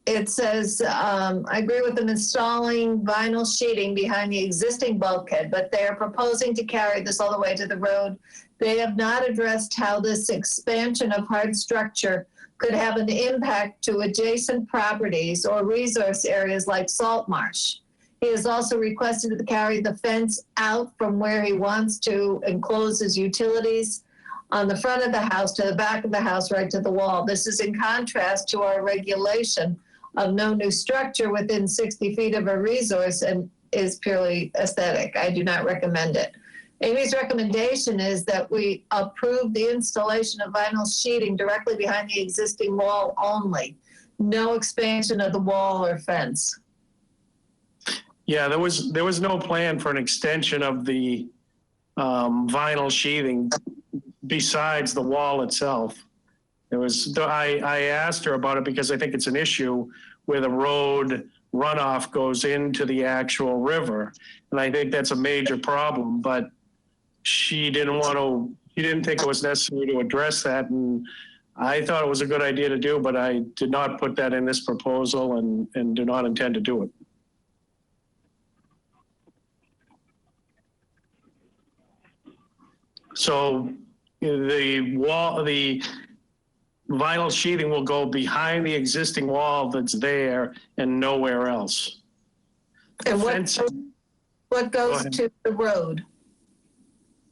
it says, I agree with them installing vinyl sheeting behind the existing bulkhead, but they are proposing to carry this all the way to the road. They have not addressed how this expansion of hard structure could have an impact to adjacent properties or resource areas like salt marsh. He has also requested to carry the fence out from where he wants to enclose his utilities on the front of the house to the back of the house, right to the wall. This is in contrast to our regulation of no new structure within 60 feet of a resource and is purely aesthetic. I do not recommend it. Amy's recommendation is that we approve the installation of vinyl sheeting directly behind the existing wall only. No expansion of the wall or fence. Yeah, there was no plan for an extension of the vinyl sheathing besides the wall itself. I asked her about it because I think it's an issue where the road runoff goes into the actual river. And I think that's a major problem, but she didn't think it was necessary to address that. And I thought it was a good idea to do, but I did not put that in this proposal and do not intend to do it. So the vinyl sheathing will go behind the existing wall that's there and nowhere else. And what goes to the road?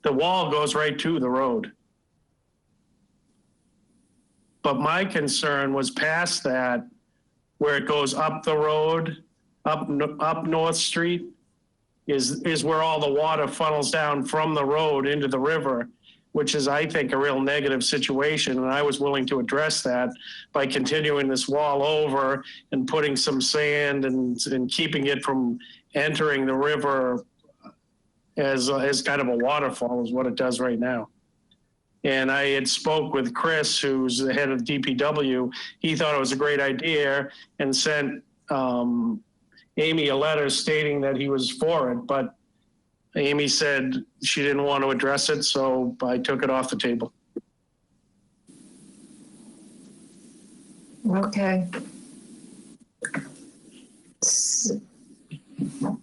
The wall goes right to the road. But my concern was past that, where it goes up the road, up North Street, is where all the water funnels down from the road into the river, which is, I think, a real negative situation. And I was willing to address that by continuing this wall over and putting some sand and keeping it from entering the river as kind of a waterfall, is what it does right now. And I had spoke with Chris, who's the head of DPW. He thought it was a great idea and sent Amy a letter stating that he was for it, but Amy said she didn't want to address it, so I took it off the table. Okay.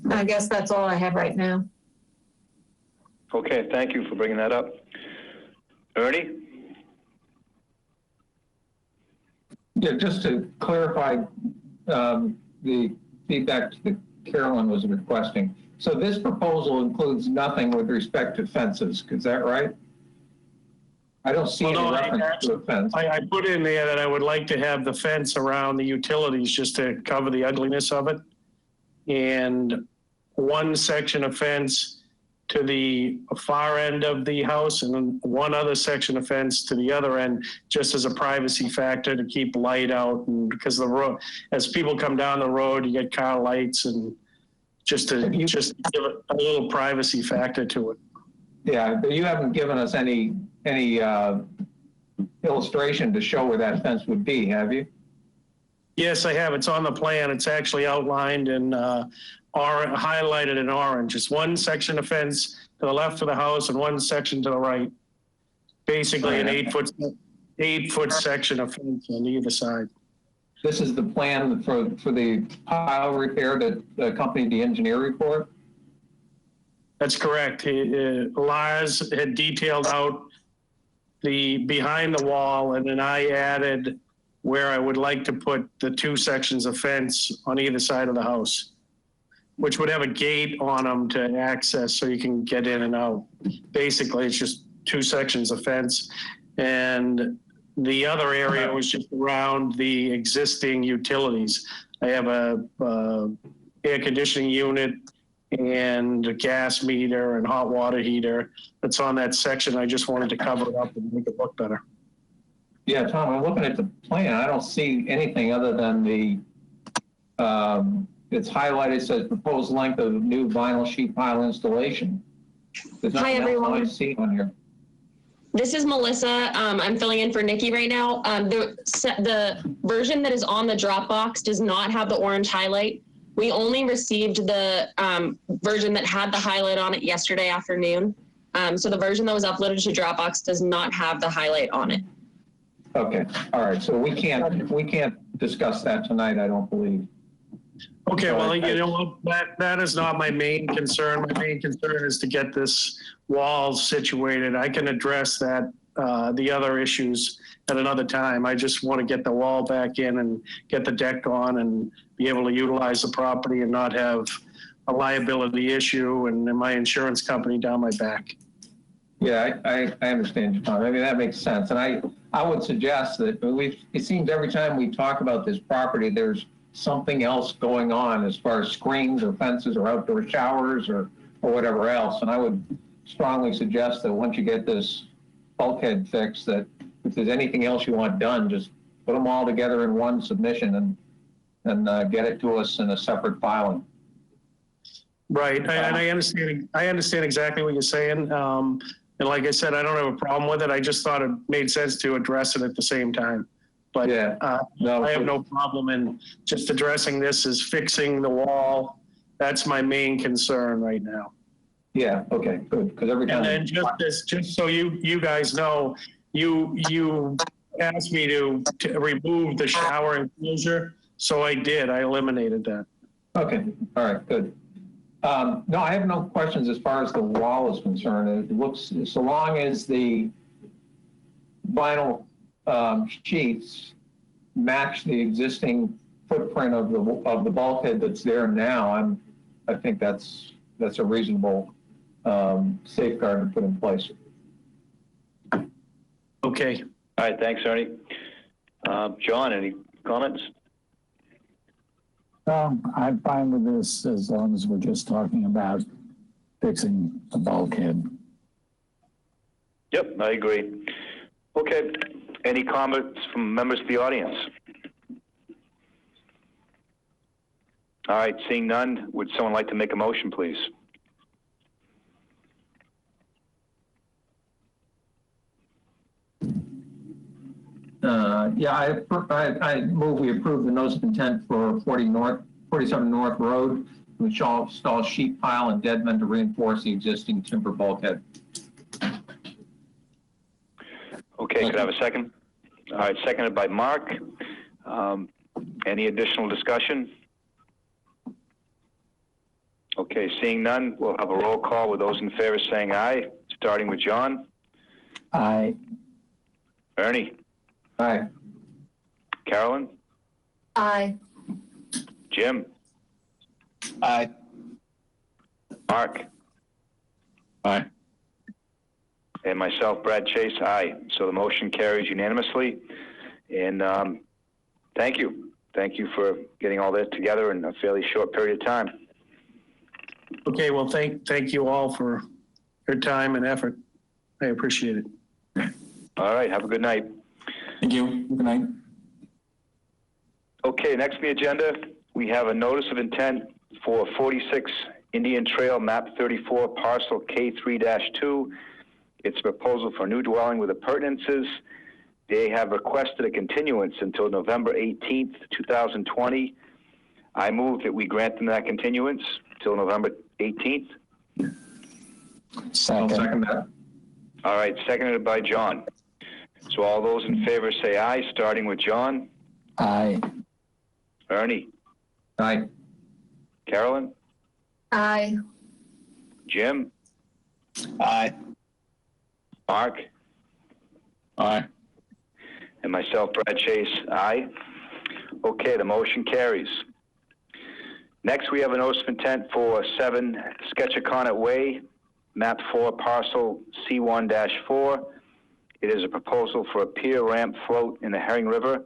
I guess that's all I have right now. Okay, thank you for bringing that up. Ernie? Yeah, just to clarify the feedback that Carolyn was requesting. So this proposal includes nothing with respect to fences, is that right? I don't see any reference to a fence. I put in there that I would like to have the fence around the utilities just to cover the ugliness of it. And one section of fence to the far end of the house and then one other section of fence to the other end, just as a privacy factor to keep light out. And because the road, as people come down the road, you get car lights and just give it a little privacy factor to it. Yeah, but you haven't given us any illustration to show where that fence would be, have you? Yes, I have. It's on the plan. It's actually outlined and highlighted in orange. It's one section of fence to the left of the house and one section to the right. Basically an 8-foot section of fence on either side. This is the plan for the pile repair that accompanied the engineer report? That's correct. Lars had detailed out the behind the wall, and then I added where I would like to put the two sections of fence on either side of the house, which would have a gate on them to access so you can get in and out. Basically, it's just two sections of fence. And the other area was just around the existing utilities. I have a air conditioning unit and a gas meter and hot water heater that's on that section. I just wanted to cover it up and make it look better. Yeah, Tom, I'm looking at the plan. I don't see anything other than the, it's highlighted, says proposed length of new vinyl sheet pile installation. Hi, everyone. I see on here. This is Melissa. I'm filling in for Nikki right now. The version that is on the Dropbox does not have the orange highlight. We only received the version that had the highlight on it yesterday afternoon. So the version that was uploaded to Dropbox does not have the highlight on it. Okay, all right. So we can't discuss that tonight, I don't believe. Okay, well, you know, that is not my main concern. My main concern is to get this wall situated. I can address that, the other issues at another time. I just want to get the wall back in and get the deck on and be able to utilize the property and not have a liability issue and my insurance company down my back. Yeah, I understand you, Tom. I mean, that makes sense. And I would suggest that it seems every time we talk about this property, there's something else going on as far as screens or fences or outdoor showers or whatever else. And I would strongly suggest that once you get this bulkhead fixed, that if there's anything else you want done, just put them all together in one submission and get it to us in a separate filing. Right, and I understand exactly what you're saying. And like I said, I don't have a problem with it. I just thought it made sense to address it at the same time. But yeah, I have no problem in just addressing this as fixing the wall. That's my main concern right now. Yeah, okay, good. Because every time. And then just so you guys know, you asked me to remove the shower enclosure, so I did. I eliminated that. Okay, all right, good. No, I have no questions as far as the wall is concerned. It looks, so long as the vinyl sheets match the existing footprint of the bulkhead that's there now, I think that's a reasonable safeguard to put in place. Okay. All right, thanks, Ernie. John, any comments? I'm fine with this as long as we're just talking about fixing the bulkhead. Yep, I agree. Okay, any comments from members of the audience? All right, seeing none, would someone like to make a motion, please? Yeah, I move we approve the notice of intent for 47 North Road, which will install sheet pile and dead men to reinforce the existing timber bulkhead. Okay, could I have a second? All right, seconded by Mark. Any additional discussion? Okay, seeing none, we'll have a roll call with those in favor saying aye, starting with John. Aye. Ernie. Aye. Carolyn. Aye. Jim. Aye. Mark. Aye. And myself, Brad Chase, aye. So the motion carries unanimously. And thank you. Thank you for getting all that together in a fairly short period of time. Okay, well, thank you all for your time and effort. I appreciate it. All right, have a good night. Thank you. Good night. Okay, next on the agenda, we have a notice of intent for 46 Indian Trail, map 34, parcel K3-2. It's a proposal for a new dwelling with appurtenances. They have requested a continuance until November 18th, 2020. I move that we grant them that continuance till November 18th. Second. I'll second that. All right, seconded by John. So all those in favor say aye, starting with John. Aye. Ernie. Aye. Carolyn. Aye. Jim. Aye. Mark. Aye. And myself, Brad Chase, aye. Okay, the motion carries. Next, we have a notice of intent for 7 Sketchaconnet Way, map 4, parcel C1-4. It is a proposal for a pier ramp float in the Herring River.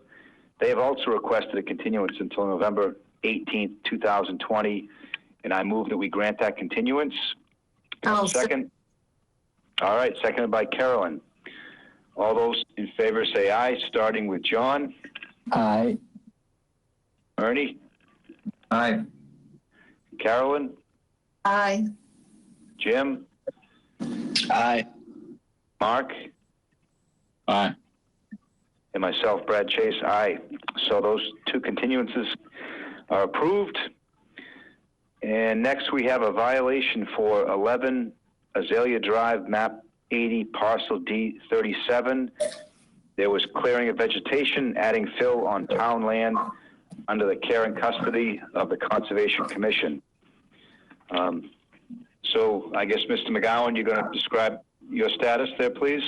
They have also requested a continuance until November 18th, 2020, and I move that we grant that continuance. I'll second. All right, seconded by Carolyn. All those in favor say aye, starting with John. Aye. Ernie. Aye. Carolyn. Aye. Jim. Aye. Mark. Aye. And myself, Brad Chase, aye. So those 2 continuances are approved. And next we have a violation for 11 Azalea Drive, map 80, parcel D37. There was clearing of vegetation, adding fill on town land under the care and custody of the Conservation Commission. So I guess, Mr. McGowan, you're going to describe your status there, please?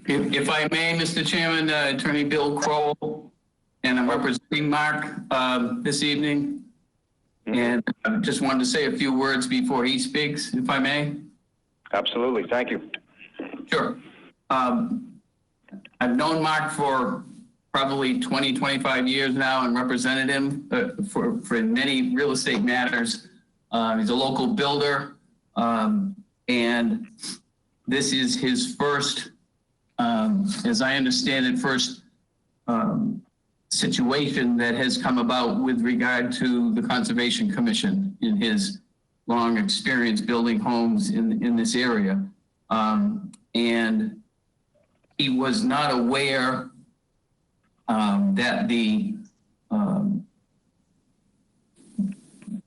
If I may, Mr. Chairman, Attorney Bill Crowell, and I'm representing Mark this evening. And I just wanted to say a few words before he speaks, if I may. Absolutely. Thank you. Sure. I've known Mark for probably 20, 25 years now and represented him for many real estate matters. He's a local builder, and this is his first, as I understand it, first situation that has come about with regard to the Conservation Commission in his long experience building homes in this area. And he was not aware that the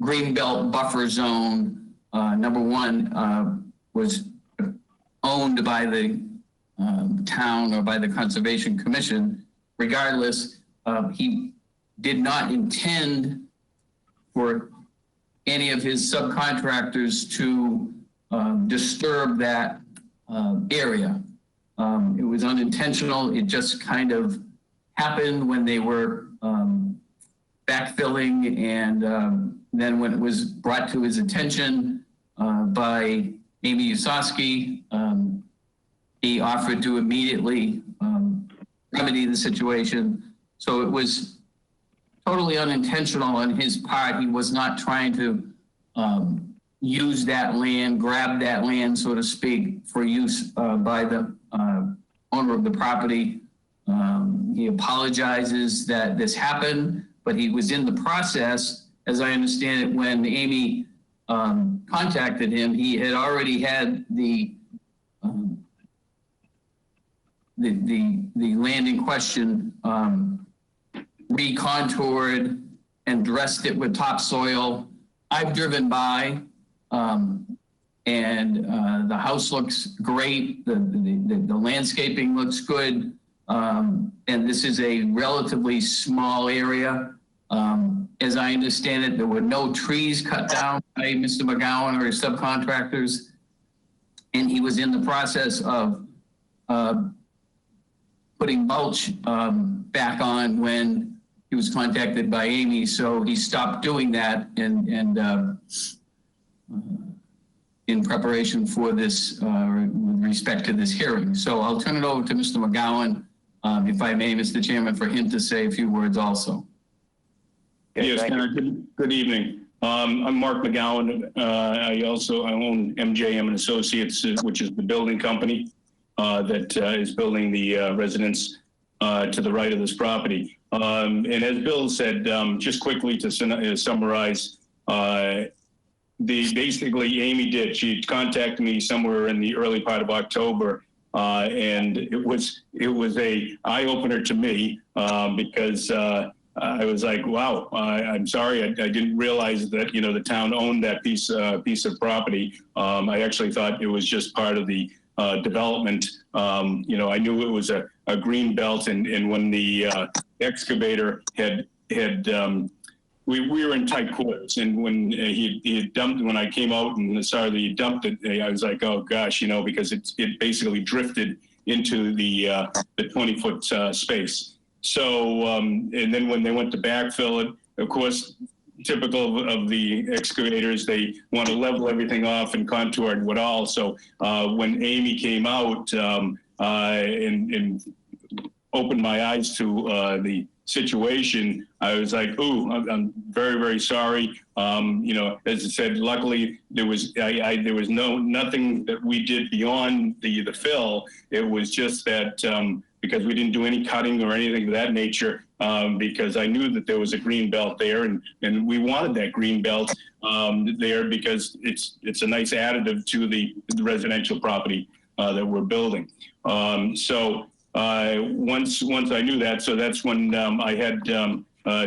Greenbelt Buffer Zone, number one, was owned by the town or by the Conservation Commission. Regardless, he did not intend for any of his subcontractors to disturb that area. It was unintentional. It just kind of happened when they were backfilling, and then when it was brought to his attention by Amy Usosky, he offered to immediately remedy the situation. So it was totally unintentional on his part. He was not trying to use that land, grab that land, so to speak, for use by the owner of the property. He apologizes that this happened, but he was in the process, as I understand it, when Amy contacted him. He had already had the land in question recontoured and dressed it with topsoil. I've driven by, and the house looks great. The landscaping looks good. And this is a relatively small area. As I understand it, there were no trees cut down by Mr. McGowan or his subcontractors. And he was in the process of putting mulch back on when he was contacted by Amy. So he stopped doing that and in preparation for this, with respect to this hearing. So I'll turn it over to Mr. McGowan, if I may, Mr. Chairman, for him to say a few words also. Yes, good evening. I'm Mark McGowan. I own MJM and Associates, which is the building company that is building the residence to the right of this property. And as Bill said, just quickly to summarize, basically Amy did. She contacted me somewhere in the early part of October, and it was a eye opener to me because I was like, wow, I'm sorry, I didn't realize that the town owned that piece of property. I actually thought it was just part of the development. I knew it was a green belt, and when the excavator had we were in tight quarters, and when he dumped, when I came out and saw that he dumped it, I was like, oh gosh, because it basically drifted into the 20-foot space. So, and then when they went to backfill it, of course, typical of the excavators, they want to level everything off and contour it all. So when Amy came out and opened my eyes to the situation, I was like, ooh, I'm very, very sorry. As I said, luckily there was nothing that we did beyond the fill. It was just that because we didn't do any cutting or anything of that nature, because I knew that there was a green belt there, and we wanted that green belt there because it's a nice additive to the residential property that we're building. So once I knew that, so that's when I had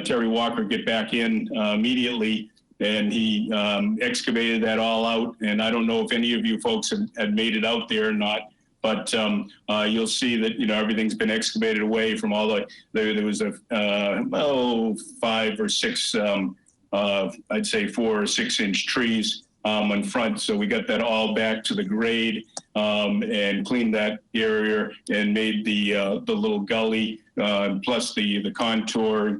Terry Walker get back in immediately, and he excavated that all out. And I don't know if any of you folks had made it out there or not, but you'll see that everything's been excavated away from all there was a 5 or 6 I'd say 4 or 6 inch trees in front, so we got that all back to the grade. and cleaned that area and made the little gully plus the contour,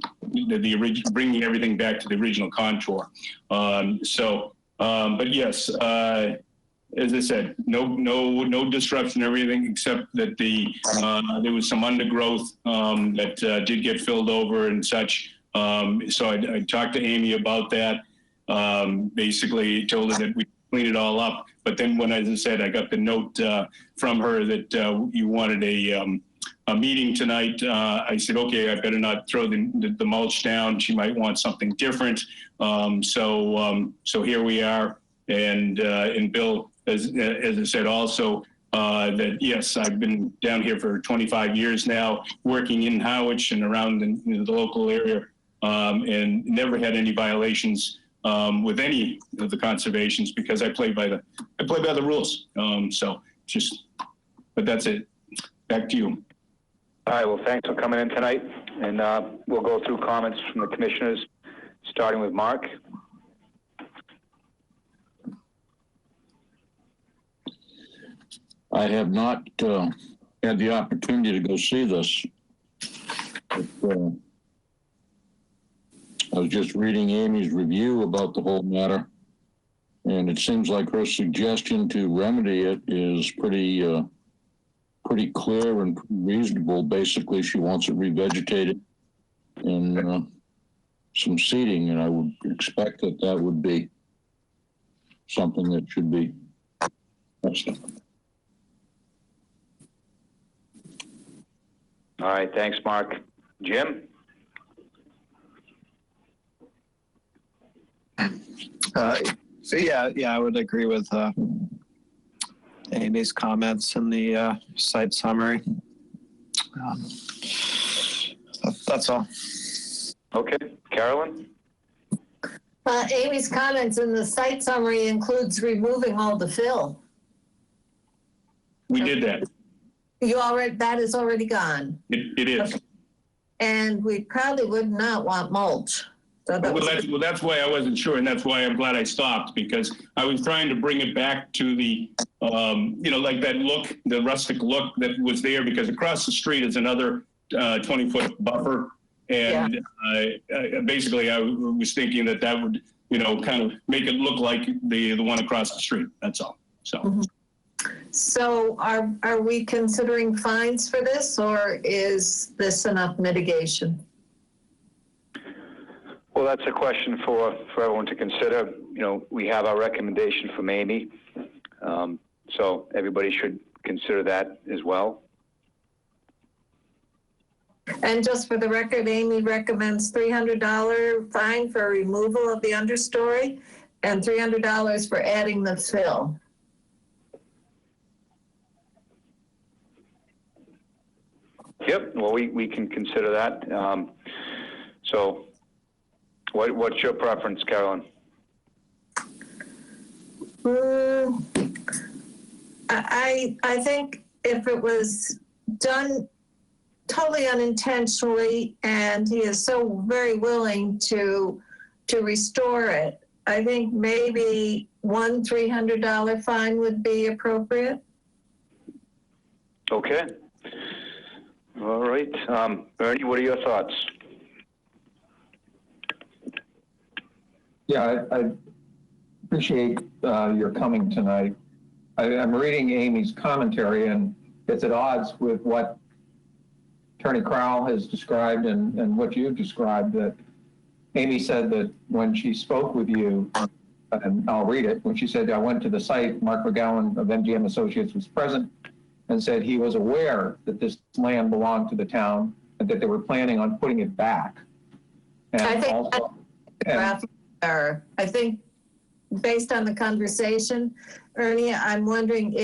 bringing everything back to the original contour. But yes, as I said, no disruption, everything except that there was some undergrowth that did get filled over and such. So I talked to Amy about that. Basically told her that we cleaned it all up. But then when, as I said, I got the note from her that you wanted a meeting tonight, I said, okay, I better not throw the mulch down. She might want something different. So here we are. And Bill, as I said, also that yes, I've been down here for 25 years now, working in Harwich and around the local area, and never had any violations with any of the conservations because I play by the rules. But that's it. Back to you. All right. Well, thanks for coming in tonight, and we'll go through comments from the commissioners, starting with Mark. I have not had the opportunity to go see this. But, I was just reading Amy's review about the whole matter, and it seems like her suggestion to remedy it is pretty clear and reasonable. Basically, she wants it revegetated and some seeding, and I would expect that would be something that should be. All right, thanks, Mark. Jim? So yeah, I would agree with Amy's comments in the site summary. That's all. Okay, Carolyn? Amy's comments in the site summary includes removing all the fill. We did that. That is already gone. It is. Okay. And we probably would not want mulch. So that's why I wasn't sure, and that's why I'm glad I stopped, because I was trying to bring it back to the, like that look, the rustic look that was there, because across the street is another 20-foot buffer. And basically I was thinking that would, kind of make it look like the one across the street. That's all. So. Mm-hmm. So are we considering fines for this, or is this enough mitigation? Well, that's a question for everyone to consider. We have our recommendation from Amy, so everybody should consider that as well. And just for the record, Amy recommends $300 fine for removal of the understory and $300 for adding the fill. Yep. Well, we can consider that. So, what's your preference, Carolyn? I think if it was done totally unintentionally, and he is so very willing to restore it, I think maybe one $300 fine would be appropriate. Okay. All right. Ernie, what are your thoughts? Yeah, I appreciate your coming tonight. I'm reading Amy's commentary, and it's at odds with what Attorney Crowell has described and what you've described. That Amy said that when she spoke with you, and I'll read it, when she said, I went to the site, Mark McGowan of MGM Associates was present, and said he was aware that this land belonged to the town and that they were planning on putting it back. And I think also, I think based on the conversation, Ernie, I'm wondering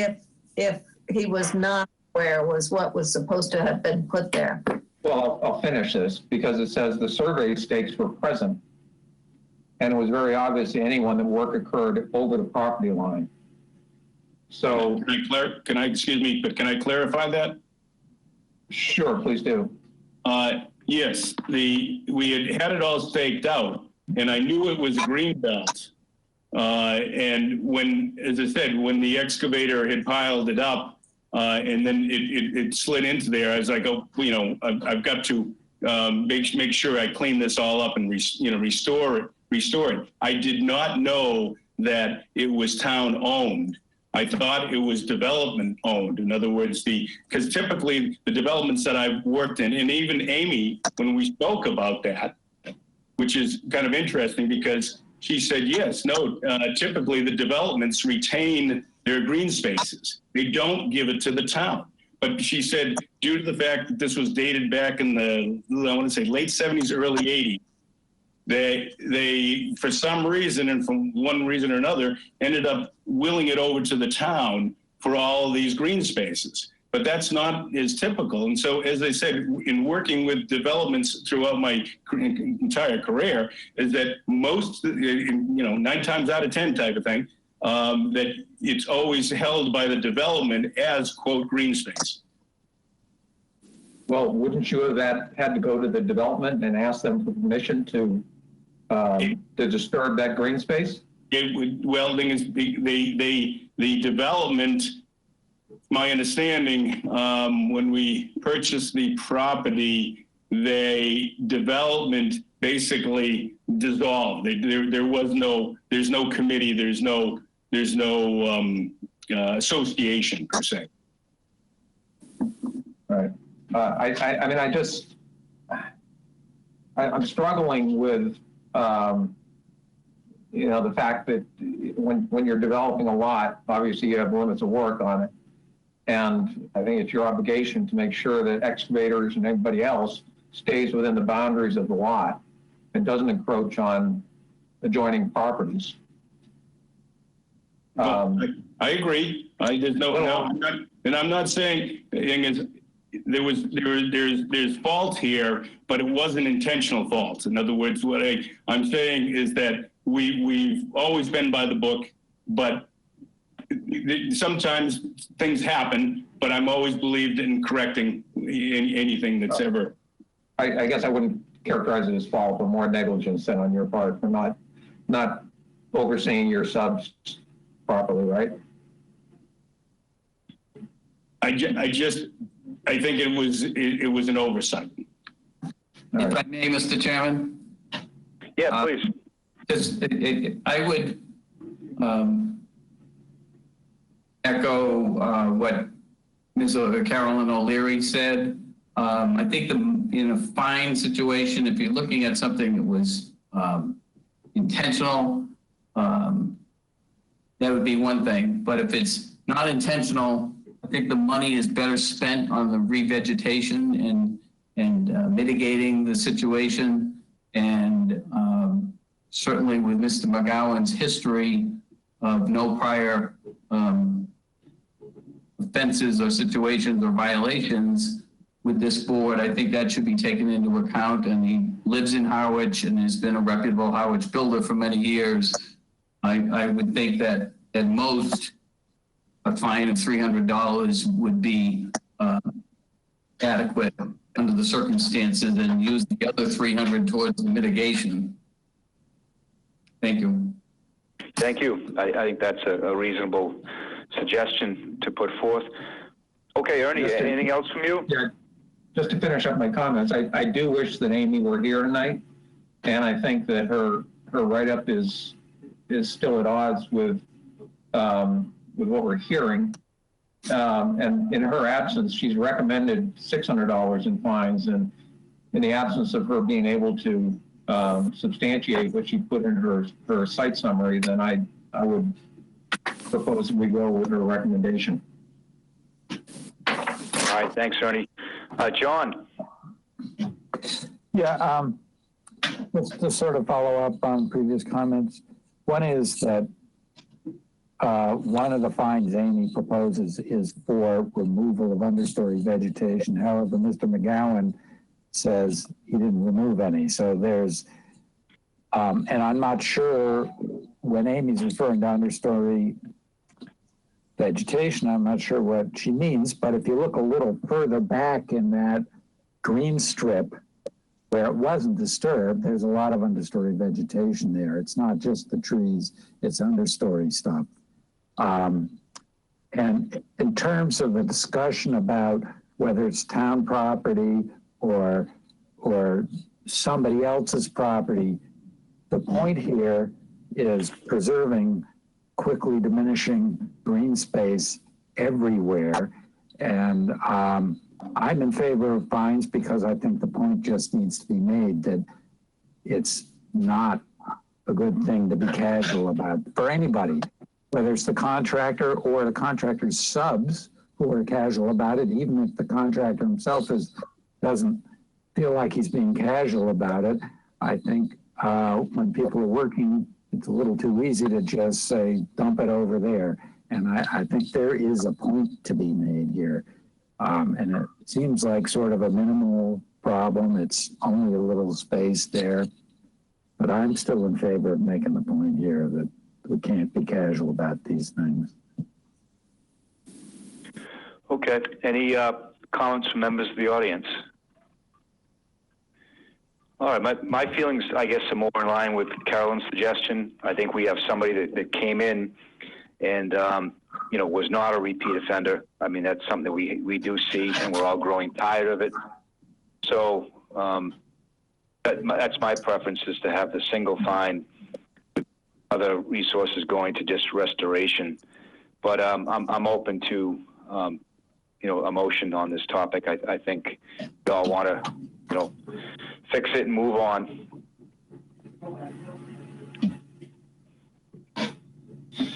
if he was not aware was what was supposed to have been put there. Well, I'll finish this because it says the survey stakes were present, and it was very obvious to anyone that work occurred over the property line. So can I clarify that? Sure, please do. Yes, we had it all staked out, and I knew it was green belt. And when, as I said, when the excavator had piled it up, and then it slid into there, I was like, oh, you know, I've got to make sure I clean this all up and restore it. I did not know that it was town owned. I thought it was development owned. In other words, because typically the developments that I've worked in, and even Amy, when we spoke about that, which is kind of interesting because she said, yes, no, typically the developments retain their green spaces. They don't give it to the town. But she said, due to the fact that this was dated back in the, I want to say late 70s, early 80s, they for some reason, and from one reason or another, ended up willing it over to the town for all of these green spaces. But that's not as typical. And so, as I said, in working with developments throughout my entire career, is that most, 9 times out of 10 type of thing, that it's always held by the development as, quote, green space. Well, wouldn't you have had to go to the development and ask them for permission to disturb that green space? It would, well, thing is, the development, my understanding, when we purchased the property, development basically dissolved. There's no committee, there's no association per se. Right. I mean, I'm struggling with, the fact that when you're developing a lot, obviously you have limits of work on it. And I think it's your obligation to make sure that excavators and everybody else stays within the boundaries of the lot and doesn't encroach on adjoining properties. I agree. I'm not saying there's fault here, but it wasn't intentional fault. In other words, what I'm saying is that we've always been by the book, but sometimes things happen, but I'm always believed in correcting anything that's ever. I guess I wouldn't characterize it as fault, but more negligence than on your part for not overseeing your subs properly, right? I think it was an oversight. If I may, Mr. Chairman? Yeah, please. I would echo what Ms. Carolyn O'Leary said. I think in a fine situation, if you're looking at something that was intentional, that would be one thing. But if it's not intentional, I think the money is better spent on the revegetation and mitigating the situation. And certainly with Mr. McGowan's history of no prior offenses or situations or violations with this board, I think that should be taken into account. And he lives in Harwich and has been a reputable Harwich builder for many years. I would think that at most a fine of $300 would be adequate under the circumstances, and use the other $300 towards the mitigation. Thank you. Thank you. I think that's a reasonable suggestion to put forth. Okay, Ernie, anything else from you? Yeah, just to finish up my comments, I do wish that Amy were here tonight, and I think that her write-up is still at odds with what we're hearing. And in her absence, she's recommended $600 in fines, and in the absence of her being able to substantiate what she put in her site summary, then I would propose we go with her recommendation. All right, thanks, Ernie. John. Yeah, let's just sort of follow up on previous comments. One is that one of the fines Amy proposes is for removal of understory vegetation. However, Mr. McGowan says he didn't remove any. So there's, and I'm not sure when Amy's referring to understory vegetation, I'm not sure what she means, but if you look a little further back in that green strip, where it wasn't disturbed, there's a lot of understory vegetation there. It's not just the trees, it's understory stuff. And in terms of the discussion about whether it's town property or somebody else's property, the point here is preserving quickly diminishing green space everywhere. And I'm in favor of fines because I think the point just needs to be made that it's not a good thing to be casual about for anybody, whether it's the contractor or the contractor's subs who are casual about it, even if the contractor himself doesn't feel like he's being casual about it. I think when people are working, it's a little too easy to just say, dump it over there. And I think there is a point to be made here. And it seems like sort of a minimal problem. It's only a little space there. But I'm still in favor of making the point here that we can't be casual about these things. Okay. Any comments from members of the audience? All right. My feelings, I guess, are more in line with Carolyn's suggestion. I think we have somebody that came in and, you know, was not a repeat offender. I mean, that's something that we do see, and we're all growing tired of it. So that's my preference, is to have the single fine, other resources going to just restoration. But I'm open to, you know, a motion on this topic. I think we all want to, you know, fix it and move on.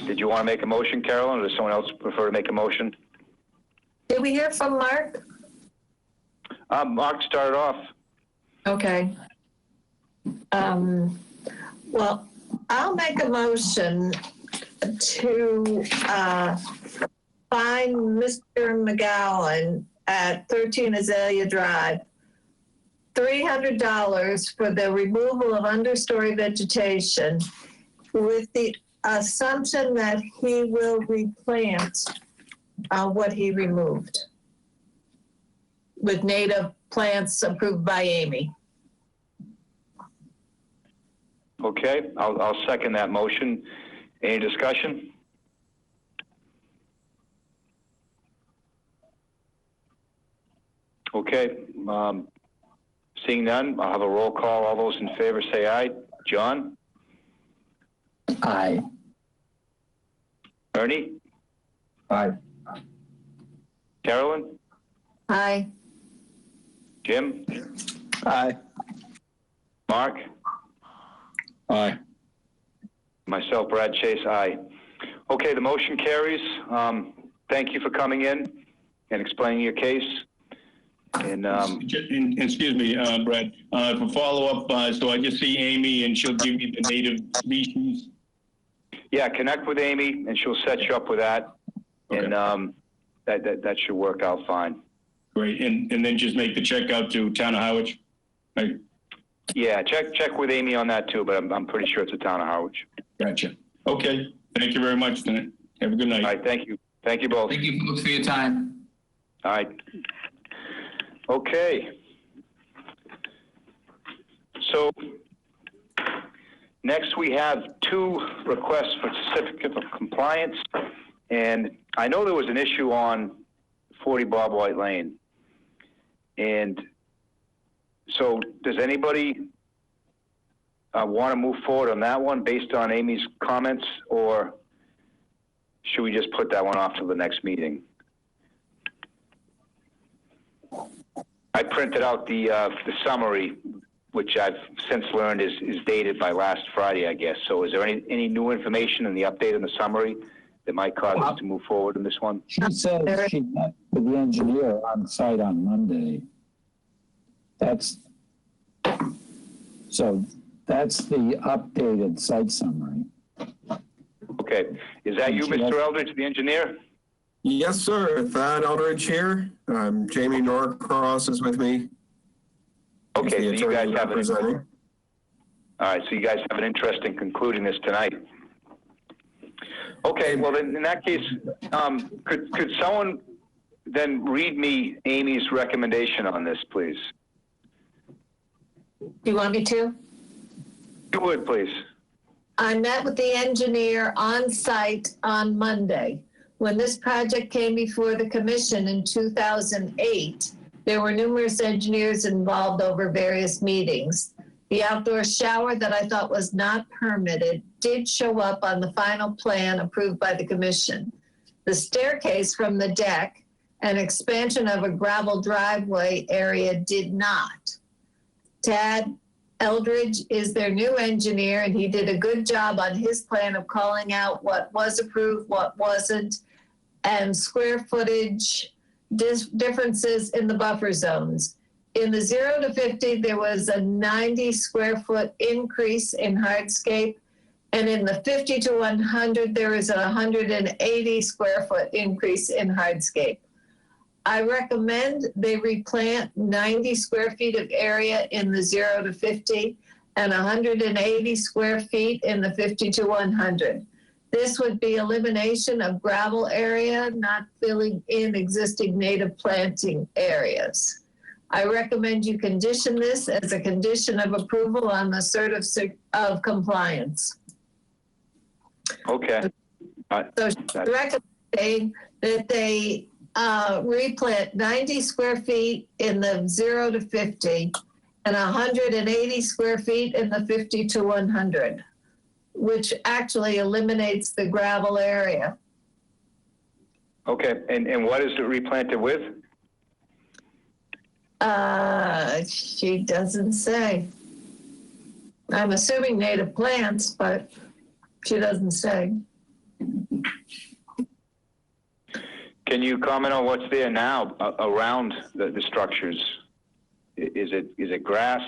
Did you want to make a motion, Carolyn, or does someone else prefer to make a motion? Did we hear from Mark? Mark started off. Okay. Well, I'll make a motion to fine Mr. McGowan at 13 Azalea Drive $300 for the removal of understory vegetation, with the assumption that he will replant what he removed with native plants approved by Amy. Okay, I'll second that motion. Any discussion? Okay, seeing none, I'll have a roll call. All those in favor say aye. John? Aye. Ernie? Aye. Carolyn? Aye. Jim? Aye. Mark? Aye. Myself, Brad Chase, aye. Okay, the motion carries. Thank you for coming in and explaining your case. And excuse me, Brad, for follow-up, so I just see Amy and she'll give me the native species. yeah, connect with Amy and she'll set you up with that. Okay. And that should work out fine. Great, and then just make the check out to Town of Harwich. Right. Yeah, check with Amy on that too, but I'm pretty sure it's the Town of Harwich. Gotcha. Okay, thank you very much, then. Have a good night. All right, thank you. Thank you both. Thank you folks for your time. All right. Okay. So next we have 2 requests for certificate of compliance. And I know there was an issue on 40 Bob White Lane. And so does anybody want to move forward on that one based on Amy's comments, or should we just put that one off till the next meeting? I printed out the summary, which I've since learned is dated by last Friday, I guess. So is there any new information in the update in the summary that might cause us to move forward in this one? She says she met with the engineer on site on Monday. That's the updated site summary. Okay. Is that you, Mr. Eldridge, the engineer? Yes, sir. Thad Eldridge here. Jamie Norcross is with me. Okay, so you guys have all right, so you guys have an interest in concluding this tonight. Okay, well then in that case, could someone then read me Amy's recommendation on this, please? Do you want me to? You would, please. I met with the engineer on site on Monday. When this project came before the commission in 2008, there were numerous engineers involved over various meetings. The outdoor shower that I thought was not permitted did show up on the final plan approved by the commission. The staircase from the deck and expansion of a gravel driveway area did not. Tad Eldridge is their new engineer, and he did a good job on his plan of calling out what was approved, what wasn't, and square footage differences in the buffer zones. In the 0 to 50, there was a 90 square foot increase in hardscape, and in the 50 to 100, there is a 180 square foot increase in hardscape. I recommend they replant 90 square feet of area in the 0 to 50 and 180 square feet in the 50 to 100. This would be elimination of gravel area, not filling in existing native planting areas. I recommend you condition this as a condition of approval on the cert of compliance. Okay. So recommending that they replant 90 square feet in the 0 to 50 and 180 square feet in the 50 to 100, which actually eliminates the gravel area. Okay, and what is it replanted with? She doesn't say. I'm assuming native plants, but she doesn't say. Can you comment on what's there now around the structures? Is it grass?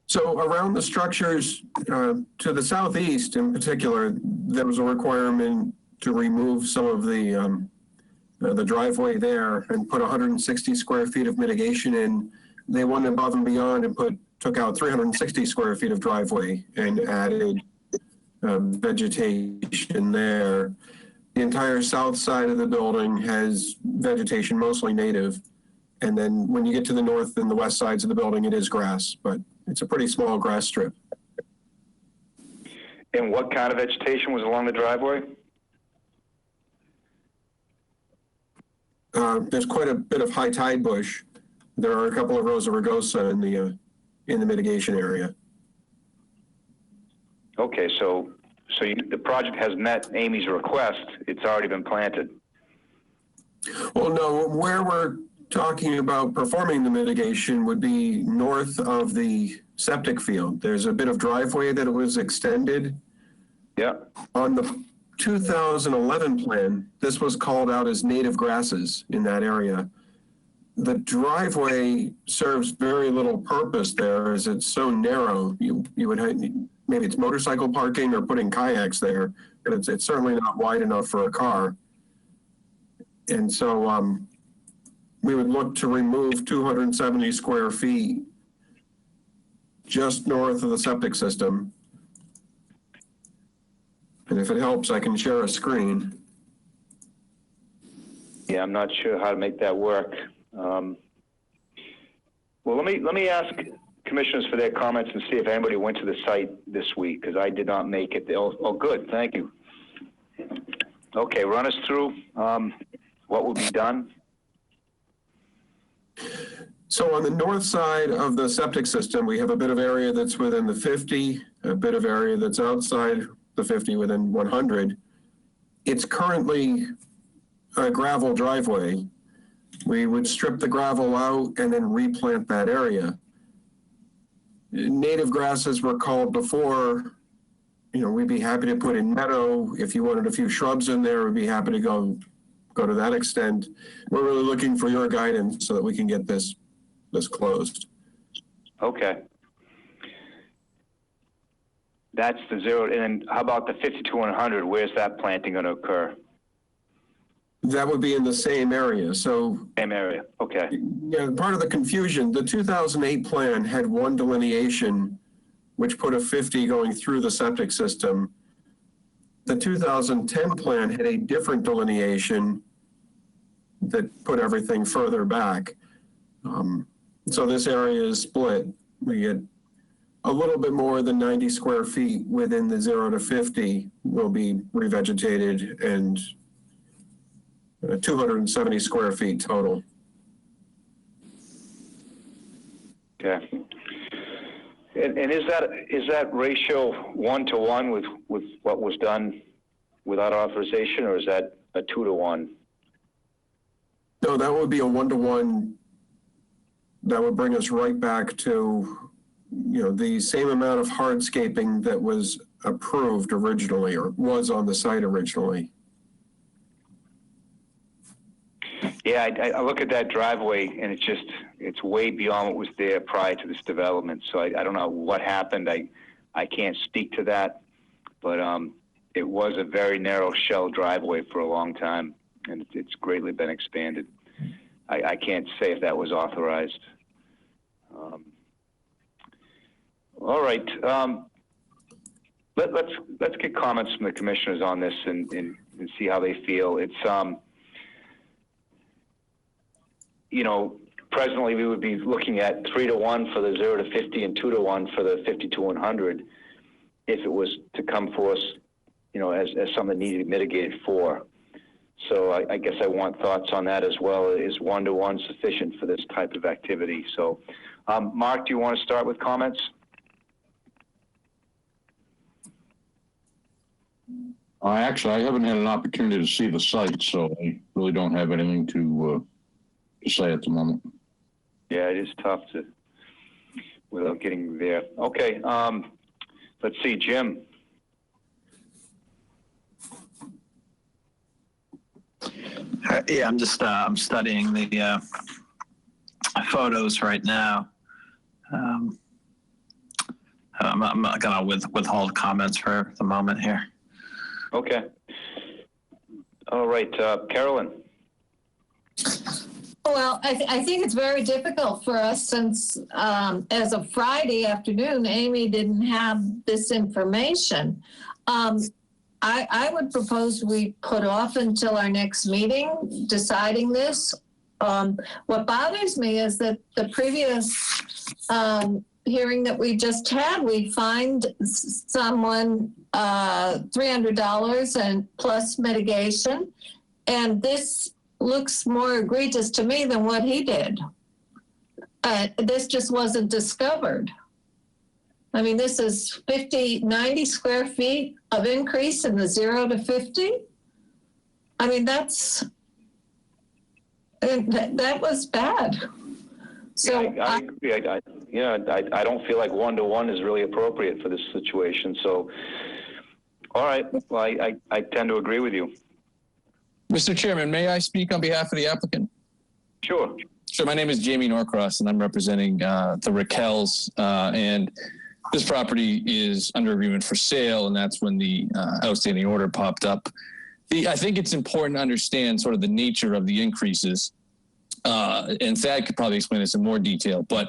So around the structures, to the southeast in particular, there was a requirement to remove some of the driveway there and put 160 square feet of mitigation in. They went above and beyond and took out 360 square feet of driveway and added vegetation there. The entire south side of the building has vegetation, mostly native. And then when you get to the north and the west sides of the building, it is grass, but it's a pretty small grass strip. And what kind of vegetation was along the driveway? There's quite a bit of high tide bush. There are a couple of rows of rugosa in the mitigation area. Okay, so the project has met Amy's request. It's already been planted. Well, no, where we're talking about performing the mitigation would be north of the septic field. There's a bit of driveway that was extended. Yeah. On the 2011 plan, this was called out as native grasses in that area. The driveway serves very little purpose there as it's so narrow. You would have, maybe it's motorcycle parking or putting kayaks there, but it's certainly not wide enough for a car. And so we would look to remove 270 square feet just north of the septic system. And if it helps, I can share a screen. Yeah, I'm not sure how to make that work. Well, let me ask commissioners for their comments and see if anybody went to the site this week, because I did not make it. Oh, good, thank you. Okay, run us through what will be done. So on the north side of the septic system, we have a bit of area that's within the 50, a bit of area that's outside the 50 within 100. It's currently a gravel driveway. We would strip the gravel out and then replant that area. Native grasses were called before. You know, we'd be happy to put in meadow. If you wanted a few shrubs in there, we'd be happy to go to that extent. We're really looking for your guidance so that we can get this closed. Okay. That's the 0, and then how about the 50 to 100? Where's that planting going to occur? That would be in the same area. So same area. Okay. Yeah, part of the confusion, the 2008 plan had one delineation, which put a 50 going through the septic system. The 2010 plan had a different delineation that put everything further back. So this area is split. We get a little bit more than 90 square feet within the 0 to 50 will be revegetated, and 270 square feet total. Okay. And is that ratio 1-to-1 with what was done without authorization, or is that a 2-to-1? No, that would be a 1-to-1. That would bring us right back to, the same amount of hardscaping that was approved originally, or was on the site originally. Yeah, I look at that driveway, and it's way beyond what was there prior to this development. So I don't know what happened. I can't speak to that, but it was a very narrow shell driveway for a long time, and it's greatly been expanded. I can't say if that was authorized. All right. Let's get comments from the commissioners on this and see how they feel. It's presently we would be looking at 3-to-1 for the 0 to 50 and 2-to-1 for the 50 to 100 if it was to come for us, as something needed to be mitigated for. So I guess I want thoughts on that as well. Is 1-to-1 sufficient for this type of activity? So, Mark, do you want to start with comments? Actually, I haven't had an opportunity to see the site, so I really don't have anything to say at the moment. Yeah, it is tough to, without getting there. Okay, let's see, Jim. Yeah, I'm just I'm studying the photos right now. I'm not gonna withhold comments for the moment here. Okay. All right, Carolyn. Well, I think it's very difficult for us since as of Friday afternoon, Amy didn't have this information. I would propose we put off until our next meeting deciding this. What bothers me is that the previous hearing that we just had, we fined someone $300 and plus mitigation, and this looks more egregious to me than what he did. This just wasn't discovered. I mean, this is 90 square feet of increase in the 0 to 50. I mean, that was bad. So yeah, I agree. I don't feel like 1-to-1 is really appropriate for this situation. So, all right. Well, I tend to agree with you. Mr. Chairman, may I speak on behalf of the applicant? Sure. So my name is Jamie Norcross, and I'm representing the Raquels, and this property is under agreement for sale, and that's when the outstanding order popped up. I think it's important to understand sort of the nature of the increases, and Thad could probably explain this in more detail, but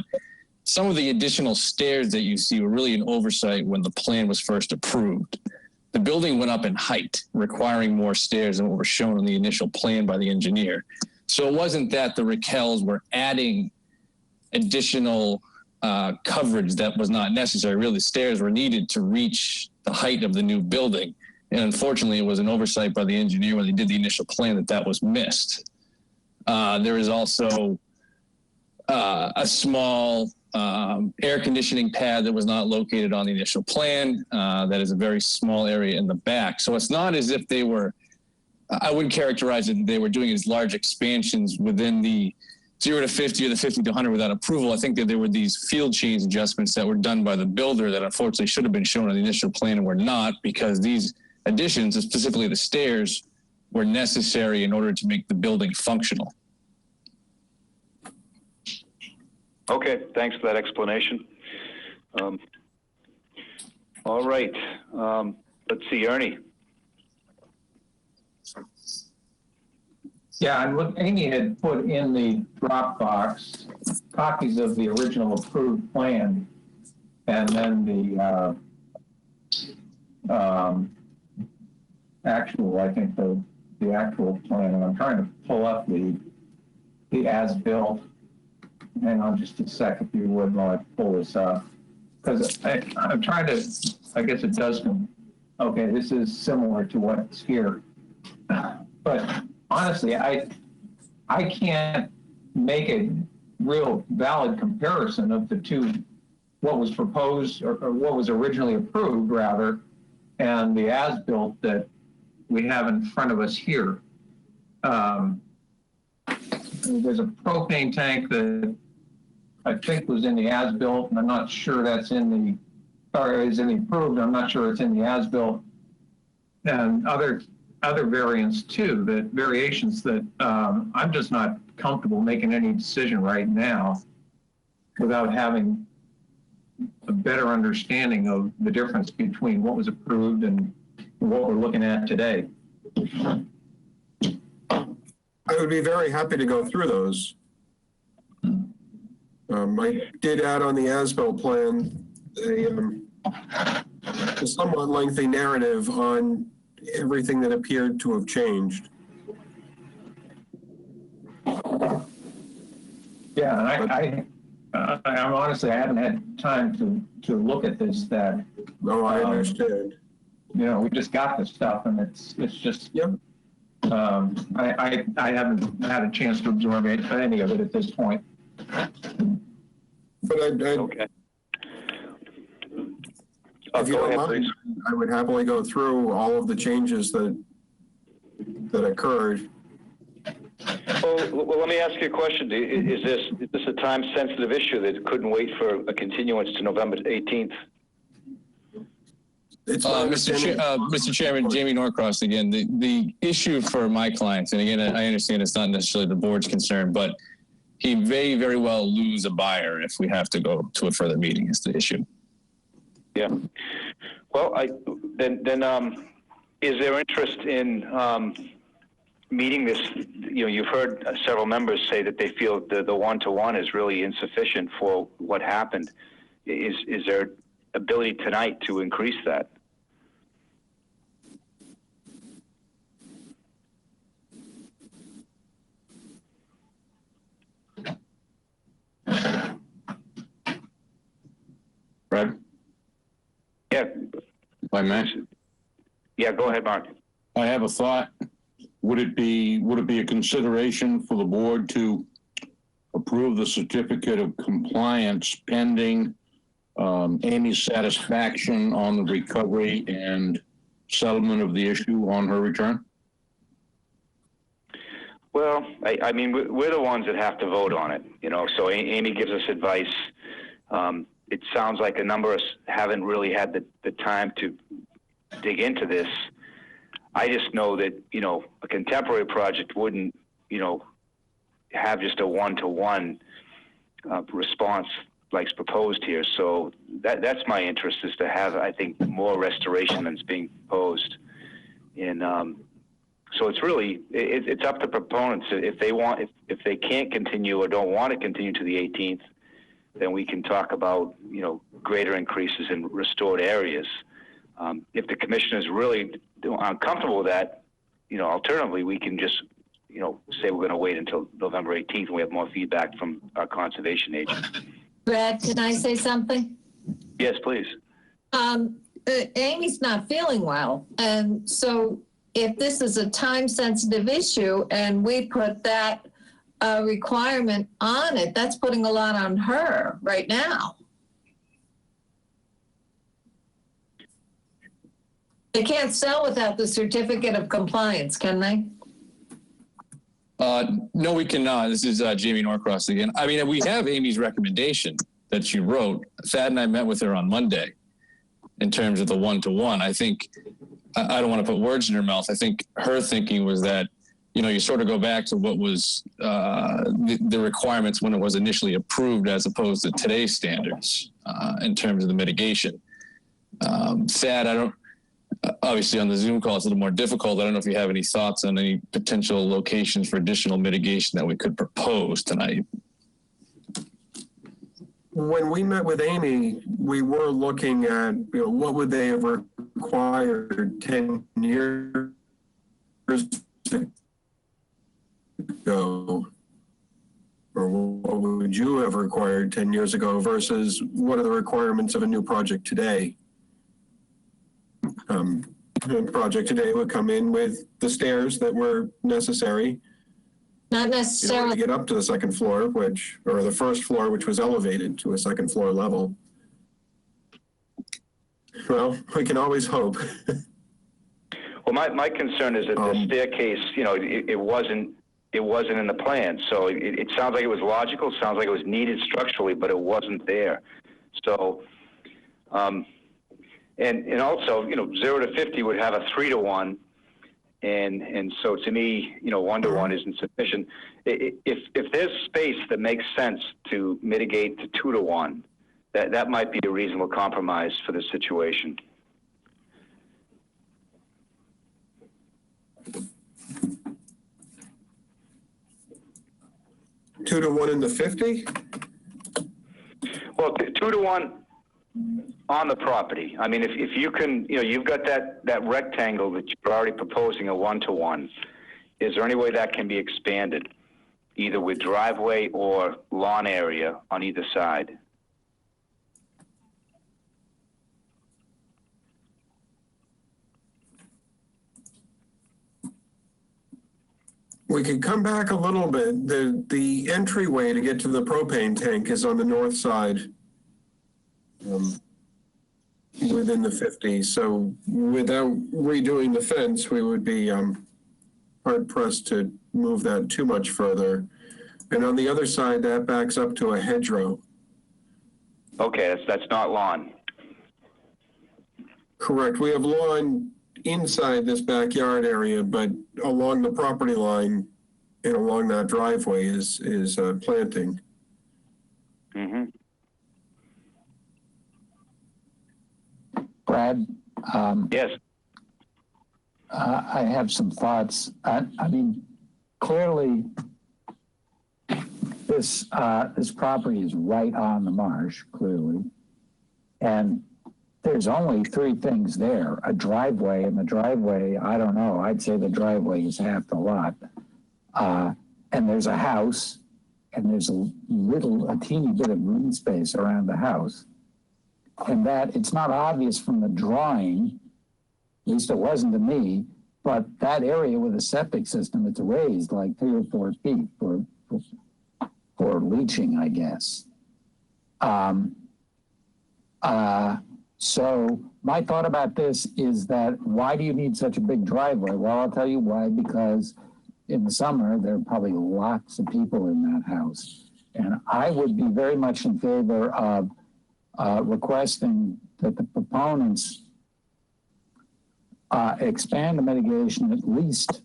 some of the additional stairs that you see were really an oversight when the plan was first approved. The building went up in height, requiring more stairs than what were shown in the initial plan by the engineer. So it wasn't that the Raquels were adding additional coverage that was not necessary. Really, the stairs were needed to reach the height of the new building. And unfortunately, it was an oversight by the engineer when they did the initial plan that was missed. There is also a small air conditioning pad that was not located on the initial plan. That is a very small area in the back. So it's not as if they were, I wouldn't characterize it, they were doing as large expansions within the 0 to 50 or the 50 to 100 without approval. I think that there were these field change adjustments that were done by the builder that unfortunately should have been shown on the initial plan and were not, because these additions, specifically the stairs, were necessary in order to make the building functional. Okay, thanks for that explanation. All right, let's see, Ernie. Yeah, and what Amy had put in the Dropbox, copies of the original approved plan, and then the actual, I think the actual plan, and I'm trying to pull up the as-built. hang on just a sec if you would while I pull this up. Because I'm trying to, I guess it does come, okay, this is similar to what's here. But honestly, I can't make a real valid comparison of the two, what was proposed or what was originally approved rather, and the as-built that we have in front of us here. There's a propane tank that I think was in the as-built, and I'm not sure that's in the, or is in the approved, I'm not sure it's in the as-built. And other variants too, that variations that I'm just not comfortable making any decision right now without having a better understanding of the difference between what was approved and what we're looking at today. I would be very happy to go through those. I did add on the as-built plan a somewhat lengthy narrative on everything that appeared to have changed. Yeah, and I'm honestly, I haven't had time to look at this. That I understand. You know, we just got this stuff, and it's just. Yep. I haven't had a chance to absorb any of it at this point. But okay. If you don't mind, I would happily go through all of the changes that occurred. Well, let me ask you a question. Is this a time-sensitive issue that couldn't wait for a continuance to November 18th? Mr. Chairman, Jamie Norcross again. The issue for my clients, and again, I understand it's not necessarily the board's concern, but he may very well lose a buyer if we have to go to a further meeting is the issue. Yeah. Well, is there interest in meeting this? You know, you've heard several members say that they feel the one-to-one is really insufficient for what happened. Is there ability tonight to increase that? Fred? Yeah. If I may? Yeah, go ahead, Mark. I have a thought. Would it be a consideration for the board to approve the certificate of compliance pending Amy's satisfaction on the recovery and settlement of the issue on her return? Well, I mean, we're the ones that have to vote on it, you know, so Amy gives us advice. It sounds like a number of us haven't really had the time to dig into this. I just know that, you know, a contemporary project wouldn't, you know, have just a one-to-one response like's proposed here. So that's my interest, is to have, I think, more restoration than's being proposed. And so it's really, it's up to proponents. If they want, if they can't continue or don't want to continue to the 18th, then we can talk about, you know, greater increases in restored areas. If the commission is really uncomfortable with that, you know, alternatively, we can just, you know, say we're going to wait until November 18th when we have more feedback from our conservation agent. Brad, can I say something? Yes, please. Amy's not feeling well. And so if this is a time-sensitive issue and we put that requirement on it, that's putting a lot on her right now. They can't sell without the certificate of compliance, can they? No, we cannot. This is Jamie Norcross again. I mean, we have Amy's recommendation that she wrote. Thad and I met with her on Monday in terms of the one-to-one. I think, I don't want to put words in her mouth. I think her thinking was that, you know, you sort of go back to what was the requirements when it was initially approved as opposed to today's standards in terms of the mitigation. Thad, obviously on the Zoom call, it's a little more difficult. I don't know if you have any thoughts on any potential locations for additional mitigation that we could propose tonight. When we met with Amy, we were looking at, you know, what would they have required 10 years ago. or what would you have required 10 years ago versus what are the requirements of a new project today? A project today would come in with the stairs that were necessary. Not In order necessarily. to get up to the second floor, or the first floor, which was elevated to a second floor level. Well, we can always hope. Well, my concern is that the staircase, it wasn't in the plan. So it sounds like it was logical, sounds like it was needed structurally, but it wasn't there. So, and also, 0 to 50 would have a 3 to 1. And so to me, 1 to 1 isn't sufficient. If there's space that makes sense to mitigate to 2 to 1, that might be a reasonable compromise for this situation. Two to 1 in the 50? Well, 2 to 1 on the property. I mean, if you can, you've got that rectangle that you're already proposing a 1 to 1. Is there any way that can be expanded, either with driveway or lawn area on either side? We could come back a little bit. The entryway to get to the propane tank is on the north side, within the 50. So without redoing the fence, we would be hard pressed to move that too much further. And on the other side, that backs up to a hedgerow. Okay, that's not lawn. Correct. We have lawn inside this backyard area, but along the property line and along that driveway is planting. Mm-hmm. Brad? Yes. I have some thoughts. I mean, clearly, this property is right on the marsh, clearly. And there's only 3 things there, a driveway, and the driveway, I don't know, I'd say the driveway is half the lot. And there's a house, and there's a teeny bit of green space around the house. And that, it's not obvious from the drawing, at least it wasn't to me, but that area with a septic system, it's raised like 3 or 4 feet for leaching, I guess. So my thought about this is that why do you need such a big driveway? Well, I'll tell you why, because in the summer, there are probably lots of people in that house. And I would be very much in favor of requesting that the proponents expand the mitigation at least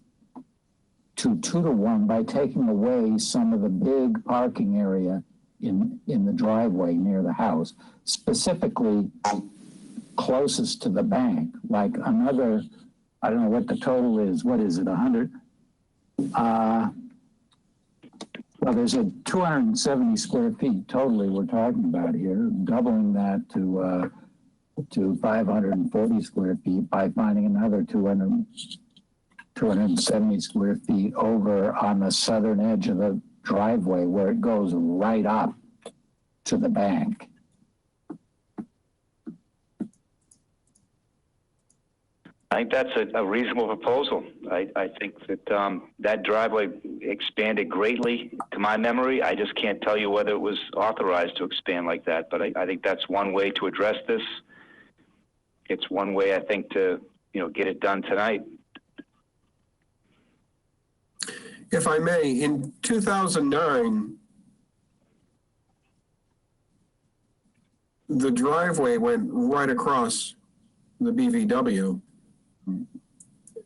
to 2 to 1 by taking away some of the big parking area in the driveway near the house, specifically closest to the bank, like another, I don't know what the total is, what is it, 100? Well, there's a 270 square feet totally we're talking about here, doubling that to 540 square feet by finding another 270 square feet over on the southern edge of the driveway where it goes right up to the bank. I think that's a reasonable proposal. I think that that driveway expanded greatly to my memory. I just can't tell you whether it was authorized to expand like that, but I think that's one way to address this. It's one way, I think, to get it done tonight. If I may, in 2009, the driveway went right across the BVW.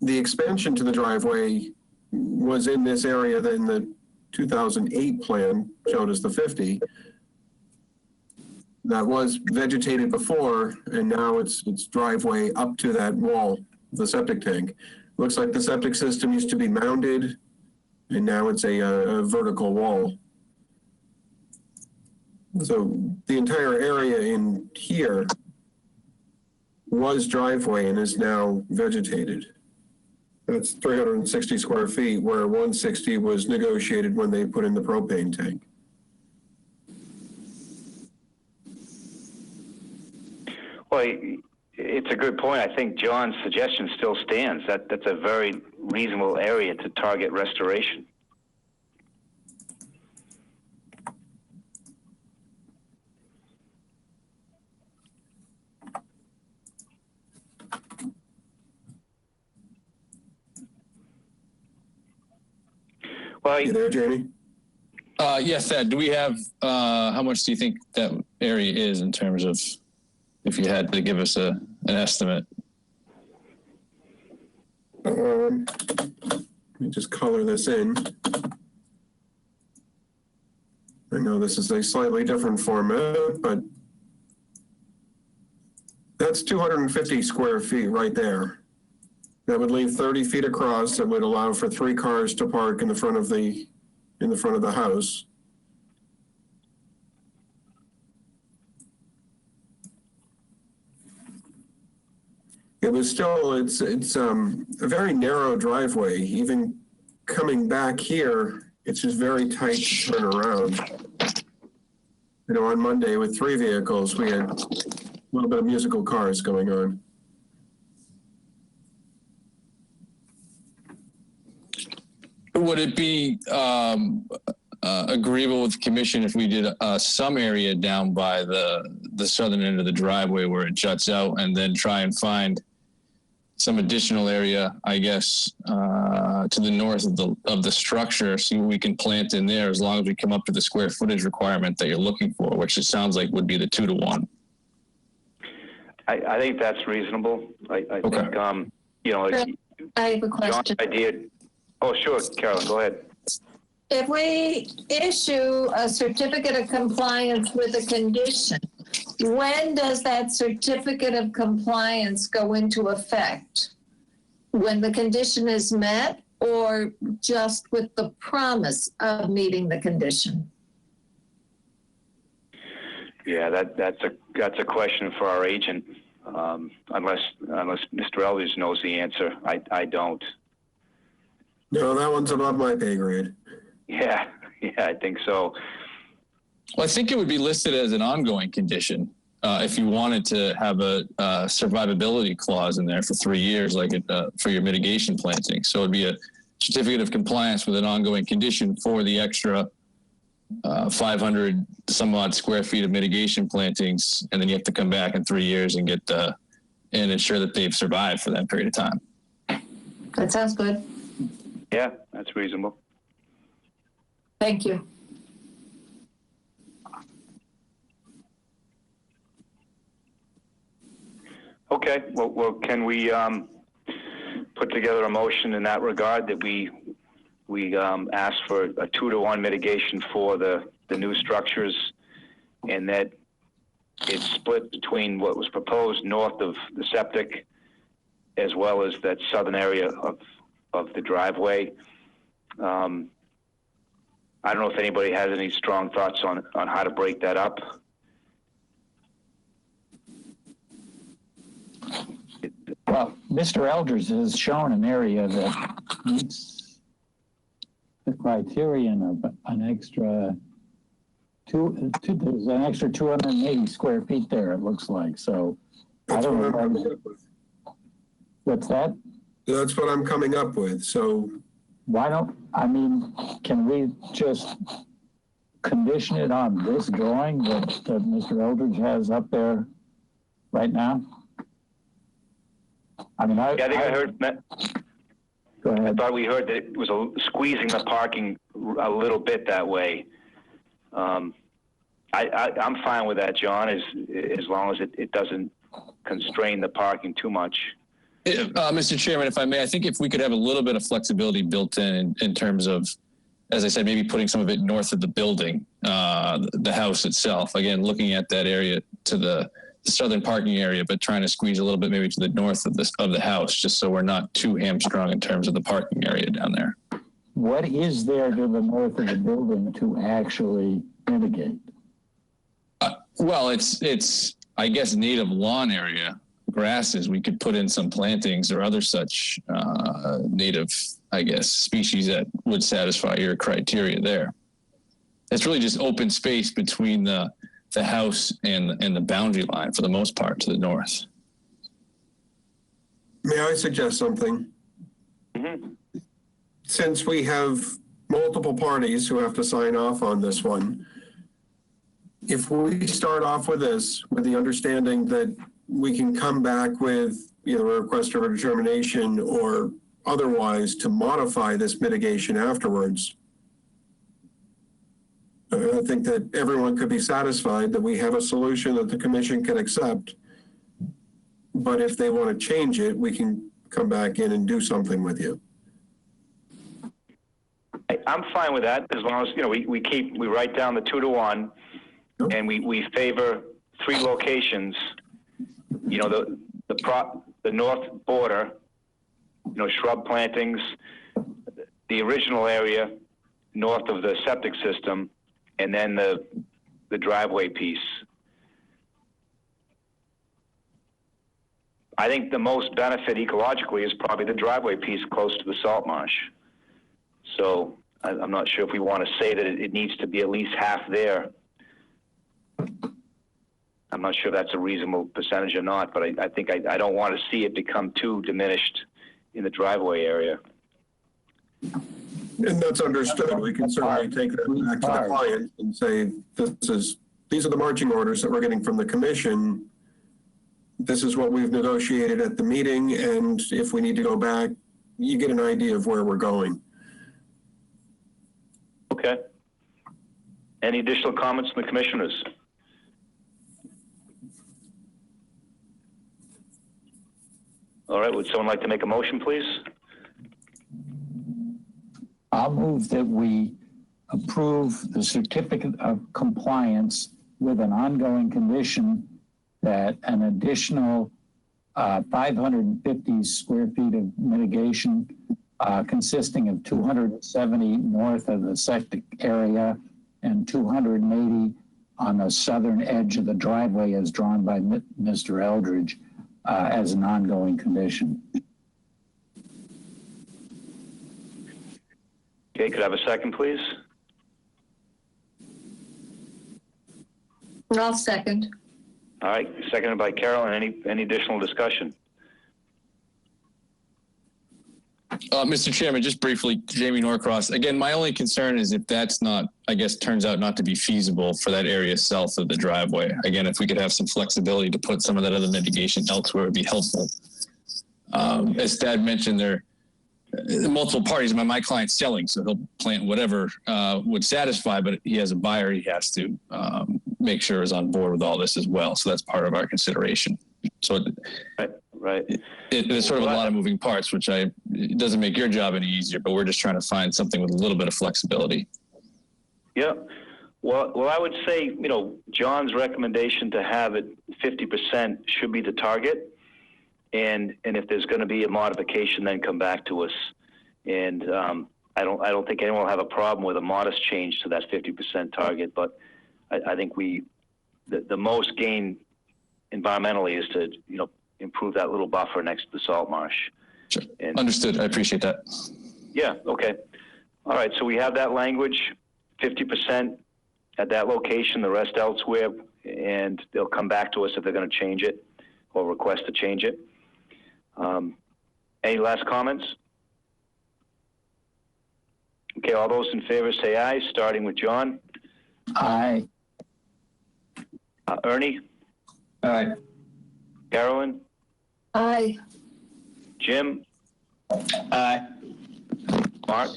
The expansion to the driveway was in this area that in the 2008 plan showed us the 50. That was vegetated before, and now it's driveway up to that wall, the septic tank. Looks like the septic system used to be mounded, and now it's a vertical wall. So the entire area in here was driveway and is now vegetated. That's 360 square feet, where 160 was negotiated when they put in the propane tank. Well, it's a good point. I think John's suggestion still stands. That's a very reasonable area to target restoration. Well, you there, Jamie? Yes, Ed. Do we have, how much do you think that area is in terms of, if you had to give us an estimate? Let me just color this in. I know this is a slightly different format, but that's 250 square feet right there. That would leave 30 feet across. That would allow for 3 cars to park in the front of the house. It was still, it's a very narrow driveway. Even coming back here, it's just very tight to turn around. You know, on Monday with 3 vehicles, we had a little bit of musical cars going on. Would it be agreeable with the commission if we did some area down by the southern end of the driveway where it juts out, and then try and find some additional area, I guess, to the north of the structure, see what we can plant in there, as long as we come up to the square footage requirement that you're looking for, which it sounds like would be the 2 to 1. I think that's reasonable. I okay. think, you know, I have a question. John's idea. Oh, sure, Carolyn, go ahead. If we issue a certificate of compliance with a condition, when does that certificate of compliance go into effect? When the condition is met, or just with the promise of meeting the condition? Yeah, that's a question for our agent. Unless Mr. Eldridge knows the answer, I don't. No, that one's above my pay grade. Yeah, I think so. Well, I think it would be listed as an ongoing condition if you wanted to have a survivability clause in there for 3 years, like for your mitigation planting. So it'd be a certificate of compliance with an ongoing condition for the extra 500 some odd square feet of mitigation plantings, and then you have to come back in 3 years and get and ensure that they've survived for that period of time. That sounds good. Yeah, that's reasonable. Thank you. Okay, well, can we put together a motion in that regard that we ask for a 2 to 1 mitigation for the new structures, and that it's split between what was proposed north of the septic as well as that southern area of the driveway. I don't know if anybody has any strong thoughts on how to break that up. Well, Mr. Eldridge has shown an area that meets the criterion of an extra there's an extra 280 square feet there, it looks like. So That's I don't what know. I'm coming up with. What's that? That's what I'm coming up with. So why don't, I mean, can we just condition it on this drawing that Mr. Eldridge has up there right now? I mean, I think I heard, go ahead. I thought we heard that it was squeezing the parking a little bit that way. I'm fine with that, John, as long as it doesn't constrain the parking too much. Mr. Chairman, if I may, I think if we could have a little bit of flexibility built in terms of, as I said, maybe putting some of it north of the building, the house itself. Again, looking at that area to the southern parking area, but trying to squeeze a little bit maybe to the north of the house, just so we're not too hamstrung in terms of the parking area down there. What is there to the north of the building to actually mitigate? Well, it's I guess native lawn area. Grasses, we could put in some plantings or other such native, I guess, species that would satisfy your criteria there. It's really just open space between the the house and the boundary line for the most part to the north. May I suggest something? Mm-hmm. Since we have multiple parties who have to sign off on this one, if we start off with this, with the understanding that we can come back with either a request for a determination or otherwise to modify this mitigation afterwards, I think that everyone could be satisfied that we have a solution that the commission can accept. But if they want to change it, we can come back in and do something with you. I'm fine with that, as long as, we write down the 2-to-1, and we favor 3 locations, the north border, shrub plantings, the original area north of the septic system, and then the driveway piece. I think the most benefit ecologically is probably the driveway piece close to the salt marsh. So I'm not sure if we want to say that it needs to be at least half there. I'm not sure that's a reasonable percentage or not, but I think I don't want to see it become too diminished in the driveway area. And that's understood. We can certainly take that back to the client and say, these are the marching orders that we're getting from the commission. This is what we've negotiated at the meeting, and if we need to go back, you get an idea of where we're going. Okay. Any additional comments from the commissioners? All right, would someone like to make a motion, please? I'll move that we approve the certificate of compliance with an ongoing condition that an additional 550 square feet of mitigation consisting of 270 north of the septic area and 280 on the southern edge of the driveway as drawn by Mr. Eldridge as an ongoing condition. Okay, could I have a second, please? I'll second. All right, seconded by Carol. And any additional discussion? Mr. Chairman, just briefly, Jamie Norcross. Again, my only concern is if that's not, I guess, turns out not to be feasible for that area south of the driveway. Again, if we could have some flexibility to put some of that other mitigation elsewhere, would be helpful. As Thad mentioned, there are multiple parties. My client's selling, so he'll plant whatever would satisfy, but he has a buyer he has to make sure is on board with all this as well. So that's part of our consideration. So right. There's sort of a lot of moving parts, which it doesn't make your job any easier, but we're just trying to find something with a little bit of flexibility. Yeah. Well, I would say, John's recommendation to have it 50% should be the target. And if there's going to be a modification, then come back to us. And I don't think anyone will have a problem with a modest change to that 50% target. But I think the most gain environmentally is to improve that little buffer next to the salt marsh. Sure. Understood. I appreciate that. Yeah. Okay. All right. So we have that language, 50% at that location, the rest elsewhere, and they'll come back to us if they're going to change it or request to change it. Any last comments? Okay, all those in favor say aye, starting with John. Aye. Ernie? Aye. Carolyn? Aye. Jim? Aye. Mark?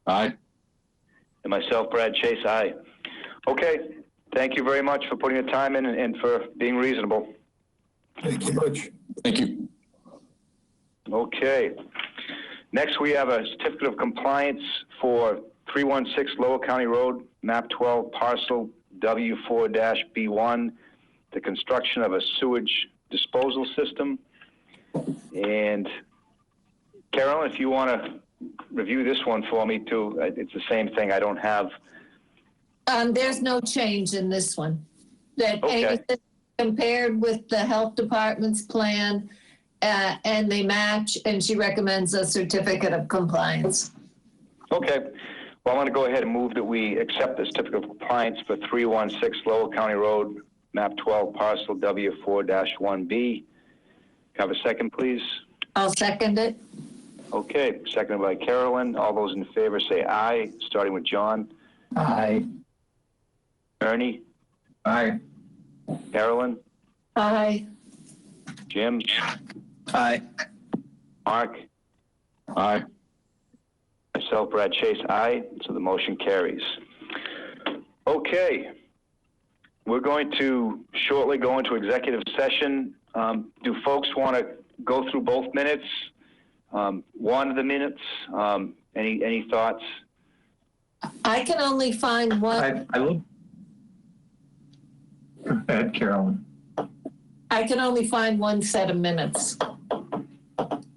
Aye. And myself, Brad Chase, aye. Okay, thank you very much for putting the time in and for being reasonable. Thank you much. Thank you. Okay. Next, we have a certificate of compliance for 316 Lower County Road, map 12, parcel W4-B1, the construction of a sewage disposal system. And Carolyn, if you want to review this one for me too, it's the same thing. I don't have. There's no change in this one. That Okay. compared with the health department's plan, and they match, and she recommends a certificate of compliance. Okay. Well, I'm going to go ahead and move that we accept the certificate of compliance for 316 Lowell County Road, map 12, parcel W4-1B. Have a second, please. I'll second it. Okay, seconded by Carolyn. All those in favor say aye, starting with John. Aye. Ernie? Aye. Carolyn? Aye. Jim? Aye. Mark? Aye. Myself, Brad Chase, aye. So the motion carries. Okay. We're going to shortly go into executive session. Do folks want to go through both minutes? One of the minutes? Any thoughts? I can only find one. I look. Bad, Carolyn. I can only find one set of minutes.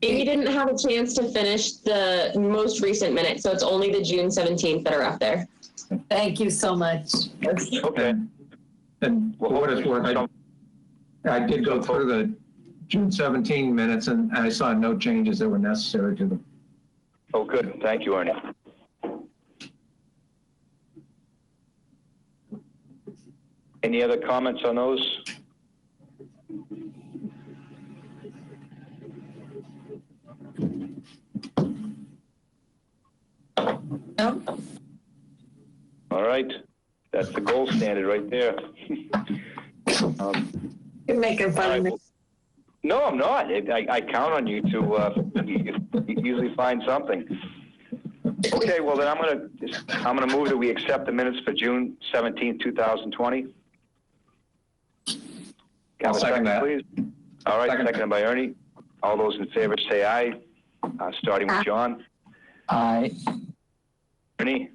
Amy didn't have a chance to finish the most recent minutes, so it's only the June 17th that are up there. Thank you so much. Okay. And for what it's worth, I did go through the June 17 minutes and I saw no changes that were necessary to them. Oh, good. Thank you, Ernie. Any other comments on those? No. All right. That's the gold standard right there. You're making fun of me. No, I'm not. I count on you to you usually find something. Okay, well then I'm gonna move that we accept the minutes for June 17th, 2020. I'll second that. Please. All right, seconded by Ernie. All those in favor say aye. Starting with John. Aye. Ernie.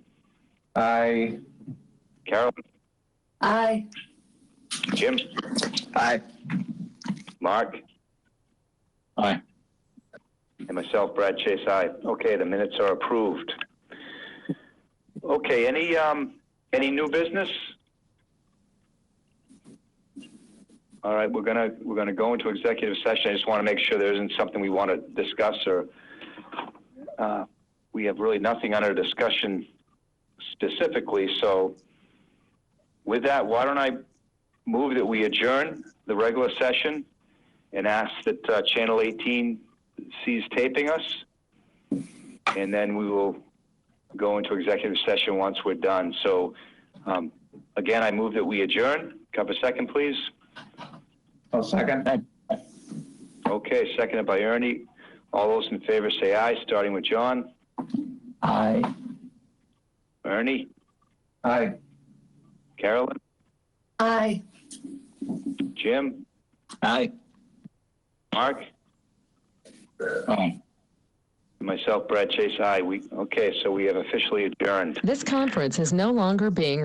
Aye. Carol. Aye. Jim. Aye. Mark. Aye. And myself, Brad Chase, aye. Okay, the minutes are approved. Okay, any new business? All right, we're gonna go into executive session. I just want to make sure there isn't something we want to discuss, or we have really nothing under discussion specifically. So with that, why don't I move that we adjourn the regular session and ask that Channel 18 cease taping us, and then we will go into executive session once we're done. So again, I move that we adjourn. Have a second, please. I'll second. Okay, seconded by Ernie. All those in favor say aye, starting with John. Aye. Ernie. Aye. Carolyn. Aye. Jim. Aye. Mark. Aye. Myself, Brad Chase, aye. Okay, so we have officially adjourned. This conference is no longer being